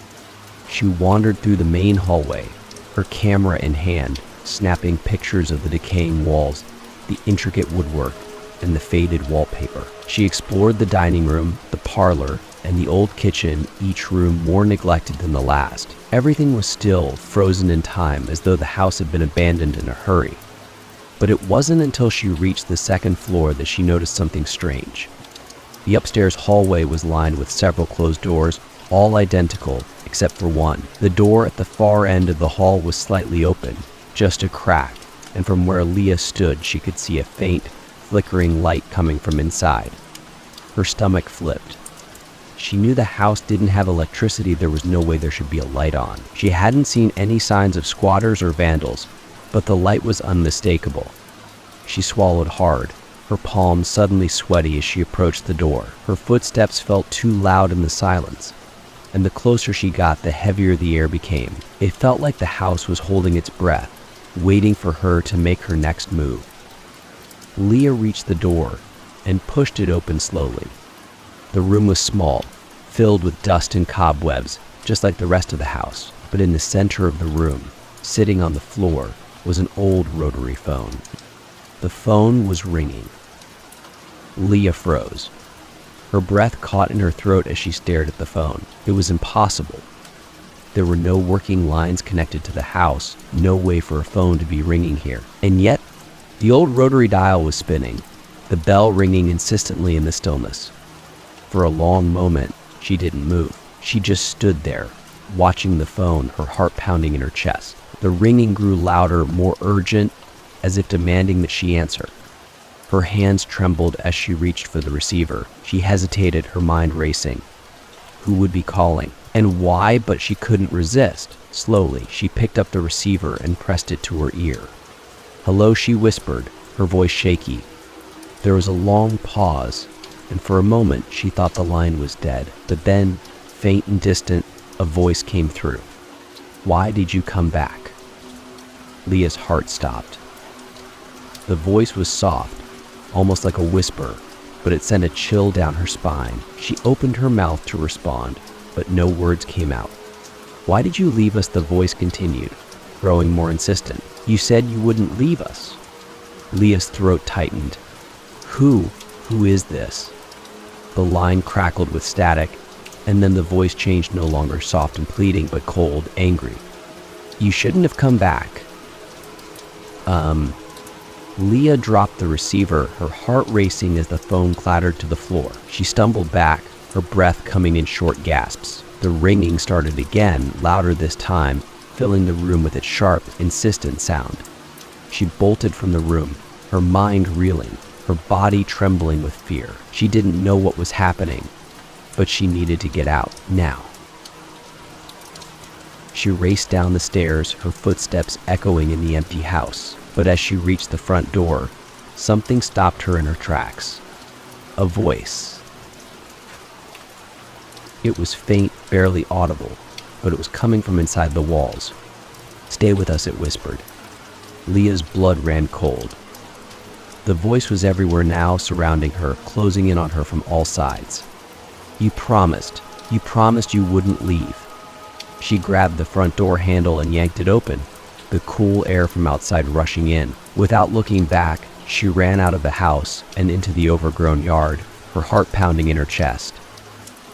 She wandered through the main hallway, her camera in hand, snapping pictures of the decaying walls, the intricate woodwork, and the faded wallpaper. She explored the dining room, the parlor, and the old kitchen, each room more neglected than the last. Everything was still, frozen in time, as though the house had been abandoned in a hurry. But it wasn't until she reached the second floor that she noticed something strange. The upstairs hallway was lined with several closed doors, all identical except for one. The door at the far end of the hall was slightly open, just a crack, and from where Leah stood she could see a faint, flickering light coming from inside. Her stomach flipped. She knew the house didn't have electricity. There was no way there should be a light on. She hadn't seen any signs of squatters or vandals, but the light was unmistakable. She swallowed hard, her palms suddenly sweaty as she approached the door. Her footsteps felt too loud in the silence, and the closer she got, the heavier the air became. It felt like the house was holding its breath, waiting for her to make her next move. Leah reached the door and pushed it open slowly. The room was small, filled with dust and cobwebs, just like the rest of the house. But in the center of the room, sitting on the floor, was an old rotary phone. The phone was ringing. Leah froze. Her breath caught in her throat as she stared at the phone. It was impossible. There were no working lines connected to the house, no way for a phone to be ringing here. And yet, the old rotary dial was spinning, the bell ringing insistently in the stillness. For a long moment, she didn't move. She just stood there, watching the phone, her heart pounding in her chest. The ringing grew louder, more urgent, as if demanding that she answer. Her hands trembled as she reached for the receiver. She hesitated, her mind racing. Who would be calling? And why? But she couldn't resist. Slowly, she picked up the receiver and pressed it to her ear. "Hello," she whispered, her voice shaky. There was a long pause, and for a moment she thought the line was dead. But then, faint and distant, a voice came through. "Why did you come back?" Leah's heart stopped. The voice was soft, almost like a whisper, but it sent a chill down her spine. She opened her mouth to respond, but no words came out. "Why did you leave us?" the voice continued, growing more insistent. "You said you wouldn't leave us." Leah's throat tightened. Who is this?" The line crackled with static, and then the voice changed, no longer soft and pleading, but cold, angry. "You shouldn't have come back." Leah dropped the receiver, her heart racing as the phone clattered to the floor. She stumbled back, her breath coming in short gasps. The ringing started again, louder this time, filling the room with its sharp, insistent sound. She bolted from the room, her mind reeling, her body trembling with fear. She didn't know what was happening, but she needed to get out, now. She raced down the stairs, her footsteps echoing in the empty house. But as she reached the front door, something stopped her in her tracks. A voice. It was faint, barely audible, but it was coming from inside the walls. "Stay with us," it whispered. Leah's blood ran cold. The voice was everywhere now, surrounding her, closing in on her from all sides. You promised you wouldn't leave." She grabbed the front door handle and yanked it open, the cool air from outside rushing in. Without looking back, she ran out of the house and into the overgrown yard, her heart pounding in her chest.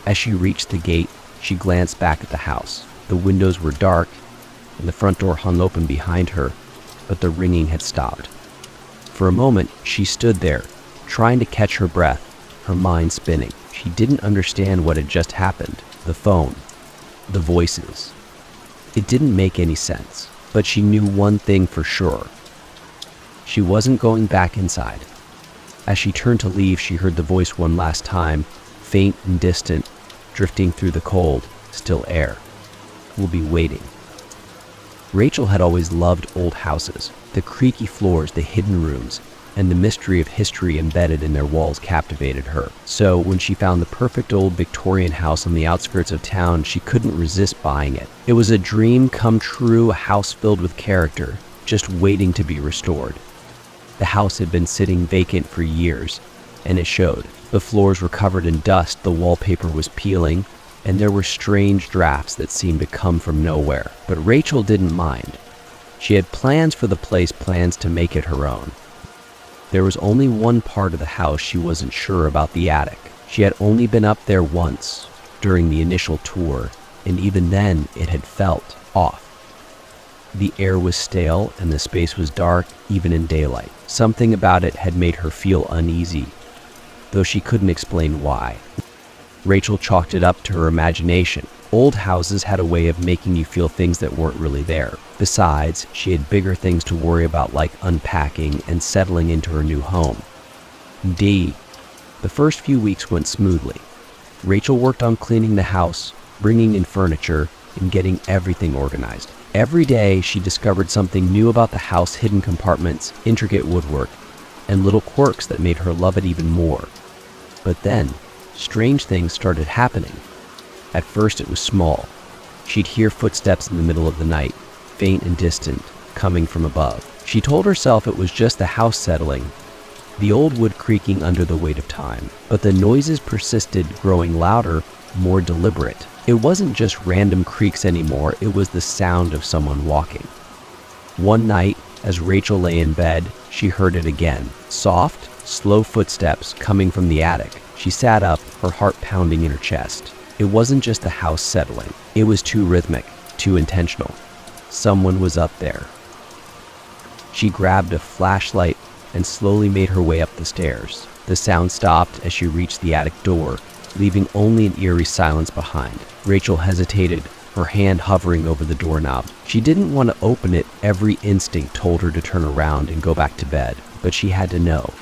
As she reached the gate, she glanced back at the house. The windows were dark, and the front door hung open behind her, but the ringing had stopped. For a moment, she stood there, trying to catch her breath, her mind spinning. She didn't understand what had just happened. The phone, the voices. It didn't make any sense. But she knew one thing for sure. She wasn't going back inside. As she turned to leave, she heard the voice one last time, faint and distant, drifting through the cold, still air. "We'll be waiting." Rachel had always loved old houses. The creaky floors, the hidden rooms, and the mystery of history embedded in their walls captivated her. So when she found the perfect old Victorian house on the outskirts of town, she couldn't resist buying it. It was a dream come true, a house filled with character, just waiting to be restored. The house had been sitting vacant for years, and it showed. The floors were covered in dust, the wallpaper was peeling, and there were strange drafts that seemed to come from nowhere. But Rachel didn't mind. She had plans for the place, plans to make it her own. There was only one part of the house she wasn't sure about: the attic. She had only been up there once, during the initial tour, and even then it had felt off. The air was stale and the space was dark, even in daylight. Something about it had made her feel uneasy, though she couldn't explain why. Rachel chalked it up to her imagination. Old houses had a way of making you feel things that weren't really there. Besides, she had bigger things to worry about, like unpacking and settling into her new home. The first few weeks went smoothly. Rachel worked on cleaning the house, bringing in furniture, and getting everything organized. Every day, she discovered something new about the house: hidden compartments, intricate woodwork, and little quirks that made her love it even more. But then, strange things started happening. At first, it was small. She'd hear footsteps in the middle of the night, faint and distant, coming from above. She told herself it was just the house settling, the old wood creaking under the weight of time. But the noises persisted, growing louder, more deliberate. It wasn't just random creaks anymore, it was the sound of someone walking. One night, as Rachel lay in bed, she heard it again. Soft, slow footsteps coming from the attic. She sat up, her heart pounding in her chest. It wasn't just the house settling. It was too rhythmic, too intentional. Someone was up there. She grabbed a flashlight and slowly made her way up the stairs. The sound stopped as she reached the attic door, leaving only an eerie silence behind. Rachel hesitated, her hand hovering over the doorknob. She didn't want to open it. Every instinct told her to turn around and go back to bed, but she had to know.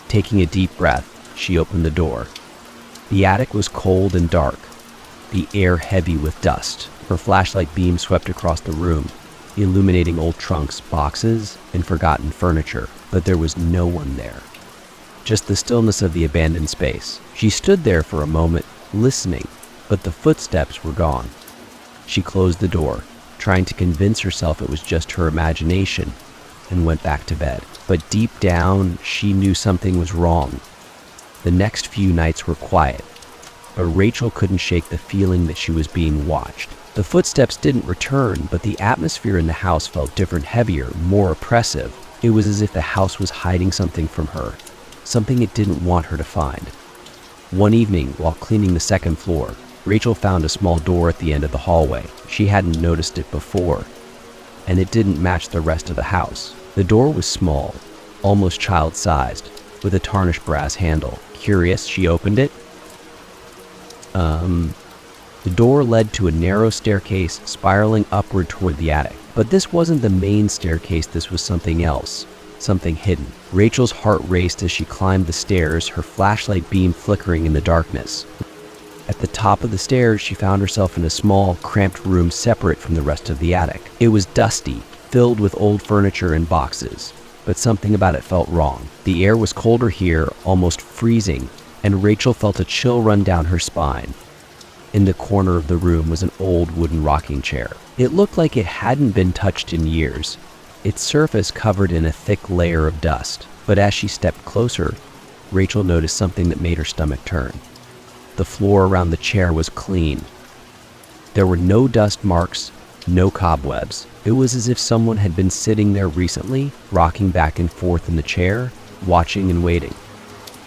Taking a deep breath, she opened the door. The attic was cold and dark, the air heavy with dust. Her flashlight beam swept across the room, illuminating old trunks, boxes, and forgotten furniture. But there was no one there. Just the stillness of the abandoned space. She stood there for a moment, listening, but the footsteps were gone. She closed the door, trying to convince herself it was just her imagination, and went back to bed. But deep down, she knew something was wrong. The next few nights were quiet, but Rachel couldn't shake the feeling that she was being watched. The footsteps didn't return, but the atmosphere in the house felt different, heavier, more oppressive. It was as if the house was hiding something from her, something it didn't want her to find. One evening, while cleaning the second floor, Rachel found a small door at the end of the hallway. She hadn't noticed it before, and it didn't match the rest of the house. The door was small, almost child-sized, with a tarnished brass handle. Curious, she opened it. The door led to a narrow staircase spiraling upward toward the attic. But this wasn't the main staircase, this was something else, something hidden. Rachel's heart raced as she climbed the stairs, her flashlight beam flickering in the darkness. At the top of the stairs, she found herself in a small, cramped room separate from the rest of the attic. It was dusty, filled with old furniture and boxes, but something about it felt wrong. The air was colder here, almost freezing, and Rachel felt a chill run down her spine. In the corner of the room was an old wooden rocking chair. It looked like it hadn't been touched in years, its surface covered in a thick layer of dust. But as she stepped closer, Rachel noticed something that made her stomach turn. The floor around the chair was clean. There were no dust marks, no cobwebs. It was as if someone had been sitting there recently, rocking back and forth in the chair, watching and waiting.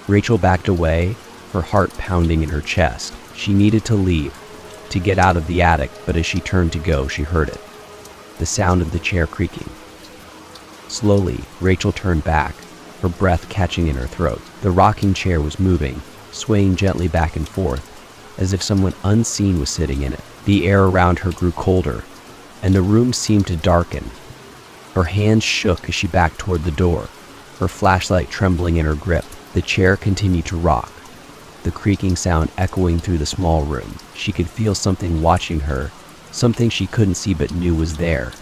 Rachel backed away, her heart pounding in her chest. She needed to leave, to get out of the attic, but as she turned to go, she heard it. The sound of the chair creaking. Slowly, Rachel turned back, her breath catching in her throat. The rocking chair was moving, swaying gently back and forth, as if someone unseen was sitting in it. The air around her grew colder, and the room seemed to darken. Her hands shook as she backed toward the door, her flashlight trembling in her grip. The chair continued to rock, the creaking sound echoing through the small room. She could feel something watching her, something she couldn't see but knew was there.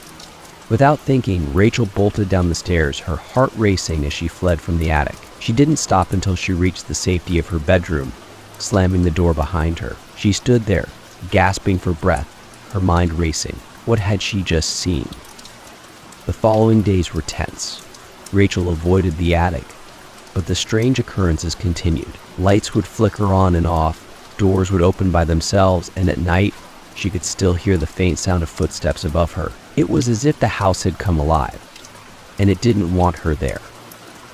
Without thinking, Rachel bolted down the stairs, her heart racing as she fled from the attic. She didn't stop until she reached the safety of her bedroom, slamming the door behind her. She stood there, gasping for breath, her mind racing. What had she just seen? The following days were tense. Rachel avoided the attic, But the strange occurrences continued. Lights would flicker on and off, doors would open by themselves, and at night, she could still hear the faint sound of footsteps above her. It was as if the house had come alive, and it didn't want her there.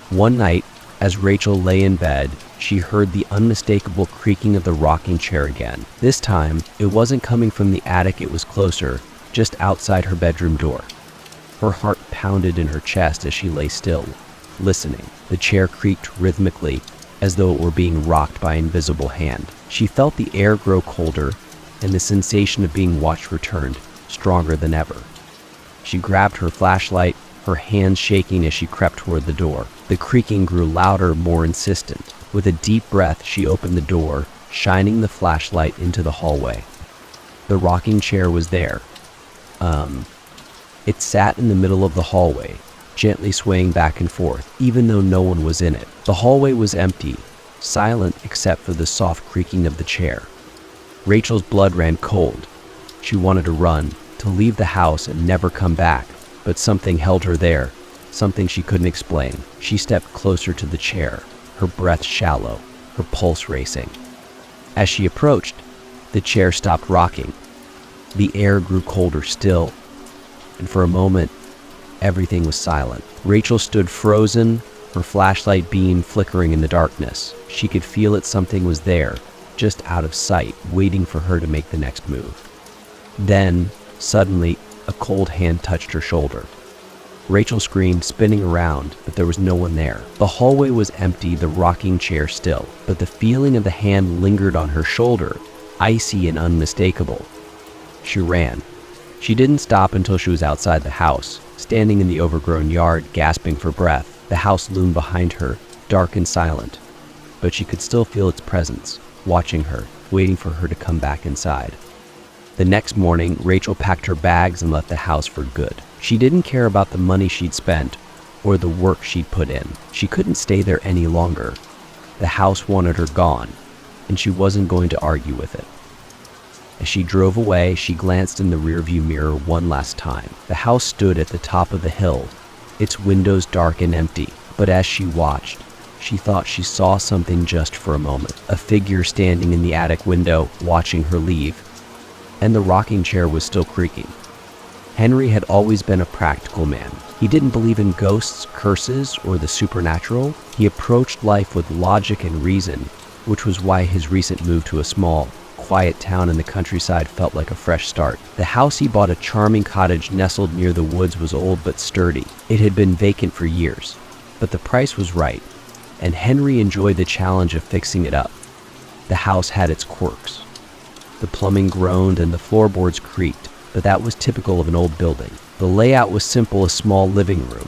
One night, as Rachel lay in bed, she heard the unmistakable creaking of the rocking chair again. This time, it wasn't coming from the attic, it was closer, just outside her bedroom door. Her heart pounded in her chest as she lay still, listening. The chair creaked rhythmically, as though it were being rocked by an invisible hand. She felt the air grow colder, and the sensation of being watched returned, stronger than ever. She grabbed her flashlight, her hands shaking as she crept toward the door. The creaking grew louder, more insistent. With a deep breath, she opened the door, shining the flashlight into the hallway. The rocking chair was there. It sat in the middle of the hallway, gently swaying back and forth, even though no one was in it. The hallway was empty, silent except for the soft creaking of the chair. Rachel's blood ran cold. She wanted to run, to leave the house and never come back, but something held her there, something she couldn't explain. She stepped closer to the chair, her breath shallow, her pulse racing. As she approached, the chair stopped rocking. The air grew colder still, and for a moment, everything was silent. Rachel stood frozen, her flashlight beam flickering in the darkness. She could feel that something was there, just out of sight, waiting for her to make the next move. Then, suddenly, a cold hand touched her shoulder. Rachel screamed, spinning around, but there was no one there. The hallway was empty, the rocking chair still, but the feeling of the hand lingered on her shoulder, icy and unmistakable. She ran. She didn't stop until she was outside the house, standing in the overgrown yard, gasping for breath. The house loomed behind her, dark and silent, but she could still feel its presence, watching her, waiting for her to come back inside. The next morning, Rachel packed her bags and left the house for good. She didn't care about the money she'd spent or the work she'd put in. She couldn't stay there any longer. The house wanted her gone, and she wasn't going to argue with it. As she drove away, she glanced in the rearview mirror one last time. The house stood at the top of the hill, its windows dark and empty, but as she watched, she thought she saw something just for a moment. A figure standing in the attic window, watching her leave, and the rocking chair was still creaking. Henry had always been a practical man. He didn't believe in ghosts, curses, or the supernatural. He approached life with logic and reason, which was why his recent move to a small, quiet town in the countryside felt like a fresh start. The house he bought, a charming cottage nestled near the woods, was old but sturdy. It had been vacant for years, but the price was right, and Henry enjoyed the challenge of fixing it up. The house had its quirks. The plumbing groaned and the floorboards creaked, but that was typical of an old building. The layout was simple: a small living room,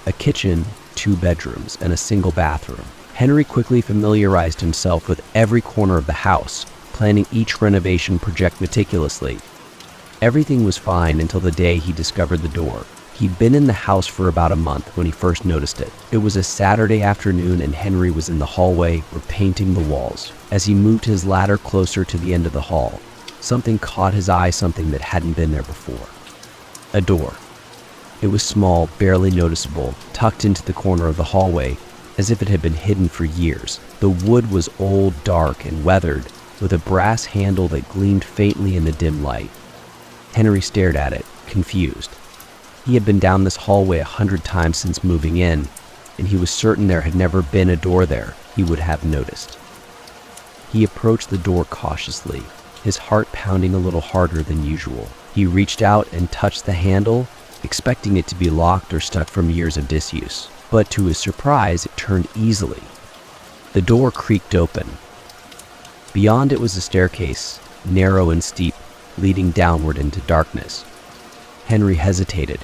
a kitchen, 2 bedrooms, and a single bathroom. Henry quickly familiarized himself with every corner of the house, planning each renovation project meticulously. Everything was fine until the day he discovered the door. He'd been in the house for about a month when he first noticed it. It was a Saturday afternoon and Henry was in the hallway, repainting the walls. As he moved his ladder closer to the end of the hall, something caught his eye, something that hadn't been there before. A door. It was small, barely noticeable, tucked into the corner of the hallway, as if it had been hidden for years. The wood was old, dark, and weathered, with a brass handle that gleamed faintly in the dim light. Henry stared at it, confused. He had been down this hallway 100 times since moving in, and he was certain there had never been a door there. He would have noticed. He approached the door cautiously, his heart pounding a little harder than usual. He reached out and touched the handle, expecting it to be locked or stuck from years of disuse. But to his surprise, it turned easily. The door creaked open. Beyond it was a staircase, narrow and steep, leading downward into darkness. Henry hesitated.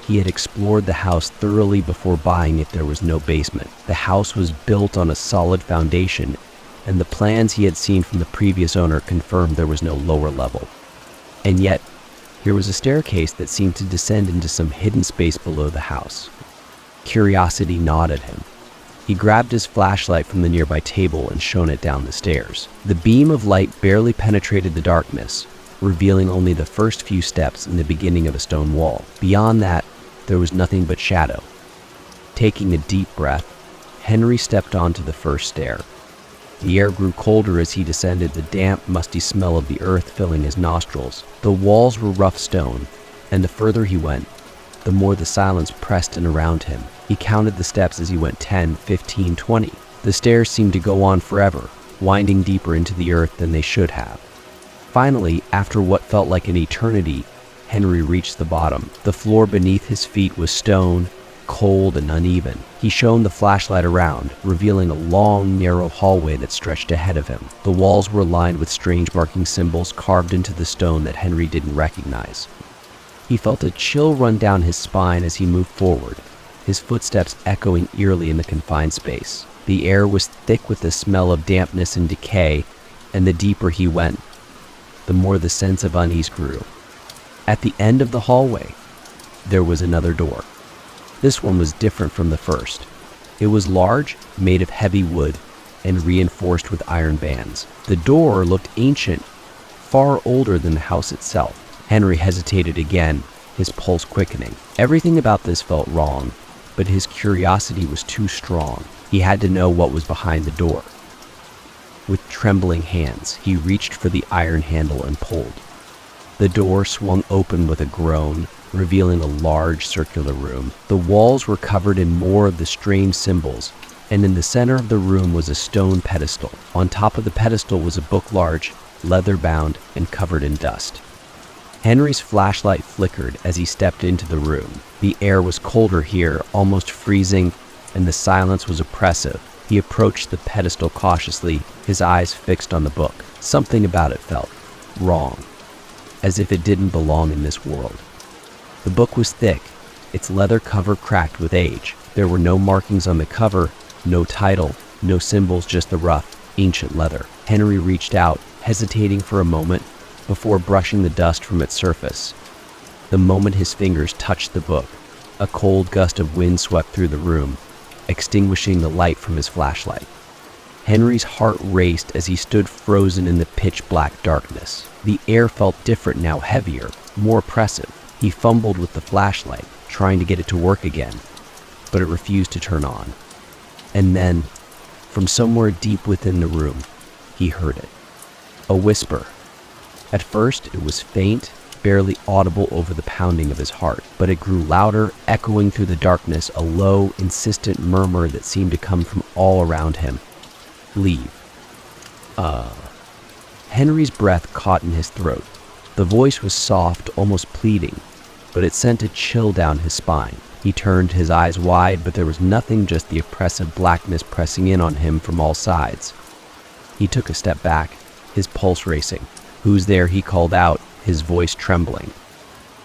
He had explored the house thoroughly before buying it. There was no basement. The house was built on a solid foundation, and the plans he had seen from the previous owner confirmed there was no lower level. And yet, here was a staircase that seemed to descend into some hidden space below the house. Curiosity gnawed at him. He grabbed his flashlight from the nearby table and shone it down the stairs. The beam of light barely penetrated the darkness, revealing only the first few steps in the beginning of a stone wall. Beyond that, there was nothing but shadow. Taking a deep breath, Henry stepped onto the first stair. The air grew colder as he descended, the damp, musty smell of the earth filling his nostrils. The walls were rough stone, and the further he went, the more the silence pressed in around him. He counted the steps as he went 10, 15, 20. The stairs seemed to go on forever, winding deeper into the earth than they should have. Finally, after what felt like an eternity, Henry reached the bottom. The floor beneath his feet was stone, cold and uneven. He shone the flashlight around, revealing a long, narrow hallway that stretched ahead of him. The walls were lined with strange marking symbols carved into the stone that Henry didn't recognize. He felt a chill run down his spine as he moved forward, his footsteps echoing eerily in the confined space. The air was thick with the smell of dampness and decay, and the deeper he went, the more the sense of unease grew. At the end of the hallway, there was another door. This one was different from the first. It was large, made of heavy wood, and reinforced with iron bands. The door looked ancient, far older than the house itself. Henry hesitated again, his pulse quickening. Everything about this felt wrong, but his curiosity was too strong. He had to know what was behind the door. With trembling hands, he reached for the iron handle and pulled. The door swung open with a groan, revealing a large circular room. The walls were covered in more of the strange symbols, and in the center of the room was a stone pedestal. On top of the pedestal was a book large, leather-bound, and covered in dust. Henry's flashlight flickered as he stepped into the room. The air was colder here, almost freezing, and the silence was oppressive. He approached the pedestal cautiously, his eyes fixed on the book. Something about it felt wrong, as if it didn't belong in this world. The book was thick, its leather cover cracked with age. There were no markings on the cover, no title, no symbols, just the rough, ancient leather. Henry reached out, hesitating for a moment before brushing the dust from its surface. The moment his fingers touched the book, a cold gust of wind swept through the room, extinguishing the light from his flashlight. Henry's heart raced as he stood frozen in the pitch-black darkness. The air felt different now, heavier, more oppressive. He fumbled with the flashlight, trying to get it to work again, but it refused to turn on. And then, from somewhere deep within the room, he heard it. A whisper. At first, it was faint, barely audible over the pounding of his heart, but it grew louder, echoing through the darkness, a low, insistent murmur that seemed to come from all around him. Leave. Henry's breath caught in his throat. The voice was soft, almost pleading, but it sent a chill down his spine. He turned his eyes wide, but there was nothing, just the oppressive blackness pressing in on him from all sides. He took a step back, his pulse racing. "Who's there?" he called out, his voice trembling.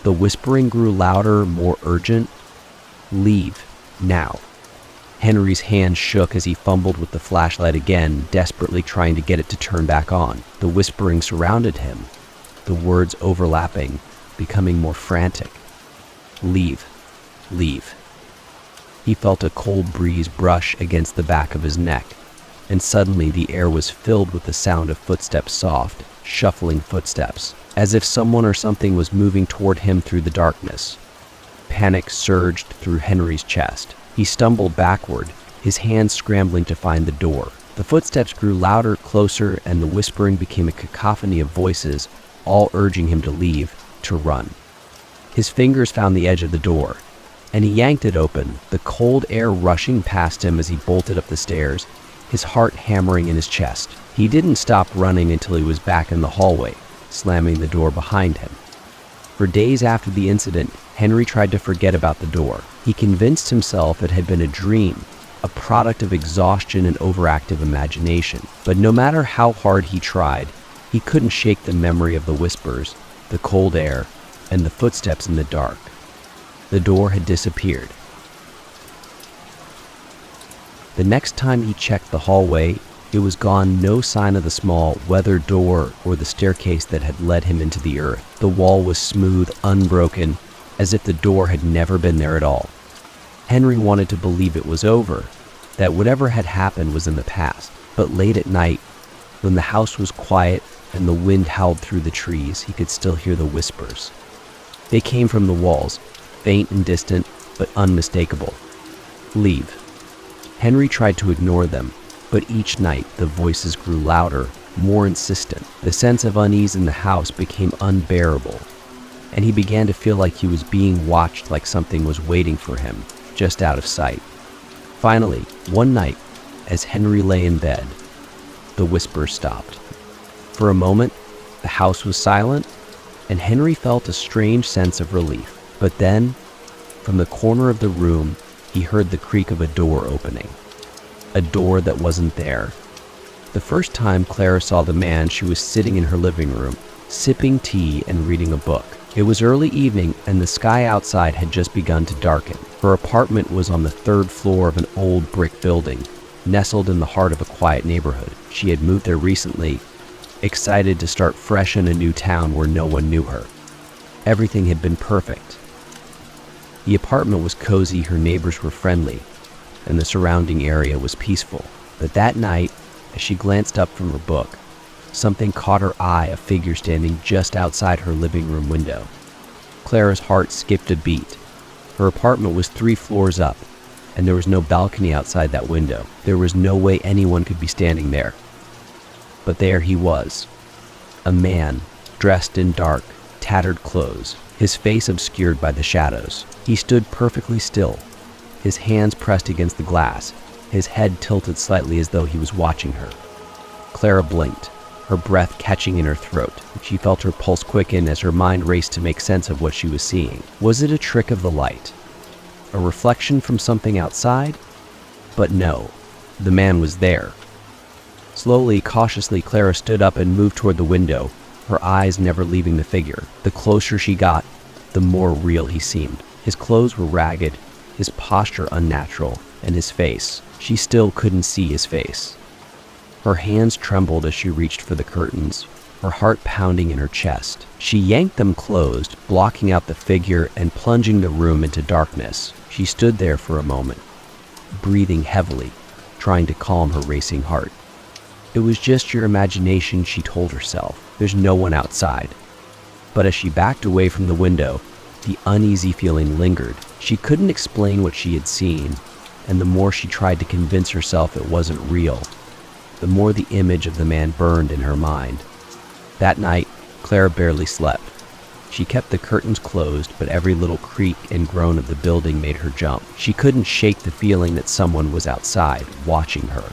The whispering grew louder, more urgent. "Leave. Now." Henry's hand shook as he fumbled with the flashlight again, desperately trying to get it to turn back on. The whispering surrounded him, the words overlapping, becoming more frantic. "Leave. Leave." He felt a cold breeze brush against the back of his neck, and suddenly the air was filled with the sound of footsteps, soft, shuffling footsteps, as if someone or something was moving toward him through the darkness. Panic surged through Henry's chest. He stumbled backward, his hands scrambling to find the door. The footsteps grew louder, closer, and the whispering became a cacophony of voices, all urging him to leave, to run. His fingers found the edge of the door, and he yanked it open, the cold air rushing past him as he bolted up the stairs, his heart hammering in his chest. He didn't stop running until he was back in the hallway, slamming the door behind him. For days after the incident, Henry tried to forget about the door. He convinced himself it had been a dream, a product of exhaustion and overactive imagination. But no matter how hard he tried, he couldn't shake the memory of the whispers, the cold air, and the footsteps in the dark. The door had disappeared. The next time he checked the hallway, it was gone, no sign of the small, weathered door or the staircase that had led him into the earth. The wall was smooth, unbroken, as if the door had never been there at all. Henry wanted to believe it was over, that whatever had happened was in the past. But late at night, when the house was quiet and the wind howled through the trees, he could still hear the whispers. They came from the walls, faint and distant, but unmistakable. "Leave. Henry tried to ignore them, but each night the voices grew louder, more insistent. The sense of unease in the house became unbearable, and he began to feel like he was being watched, like something was waiting for him, just out of sight. Finally, one night, as Henry lay in bed, the whispers stopped. For a moment, the house was silent, and Henry felt a strange sense of relief. But then, from the corner of the room, he heard the creak of a door opening. A door that wasn't there. The first time Clara saw the man, she was sitting in her living room, sipping tea and reading a book. It was early evening, and the sky outside had just begun to darken. Her apartment was on the third floor of an old brick building, nestled in the heart of a quiet neighborhood. She had moved there recently, excited to start fresh in a new town where no one knew her. Everything had been perfect. The apartment was cozy, her neighbors were friendly, and the surrounding area was peaceful. But that night, as she glanced up from her book, something caught her eye, a figure standing just outside her living room window. Clara's heart skipped a beat. Her apartment was 3 floors up, and there was no balcony outside that window. There was no way anyone could be standing there. But there he was, a man dressed in dark, tattered clothes, his face obscured by the shadows. He stood perfectly still, his hands pressed against the glass, his head tilted slightly as though he was watching her. Clara blinked, her breath catching in her throat. She felt her pulse quicken as her mind raced to make sense of what she was seeing. Was it a trick of the light? A reflection from something outside? But no, the man was there. Slowly, cautiously, Clara stood up and moved toward the window, her eyes never leaving the figure. The closer she got, the more real he seemed. His clothes were ragged, his posture unnatural, and his face. She still couldn't see his face. Her hands trembled as she reached for the curtains, her heart pounding in her chest. She yanked them closed, blocking out the figure and plunging the room into darkness. She stood there for a moment, breathing heavily, trying to calm her racing heart. It was just your imagination, she told herself. There's no one outside. But as she backed away from the window, the uneasy feeling lingered. She couldn't explain what she had seen, and the more she tried to convince herself it wasn't real, the more the image of the man burned in her mind. That night, Clara barely slept. She kept the curtains closed, but every little creak and groan of the building made her jump. She couldn't shake the feeling that someone was outside, watching her.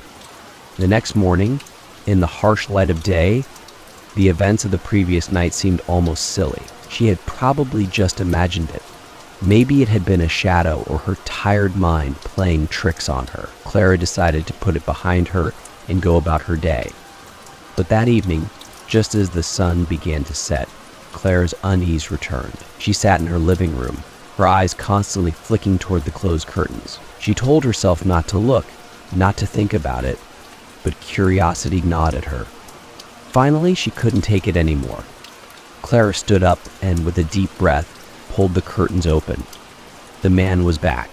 The next morning, in the harsh light of day, the events of the previous night seemed almost silly. She had probably just imagined it. Maybe it had been a shadow or her tired mind playing tricks on her. Clara decided to put it behind her and go about her day. But that evening, just as the sun began to set, Clara's unease returned. She sat in her living room, her eyes constantly flicking toward the closed curtains. She told herself not to look, not to think about it, but curiosity gnawed at her. Finally, she couldn't take it anymore. Clara stood up and, with a deep breath, pulled the curtains open. The man was back.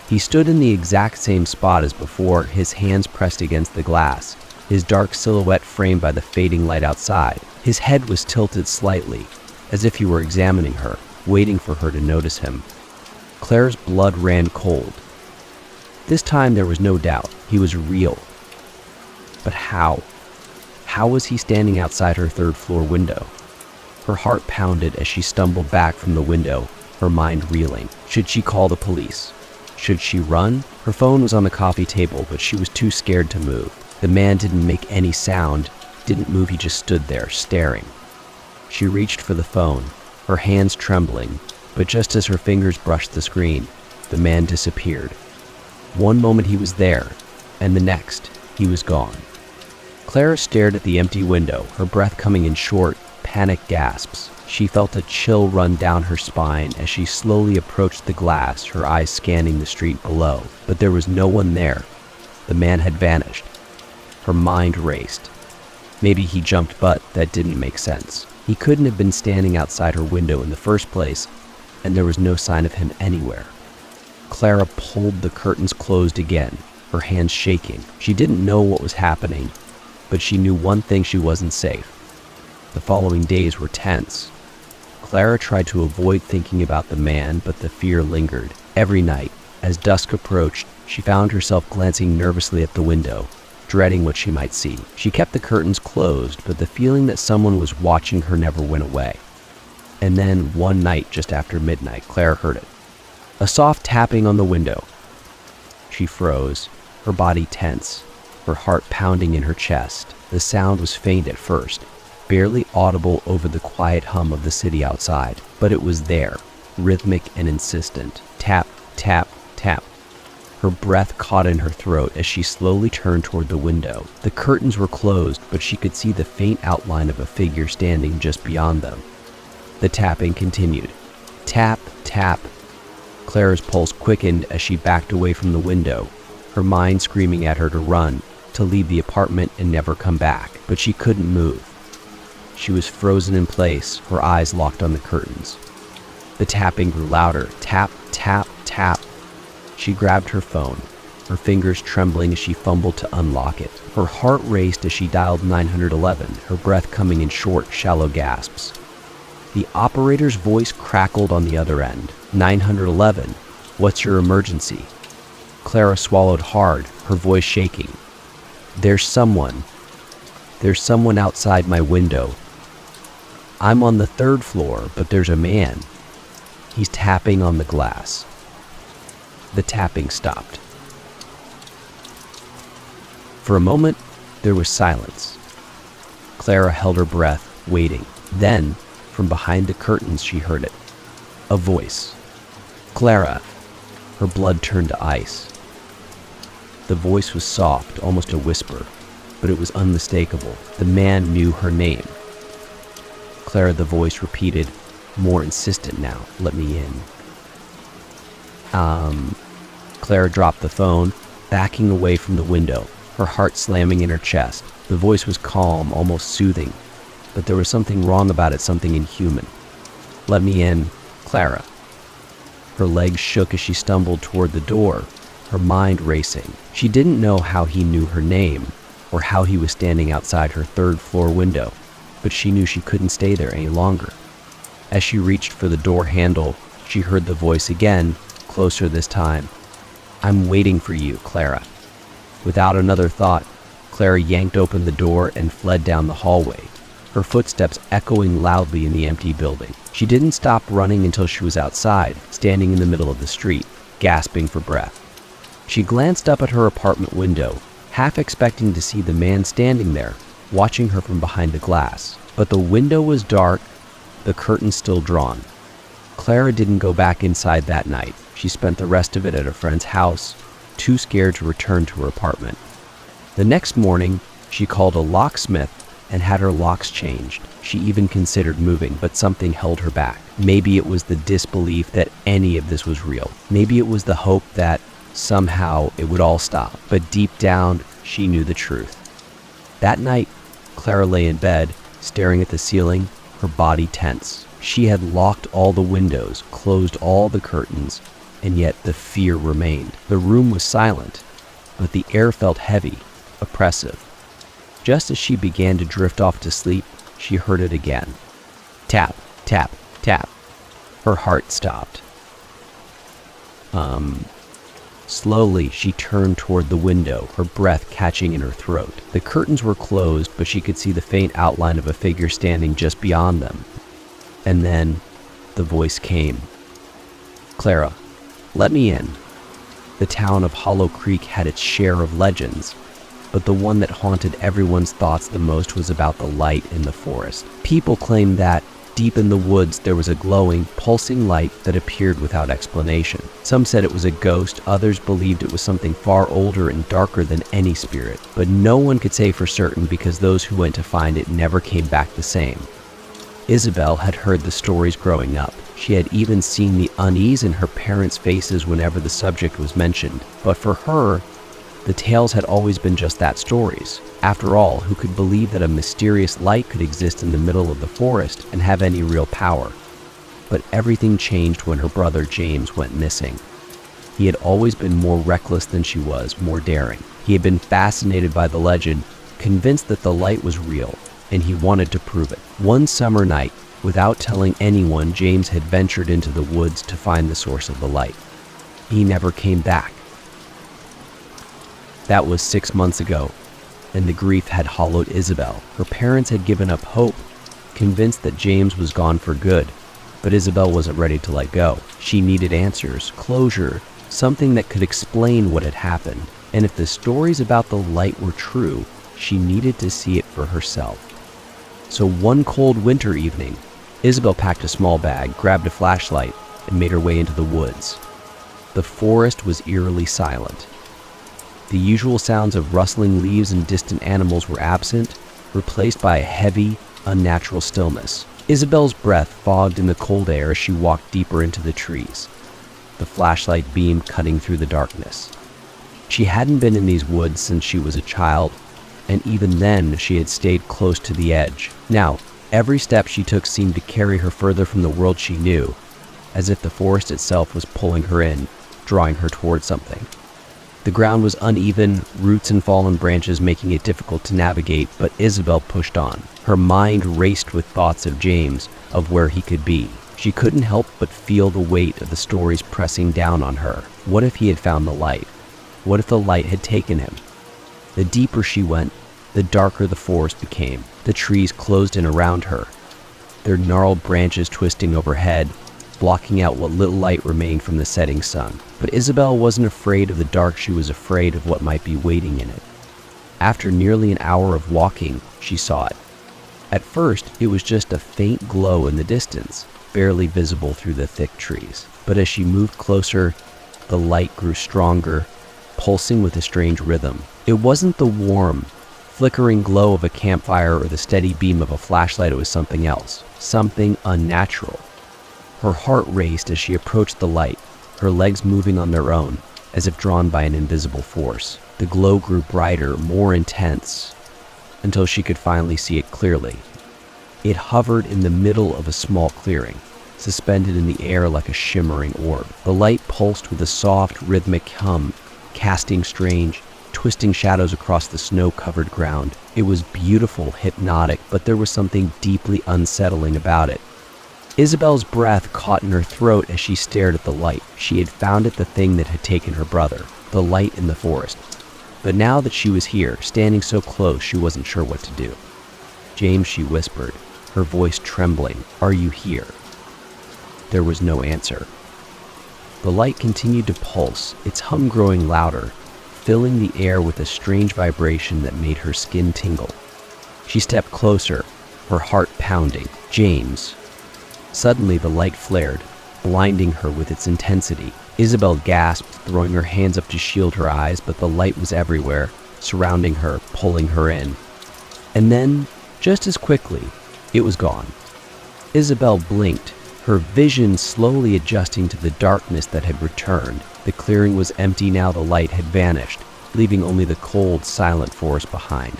He stood in the exact same spot as before, his hands pressed against the glass, his dark silhouette framed by the fading light outside. His head was tilted slightly, as if he were examining her, waiting for her to notice him. Clara's blood ran cold. This time there was no doubt. He was real. But how? How was he standing outside her third-floor window? Her heart pounded as she stumbled back from the window, her mind reeling. Should she call the police? Should she run? Her phone was on the coffee table, but she was too scared to move. The man didn't make any sound, didn't move, he just stood there, staring. She reached for the phone, her hands trembling, but just as her fingers brushed the screen, the man disappeared. One moment he was there, and the next, he was gone. Clara stared at the empty window, her breath coming in short, panicked gasps. She felt a chill run down her spine as she slowly approached the glass, her eyes scanning the street below. But there was no one there. The man had vanished. Her mind raced. Maybe he jumped, but that didn't make sense. He couldn't have been standing outside her window in the first place, and there was no sign of him anywhere. Clara pulled the curtains closed again, her hands shaking. She didn't know what was happening, but she knew one thing: she wasn't safe. The following days were tense. Clara tried to avoid thinking about the man, but the fear lingered. Every night, As dusk approached, she found herself glancing nervously at the window, dreading what she might see. She kept the curtains closed, but the feeling that someone was watching her never went away. And then, one night just after midnight, Clara heard it. A soft tapping on the window. She froze, her body tense, her heart pounding in her chest. The sound was faint at first, barely audible over the quiet hum of the city outside, but it was there, rhythmic and insistent. Tap, tap, tap. Her breath caught in her throat as she slowly turned toward the window. The curtains were closed, but she could see the faint outline of a figure standing just beyond them. The tapping continued. Tap, tap. Clara's pulse quickened as she backed away from the window, her mind screaming at her to run, to leave the apartment and never come back. But she couldn't move. She was frozen in place, her eyes locked on the curtains. The tapping grew louder. Tap, tap, tap. She grabbed her phone, her fingers trembling as she fumbled to unlock it. Her heart raced as she dialed 911, her breath coming in short, shallow gasps. The operator's voice crackled on the other end. 911, what's your emergency? Clara swallowed hard, her voice shaking. There's someone outside my window. I'm on the 3rd floor, but there's a man. He's tapping on the glass. The tapping stopped. For a moment, there was silence. Clara held her breath, waiting. Then, from behind the curtains, she heard it. A voice. Clara. Her blood turned to ice. The voice was soft, almost a whisper, but it was unmistakable. The man knew her name. Clara, the voice repeated, more insistent now. Let me in. Clara dropped the phone, backing away from the window, her heart slamming in her chest. The voice was calm, almost soothing, but there was something wrong about it, something inhuman. Let me in, Clara. Her legs shook as she stumbled toward the door, her mind racing. She didn't know how he knew her name, or how he was standing outside her 3rd floor window, but she knew she couldn't stay there any longer. As she reached for the door handle, she heard the voice again, closer this time. I'm waiting for you, Clara. Without another thought, Clara yanked open the door and fled down the hallway, her footsteps echoing loudly in the empty building. She didn't stop running until she was outside, standing in the middle of the street, gasping for breath. She glanced up at her apartment window, half expecting to see the man standing there, watching her from behind the glass. But the window was dark, the curtains still drawn. Clara didn't go back inside that night. She spent the rest of it at a friend's house, too scared to return to her apartment. The next morning, she called a locksmith and had her locks changed. She even considered moving, but something held her back. Maybe it was the disbelief that any of this was real. Maybe it was the hope that somehow it would all stop. But deep down, she knew the truth. That night, Clara lay in bed, staring at the ceiling, her body tense. She had locked all the windows, closed all the curtains, and yet the fear remained. The room was silent, but the air felt heavy, oppressive. Just as she began to drift off to sleep, she heard it again. Tap, tap, tap. Her heart stopped. Slowly, she turned toward the window, her breath catching in her throat. The curtains were closed, but she could see the faint outline of a figure standing just beyond them. And then, the voice came. Clara, let me in. The town of Hollow Creek had its share of legends, but the one that haunted everyone's thoughts the most was about the light in the forest. People claimed that, deep in the woods, there was a glowing, pulsing light that appeared without explanation. Some said it was a ghost, others believed it was something far older and darker than any spirit, but no one could say for certain because those who went to find it never came back the same. Isabel had heard the stories growing up. She had even seen the unease in her parents' faces whenever the subject was mentioned, but for her, the tales had always been just that, stories. After all, who could believe that a mysterious light could exist in the middle of the forest and have any real power? But everything changed when her brother James went missing. He had always been more reckless than she was, more daring. He had been fascinated by the legend, convinced that the light was real, and he wanted to prove it. One summer night, without telling anyone, James had ventured into the woods to find the source of the light. He never came back. That was 6 months ago, and the grief had hollowed Isabel. Her parents had given up hope, convinced that James was gone for good, but Isabel wasn't ready to let go. She needed answers, closure, something that could explain what had happened. And if the stories about the light were true, she needed to see it for herself. So one cold winter evening, Isabel packed a small bag, grabbed a flashlight, and made her way into the woods. The forest was eerily silent. The usual sounds of rustling leaves and distant animals were absent, replaced by a heavy, unnatural stillness. Isabel's breath fogged in the cold air as she walked deeper into the trees, the flashlight beam cutting through the darkness. She hadn't been in these woods since she was a child, and even then she had stayed close to the edge. Now, every step she took seemed to carry her further from the world she knew, as if the forest itself was pulling her in, drawing her toward something. The ground was uneven, roots and fallen branches making it difficult to navigate, but Isabel pushed on. Her mind raced with thoughts of James, of where he could be. She couldn't help but feel the weight of the stories pressing down on her. What if he had found the light? What if the light had taken him? The deeper she went, the darker the forest became. The trees closed in around her, their gnarled branches twisting overhead, blocking out what little light remained from the setting sun. But Isabel wasn't afraid of the dark, she was afraid of what might be waiting in it. After nearly an hour of walking, she saw it. At first, it was just a faint glow in the distance, barely visible through the thick trees. But as she moved closer, the light grew stronger, pulsing with a strange rhythm. It wasn't the warm, flickering glow of a campfire or the steady beam of a flashlight, it was something else, something unnatural. Her heart raced as she approached the light, her legs moving on their own, as if drawn by an invisible force. The glow grew brighter, more intense, until she could finally see it clearly. It hovered in the middle of a small clearing, suspended in the air like a shimmering orb. The light pulsed with a soft, rhythmic hum, casting strange, twisting shadows across the snow-covered ground. It was beautiful, hypnotic, but there was something deeply unsettling about it. Isabel's breath caught in her throat as she stared at the light. She had found it, the thing that had taken her brother, the light in the forest. But now that she was here, standing so close, she wasn't sure what to do. "James," she whispered, her voice trembling, "are you here?" There was no answer. The light continued to pulse, its hum growing louder, filling the air with a strange vibration that made her skin tingle. She stepped closer, her heart pounding. "James." Suddenly the light flared, blinding her with its intensity. Isabel gasped, throwing her hands up to shield her eyes, but the light was everywhere, surrounding her, pulling her in. And then, just as quickly, it was gone. Isabel blinked, her vision slowly adjusting to the darkness that had returned. The clearing was empty now, the light had vanished, leaving only the cold, silent forest behind.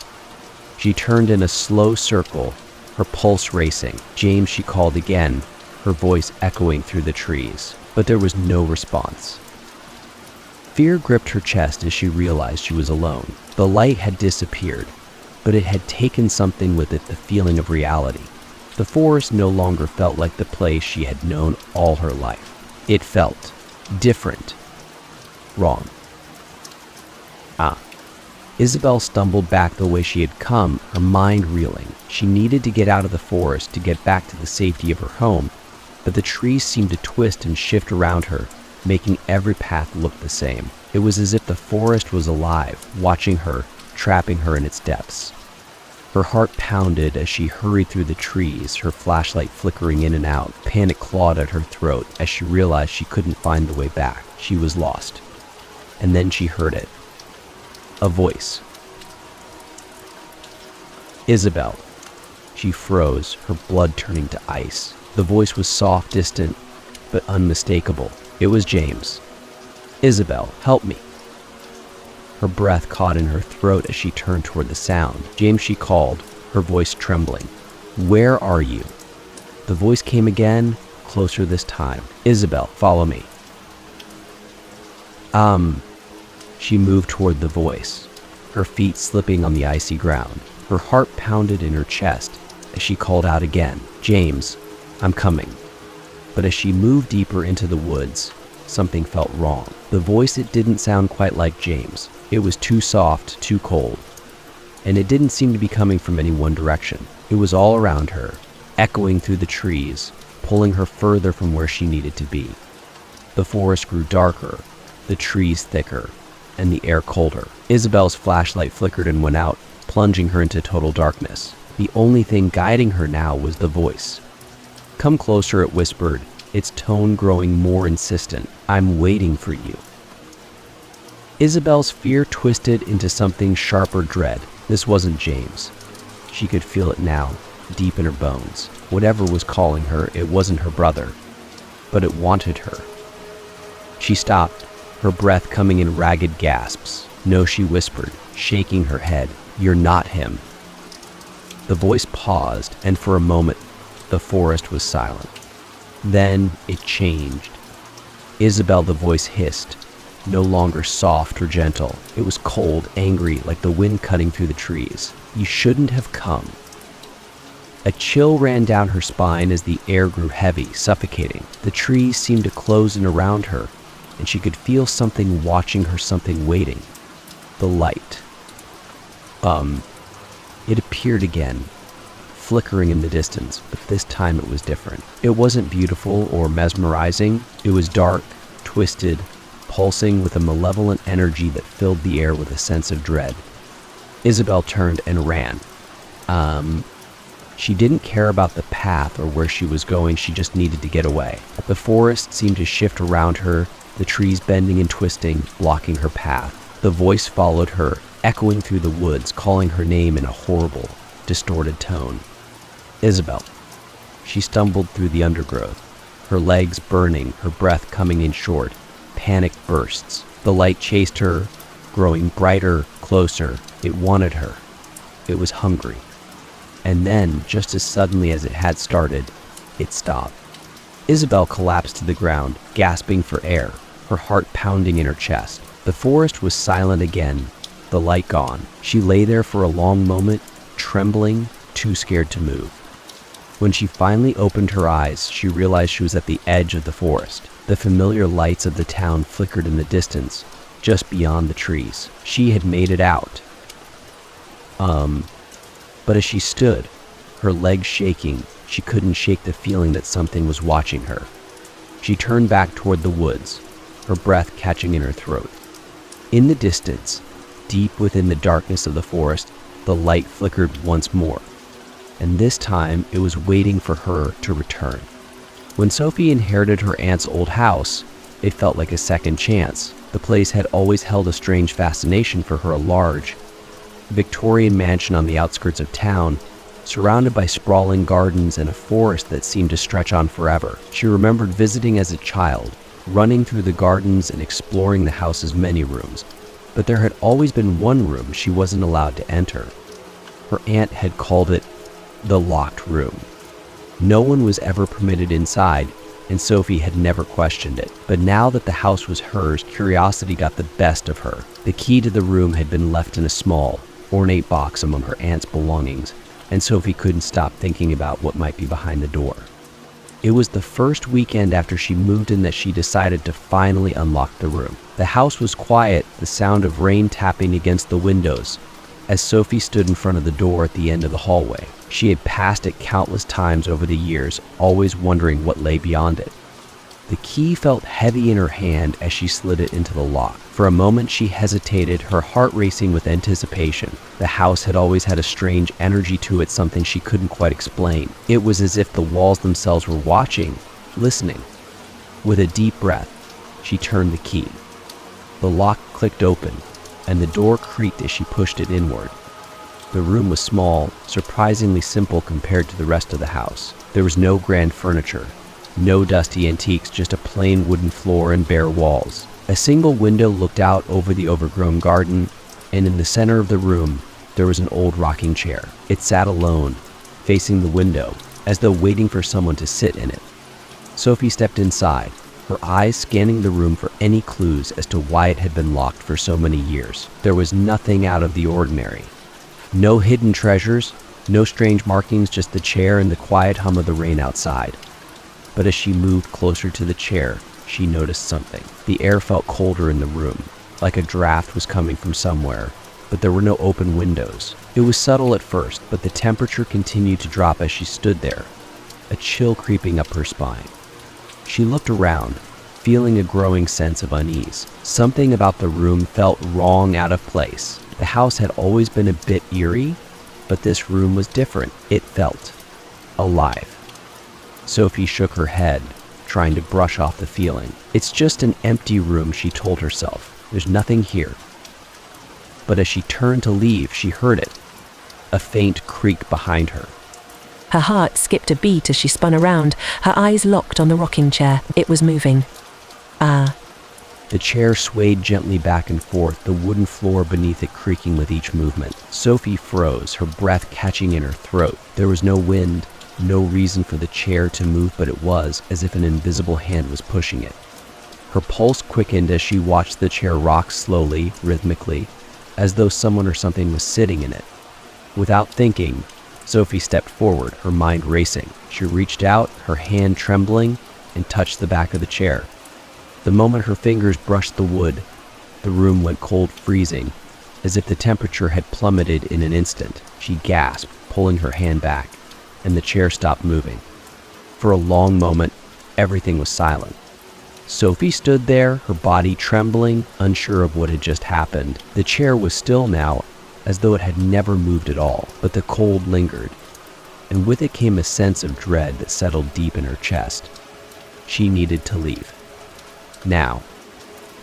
She turned in a slow circle, her pulse racing. "James," she called again, her voice echoing through the trees. But there was no response. Fear gripped her chest as she realized she was alone. The light had disappeared, but it had taken something with it, the feeling of reality. The forest no longer felt like the place she had known all her life. It felt different, wrong. Isabel stumbled back the way she had come, her mind reeling. She needed to get out of the forest to get back to the safety of her home, but the trees seemed to twist and shift around her, making every path look the same. It was as if the forest was alive, watching her, trapping her in its depths. Her heart pounded as she hurried through the trees, her flashlight flickering in and out. Panic clawed at her throat as she realized she couldn't find the way back. She was lost. And then she heard it. A voice. "Isabel." She froze, her blood turning to ice. The voice was soft, distant, but unmistakable. It was James. "Isabel, help me." Her breath caught in her throat as she turned toward the sound. "James," she called, her voice trembling. "Where are you?" The voice came again, closer this time. "Isabel, follow me." She moved toward the voice, her feet slipping on the icy ground. Her heart pounded in her chest as she called out again, "James, I'm coming." But as she moved deeper into the woods, something felt wrong. The voice, it didn't sound quite like James. It was too soft, too cold. And it didn't seem to be coming from any one direction. It was all around her, echoing through the trees, pulling her further from where she needed to be. The forest grew darker, the trees thicker, and the air colder. Isabel's flashlight flickered and went out, plunging her into total darkness. The only thing guiding her now was the voice. "Come closer," it whispered, its tone growing more insistent. "I'm waiting for you." Isabel's fear twisted into something sharper dread. This wasn't James. She could feel it now, deep in her bones. Whatever was calling her, it wasn't her brother, but it wanted her. She stopped, her breath coming in ragged gasps. "No," she whispered, shaking her head. "You're not him." The voice paused, and for a moment, the forest was silent. Then it changed. "Isabel," the voice hissed, no longer soft or gentle. It was cold, angry, like the wind cutting through the trees. "You shouldn't have come." A chill ran down her spine as the air grew heavy, suffocating. The trees seemed to close in around her, and she could feel something watching her, something waiting. The light. It appeared again, flickering in the distance, but this time it was different. It wasn't beautiful or mesmerizing. It was dark, twisted, pulsing with a malevolent energy that filled the air with a sense of dread. Isabel turned and ran. She didn't care about the path or where she was going, she just needed to get away. The forest seemed to shift around her, the trees bending and twisting, blocking her path. The voice followed her, echoing through the woods, calling her name in a horrible, distorted tone. "Isabel." She stumbled through the undergrowth, her legs burning, her breath coming in short, panicked bursts. The light chased her, growing brighter, closer. It wanted her. It was hungry. And then, just as suddenly as it had started, it stopped. Isabel collapsed to the ground, gasping for air, her heart pounding in her chest. The forest was silent again, the light gone. She lay there for a long moment, trembling, too scared to move. When she finally opened her eyes, she realized she was at the edge of the forest. The familiar lights of the town flickered in the distance, just beyond the trees. She had made it out. But as she stood, her legs shaking, she couldn't shake the feeling that something was watching her. She turned back toward the woods, her breath catching in her throat. In the distance, deep within the darkness of the forest, the light flickered once more, and this time it was waiting for her to return. When Sophie inherited her aunt's old house, it felt like a second chance. The place had always held a strange fascination for her, a large, Victorian mansion on the outskirts of town, surrounded by sprawling gardens and a forest that seemed to stretch on forever. She remembered visiting as a child, running through the gardens and exploring the house's many rooms, but there had always been one room she wasn't allowed to enter. Her aunt had called it the locked room. No one was ever permitted inside, and Sophie had never questioned it. But now that the house was hers, curiosity got the best of her. The key to the room had been left in a small, ornate box among her aunt's belongings, and Sophie couldn't stop thinking about what might be behind the door. It was the first weekend after she moved in that she decided to finally unlock the room. The house was quiet, the sound of rain tapping against the windows, as Sophie stood in front of the door at the end of the hallway. She had passed it countless times over the years, always wondering what lay beyond it. The key felt heavy in her hand as she slid it into the lock. For a moment she hesitated, her heart racing with anticipation. The house had always had a strange energy to it, something she couldn't quite explain. It was as if the walls themselves were watching, listening. With a deep breath, she turned the key. The lock clicked open, and the door creaked as she pushed it inward. The room was small, surprisingly simple compared to the rest of the house. There was no grand furniture, no dusty antiques, just a plain wooden floor and bare walls. A single window looked out over the overgrown garden, and in the center of the room, there was an old rocking chair. It sat alone, facing the window, as though waiting for someone to sit in it. Sophie stepped inside, her eyes scanning the room for any clues as to why it had been locked for so many years. There was nothing out of the ordinary. No hidden treasures, no strange markings, just the chair and the quiet hum of the rain outside. But as she moved closer to the chair, she noticed something. The air felt colder in the room, like a draft was coming from somewhere, but there were no open windows. It was subtle at first, but the temperature continued to drop as she stood there, a chill creeping up her spine. She looked around, feeling a growing sense of unease. Something about the room felt wrong, out of place. The house had always been a bit eerie, but this room was different. It felt alive. Sophie shook her head, trying to brush off the feeling. It's just an empty room, she told herself. There's nothing here. But as she turned to leave, she heard it, a faint creak behind her. Her heart skipped a beat as she spun around, her eyes locked on the rocking chair. It was moving. Ah. The chair swayed gently back and forth, the wooden floor beneath it creaking with each movement. Sophie froze, her breath catching in her throat. There was no wind, no reason for the chair to move, but it was as if an invisible hand was pushing it. Her pulse quickened as she watched the chair rock slowly, rhythmically, as though someone or something was sitting in it. Without thinking, Sophie stepped forward, her mind racing. She reached out, her hand trembling, and touched the back of the chair. The moment her fingers brushed the wood, the room went cold, freezing, as if the temperature had plummeted in an instant. She gasped, pulling her hand back, and the chair stopped moving. For a long moment, everything was silent. Sophie stood there, her body trembling, unsure of what had just happened. The chair was still now, as though it had never moved at all, but the cold lingered, and with it came a sense of dread that settled deep in her chest. She needed to leave. Now.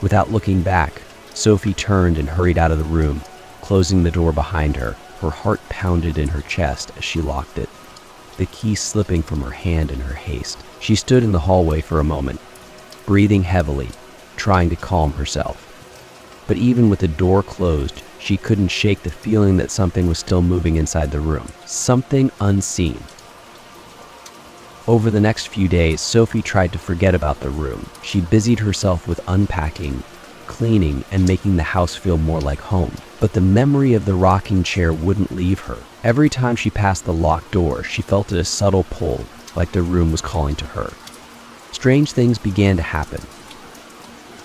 Without looking back, Sophie turned and hurried out of the room, closing the door behind her. Her heart pounded in her chest as she locked it, the key slipping from her hand in her haste. She stood in the hallway for a moment, breathing heavily, trying to calm herself. But even with the door closed, she couldn't shake the feeling that something was still moving inside the room, something unseen. Over the next few days, Sophie tried to forget about the room. She busied herself with unpacking, cleaning, and making the house feel more like home. But the memory of the rocking chair wouldn't leave her. Every time she passed the locked door, she felt a subtle pull, like the room was calling to her. Strange things began to happen.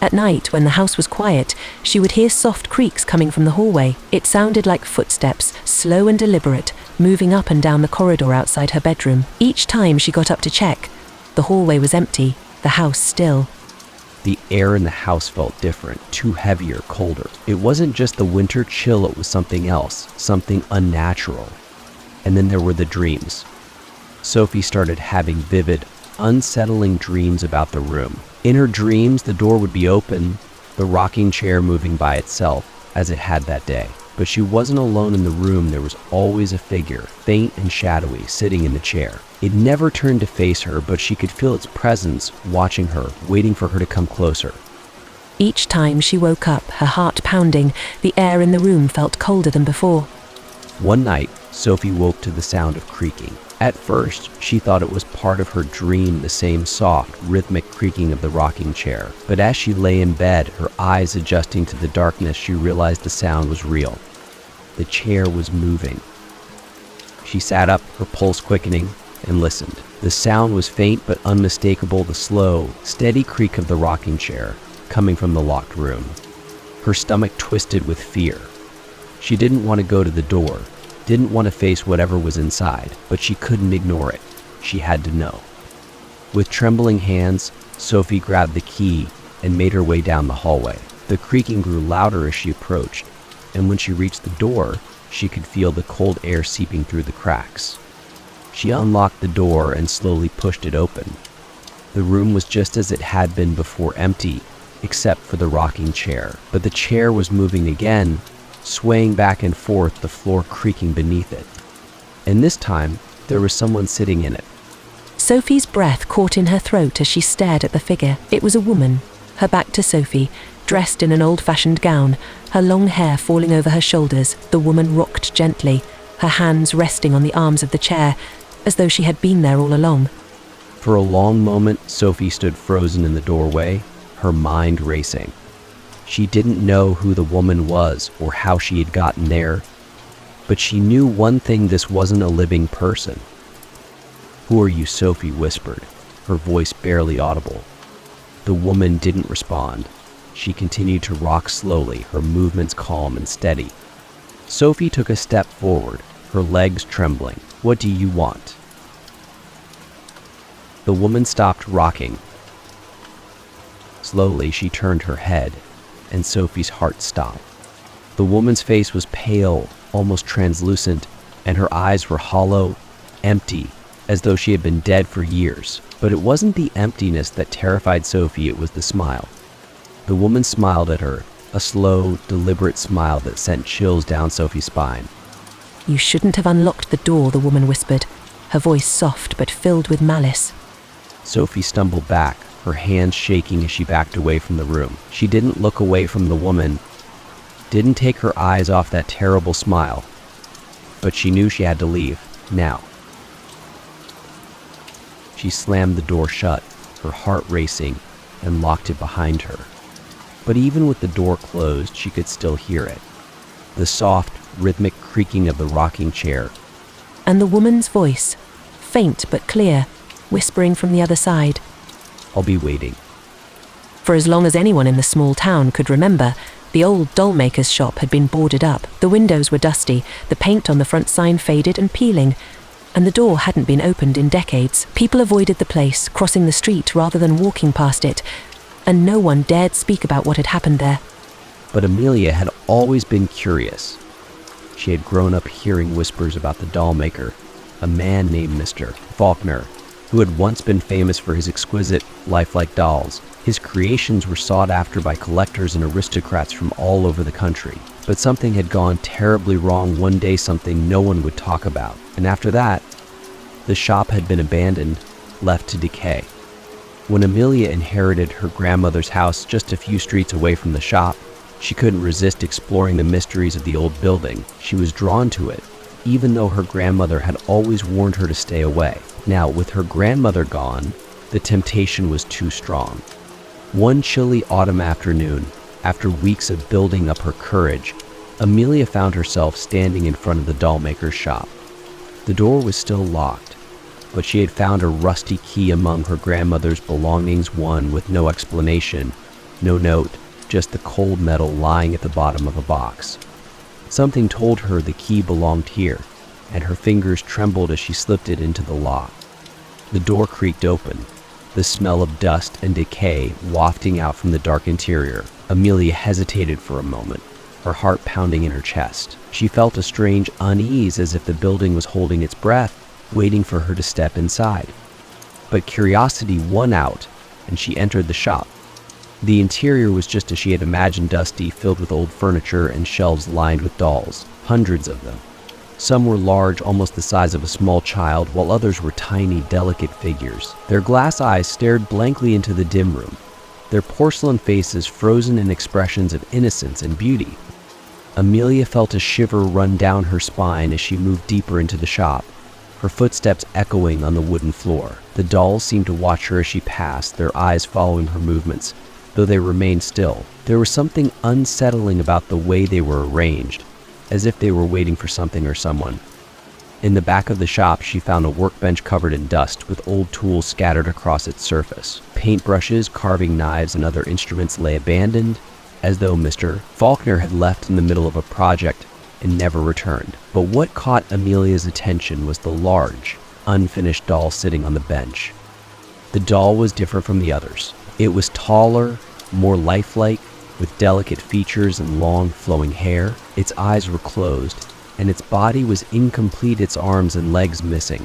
At night, when the house was quiet, she would hear soft creaks coming from the hallway. It sounded like footsteps, slow and deliberate, moving up and down the corridor outside her bedroom. Each time she got up to check, the hallway was empty, the house still. The air in the house felt different, too heavier, colder. It wasn't just the winter chill, it was something else, something unnatural. And then there were the dreams. Sophie started having vivid, unsettling dreams about the room. In her dreams, the door would be open, the rocking chair moving by itself, as it had that day. But she wasn't alone in the room. There was always a figure, faint and shadowy, sitting in the chair. It never turned to face her, but she could feel its presence, watching her, waiting for her to come closer. Each time she woke up, her heart pounding, the air in the room felt colder than before. One night, Sophie woke to the sound of creaking. At first, she thought it was part of her dream, the same soft, rhythmic creaking of the rocking chair. But as she lay in bed, her eyes adjusting to the darkness, she realized the sound was real. The chair was moving. She sat up, her pulse quickening, and listened. The sound was faint but unmistakable, the slow, steady creak of the rocking chair, coming from the locked room. Her stomach twisted with fear. She didn't want to go to the door, didn't want to face whatever was inside, but she couldn't ignore it. She had to know. With trembling hands, Sophie grabbed the key and made her way down the hallway. The creaking grew louder as she approached, and when she reached the door, she could feel the cold air seeping through the cracks. She unlocked the door and slowly pushed it open. The room was just as it had been before, empty, except for the rocking chair. But the chair was moving again, swaying back and forth, the floor creaking beneath it. And this time, there was someone sitting in it. Sophie's breath caught in her throat as she stared at the figure. It was a woman, her back to Sophie, dressed in an old-fashioned gown, her long hair falling over her shoulders. The woman rocked gently, her hands resting on the arms of the chair, as though she had been there all along. For a long moment, Sophie stood frozen in the doorway, her mind racing. She didn't know who the woman was or how she had gotten there, but she knew one thing: this wasn't a living person. "Who are you?" Sophie whispered, her voice barely audible. The woman didn't respond. She continued to rock slowly, her movements calm and steady. Sophie took a step forward, her legs trembling. "What do you want?" The woman stopped rocking. Slowly, she turned her head, and Sophie's heart stopped. The woman's face was pale, almost translucent, and her eyes were hollow, empty, as though she had been dead for years. But it wasn't the emptiness that terrified Sophie, it was the smile. The woman smiled at her, a slow, deliberate smile that sent chills down Sophie's spine. "You shouldn't have unlocked the door," the woman whispered, her voice soft but filled with malice. Sophie stumbled back, her hands shaking as she backed away from the room. She didn't look away from the woman, didn't take her eyes off that terrible smile, but she knew she had to leave, now. She slammed the door shut, her heart racing, and locked it behind her. But even with the door closed, she could still hear it. The soft, rhythmic creaking of the rocking chair. And the woman's voice, faint but clear, whispering from the other side. "I'll be waiting." For as long as anyone in the small town could remember, the old doll-maker's shop had been boarded up. The windows were dusty, the paint on the front sign faded and peeling, and the door hadn't been opened in decades. People avoided the place, crossing the street rather than walking past it, and no one dared speak about what had happened there. But Amelia had always been curious. She had grown up hearing whispers about the doll maker, a man named Mr. Faulkner, who had once been famous for his exquisite, lifelike dolls. His creations were sought after by collectors and aristocrats from all over the country. But something had gone terribly wrong one day, something no one would talk about. And after that, the shop had been abandoned, left to decay. When Amelia inherited her grandmother's house just a few streets away from the shop, she couldn't resist exploring the mysteries of the old building. She was drawn to it, even though her grandmother had always warned her to stay away. Now, with her grandmother gone, the temptation was too strong. One chilly autumn afternoon, after weeks of building up her courage, Amelia found herself standing in front of the dollmaker's shop. The door was still locked, but she had found a rusty key among her grandmother's belongings, one with no explanation, no note, just the cold metal lying at the bottom of a box. Something told her the key belonged here, and her fingers trembled as she slipped it into the lock. The door creaked open, the smell of dust and decay wafting out from the dark interior. Amelia hesitated for a moment, her heart pounding in her chest. She felt a strange unease, as if the building was holding its breath, waiting for her to step inside. But curiosity won out, and she entered the shop. The interior was just as she had imagined, dusty, filled with old furniture and shelves lined with dolls, hundreds of them. Some were large, almost the size of a small child, while others were tiny, delicate figures. Their glass eyes stared blankly into the dim room, their porcelain faces frozen in expressions of innocence and beauty. Amelia felt a shiver run down her spine as she moved deeper into the shop, her footsteps echoing on the wooden floor. The dolls seemed to watch her as she passed, their eyes following her movements, though they remained still. There was something unsettling about the way they were arranged, as if they were waiting for something or someone. In the back of the shop, she found a workbench covered in dust, with old tools scattered across its surface. Paintbrushes, carving knives, and other instruments lay abandoned, as though Mr. Faulkner had left in the middle of a project and never returned. But what caught Amelia's attention was the large, unfinished doll sitting on the bench. The doll was different from the others. It was taller, more lifelike, with delicate features and long, flowing hair. Its eyes were closed, and its body was incomplete, its arms and legs missing,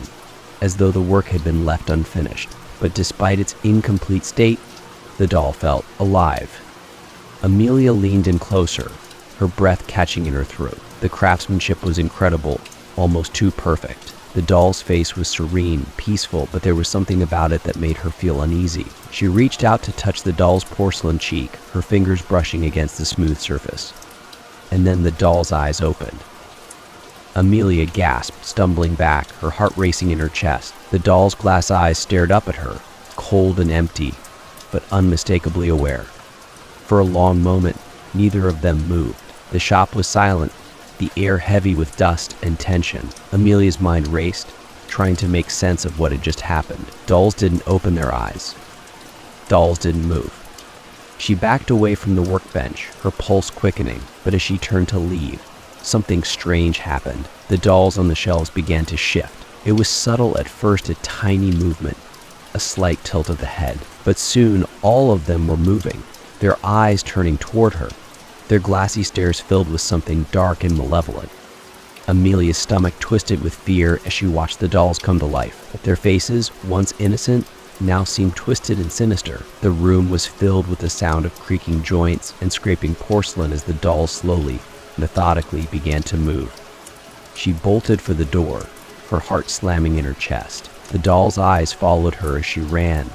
as though the work had been left unfinished. But despite its incomplete state, the doll felt alive. Amelia leaned in closer, her breath catching in her throat. The craftsmanship was incredible, almost too perfect. The doll's face was serene, peaceful, but there was something about it that made her feel uneasy. She reached out to touch the doll's porcelain cheek, her fingers brushing against the smooth surface. And then the doll's eyes opened. Amelia gasped, stumbling back, her heart racing in her chest. The doll's glass eyes stared up at her, cold and empty, but unmistakably aware. For a long moment, neither of them moved. The shop was silent, the air heavy with dust and tension. Amelia's mind raced, trying to make sense of what had just happened. Dolls didn't open their eyes. Dolls didn't move. She backed away from the workbench, her pulse quickening, but as she turned to leave, something strange happened. The dolls on the shelves began to shift. It was subtle at first, a tiny movement, a slight tilt of the head, but soon all of them were moving, their eyes turning toward her, their glassy stares filled with something dark and malevolent. Amelia's stomach twisted with fear as she watched the dolls come to life. Their faces, once innocent, now seemed twisted and sinister. The room was filled with the sound of creaking joints and scraping porcelain as the dolls slowly, methodically began to move. She bolted for the door, her heart slamming in her chest. The doll's eyes followed her as she ran,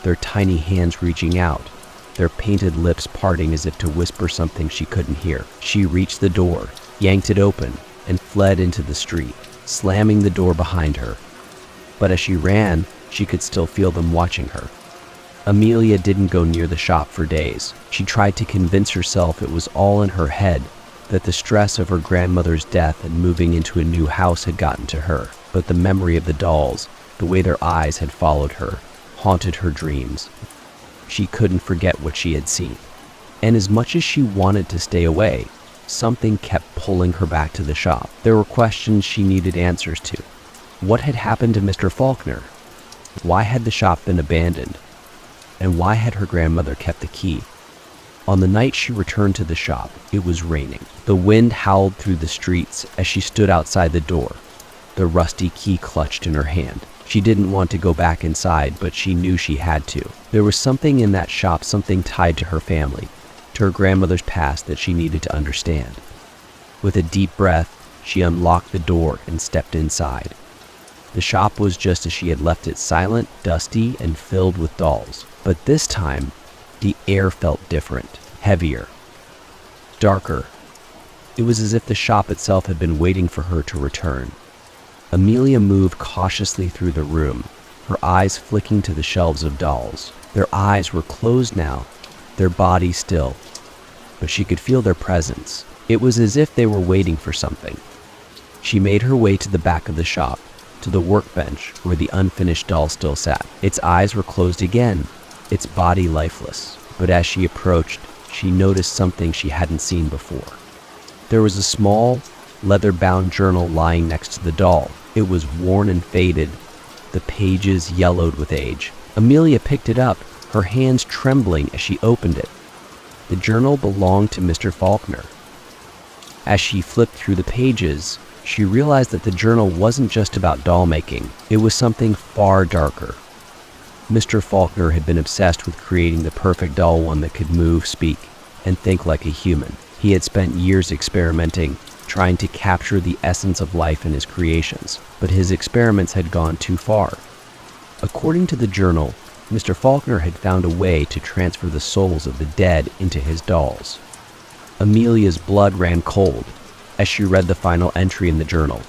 their tiny hands reaching out, their painted lips parting as if to whisper something she couldn't hear. She reached the door, yanked it open, and fled into the street, slamming the door behind her. But as she ran, she could still feel them watching her. Amelia didn't go near the shop for days. She tried to convince herself it was all in her head, that the stress of her grandmother's death and moving into a new house had gotten to her. But the memory of the dolls, the way their eyes had followed her, haunted her dreams. She couldn't forget what she had seen. And as much as she wanted to stay away, something kept pulling her back to the shop. There were questions she needed answers to. What had happened to Mr. Faulkner? Why had the shop been abandoned? And why had her grandmother kept the key? On the night she returned to the shop, it was raining. The wind howled through the streets as she stood outside the door, the rusty key clutched in her hand. She didn't want to go back inside, but she knew she had to. There was something in that shop, something tied to her family, to her grandmother's past that she needed to understand. With a deep breath, she unlocked the door and stepped inside. The shop was just as she had left it, silent, dusty, and filled with dolls. But this time, the air felt different, heavier, darker. It was as if the shop itself had been waiting for her to return. Amelia moved cautiously through the room, her eyes flicking to the shelves of dolls. Their eyes were closed now, their bodies still, but she could feel their presence. It was as if they were waiting for something. She made her way to the back of the shop, to the workbench where the unfinished doll still sat. Its eyes were closed again, its body lifeless. But as she approached, she noticed something she hadn't seen before. There was a small, leather-bound journal lying next to the doll. It was worn and faded, the pages yellowed with age. Amelia picked it up, her hands trembling as she opened it. The journal belonged to Mr. Faulkner. As she flipped through the pages, she realized that the journal wasn't just about doll making. It was something far darker. Mr. Faulkner had been obsessed with creating the perfect doll, one that could move, speak, and think like a human. He had spent years experimenting, trying to capture the essence of life in his creations, but his experiments had gone too far. According to the journal, Mr. Faulkner had found a way to transfer the souls of the dead into his dolls. Amelia's blood ran cold as she read the final entry in the journal.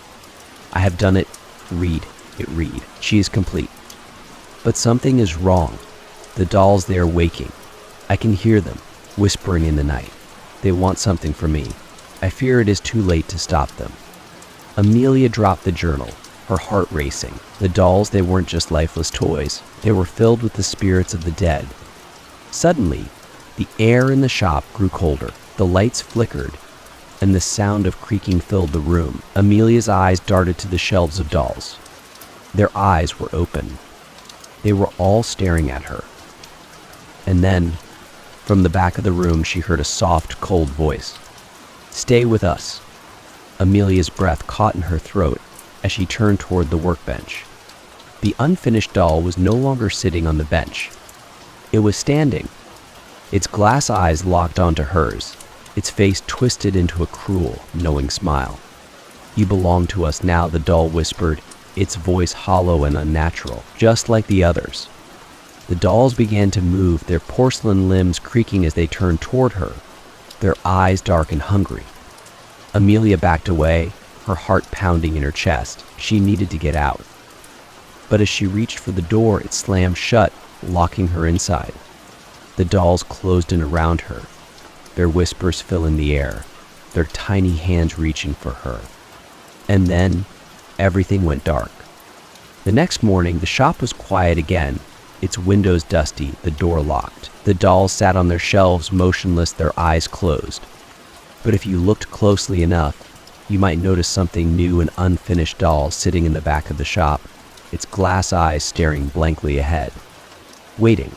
I have done it. Read. It read. She is complete. But something is wrong. The dolls, they are waking. I can hear them, whispering in the night. They want something from me. I fear it is too late to stop them. Amelia dropped the journal, her heart racing. The dolls, they weren't just lifeless toys. They were filled with the spirits of the dead. Suddenly, the air in the shop grew colder. The lights flickered, and the sound of creaking filled the room. Amelia's eyes darted to the shelves of dolls. Their eyes were open. They were all staring at her. And then, from the back of the room, she heard a soft, cold voice. Stay with us. Amelia's breath caught in her throat as she turned toward the workbench. The unfinished doll was no longer sitting on the bench. It was standing, its glass eyes locked onto hers, its face twisted into a cruel, knowing smile. You belong to us now, the doll whispered, its voice hollow and unnatural, just like the others. The dolls began to move, their porcelain limbs creaking as they turned toward her, their eyes dark and hungry. Amelia backed away, her heart pounding in her chest. She needed to get out. But as she reached for the door, it slammed shut, locking her inside. The dolls closed in around her, their whispers filling the air, their tiny hands reaching for her. And then, everything went dark. The next morning, the shop was quiet again, its windows dusty, the door locked. The dolls sat on their shelves, motionless, their eyes closed. But if you looked closely enough, you might notice something new, an unfinished doll sitting in the back of the shop, its glass eyes staring blankly ahead, waiting.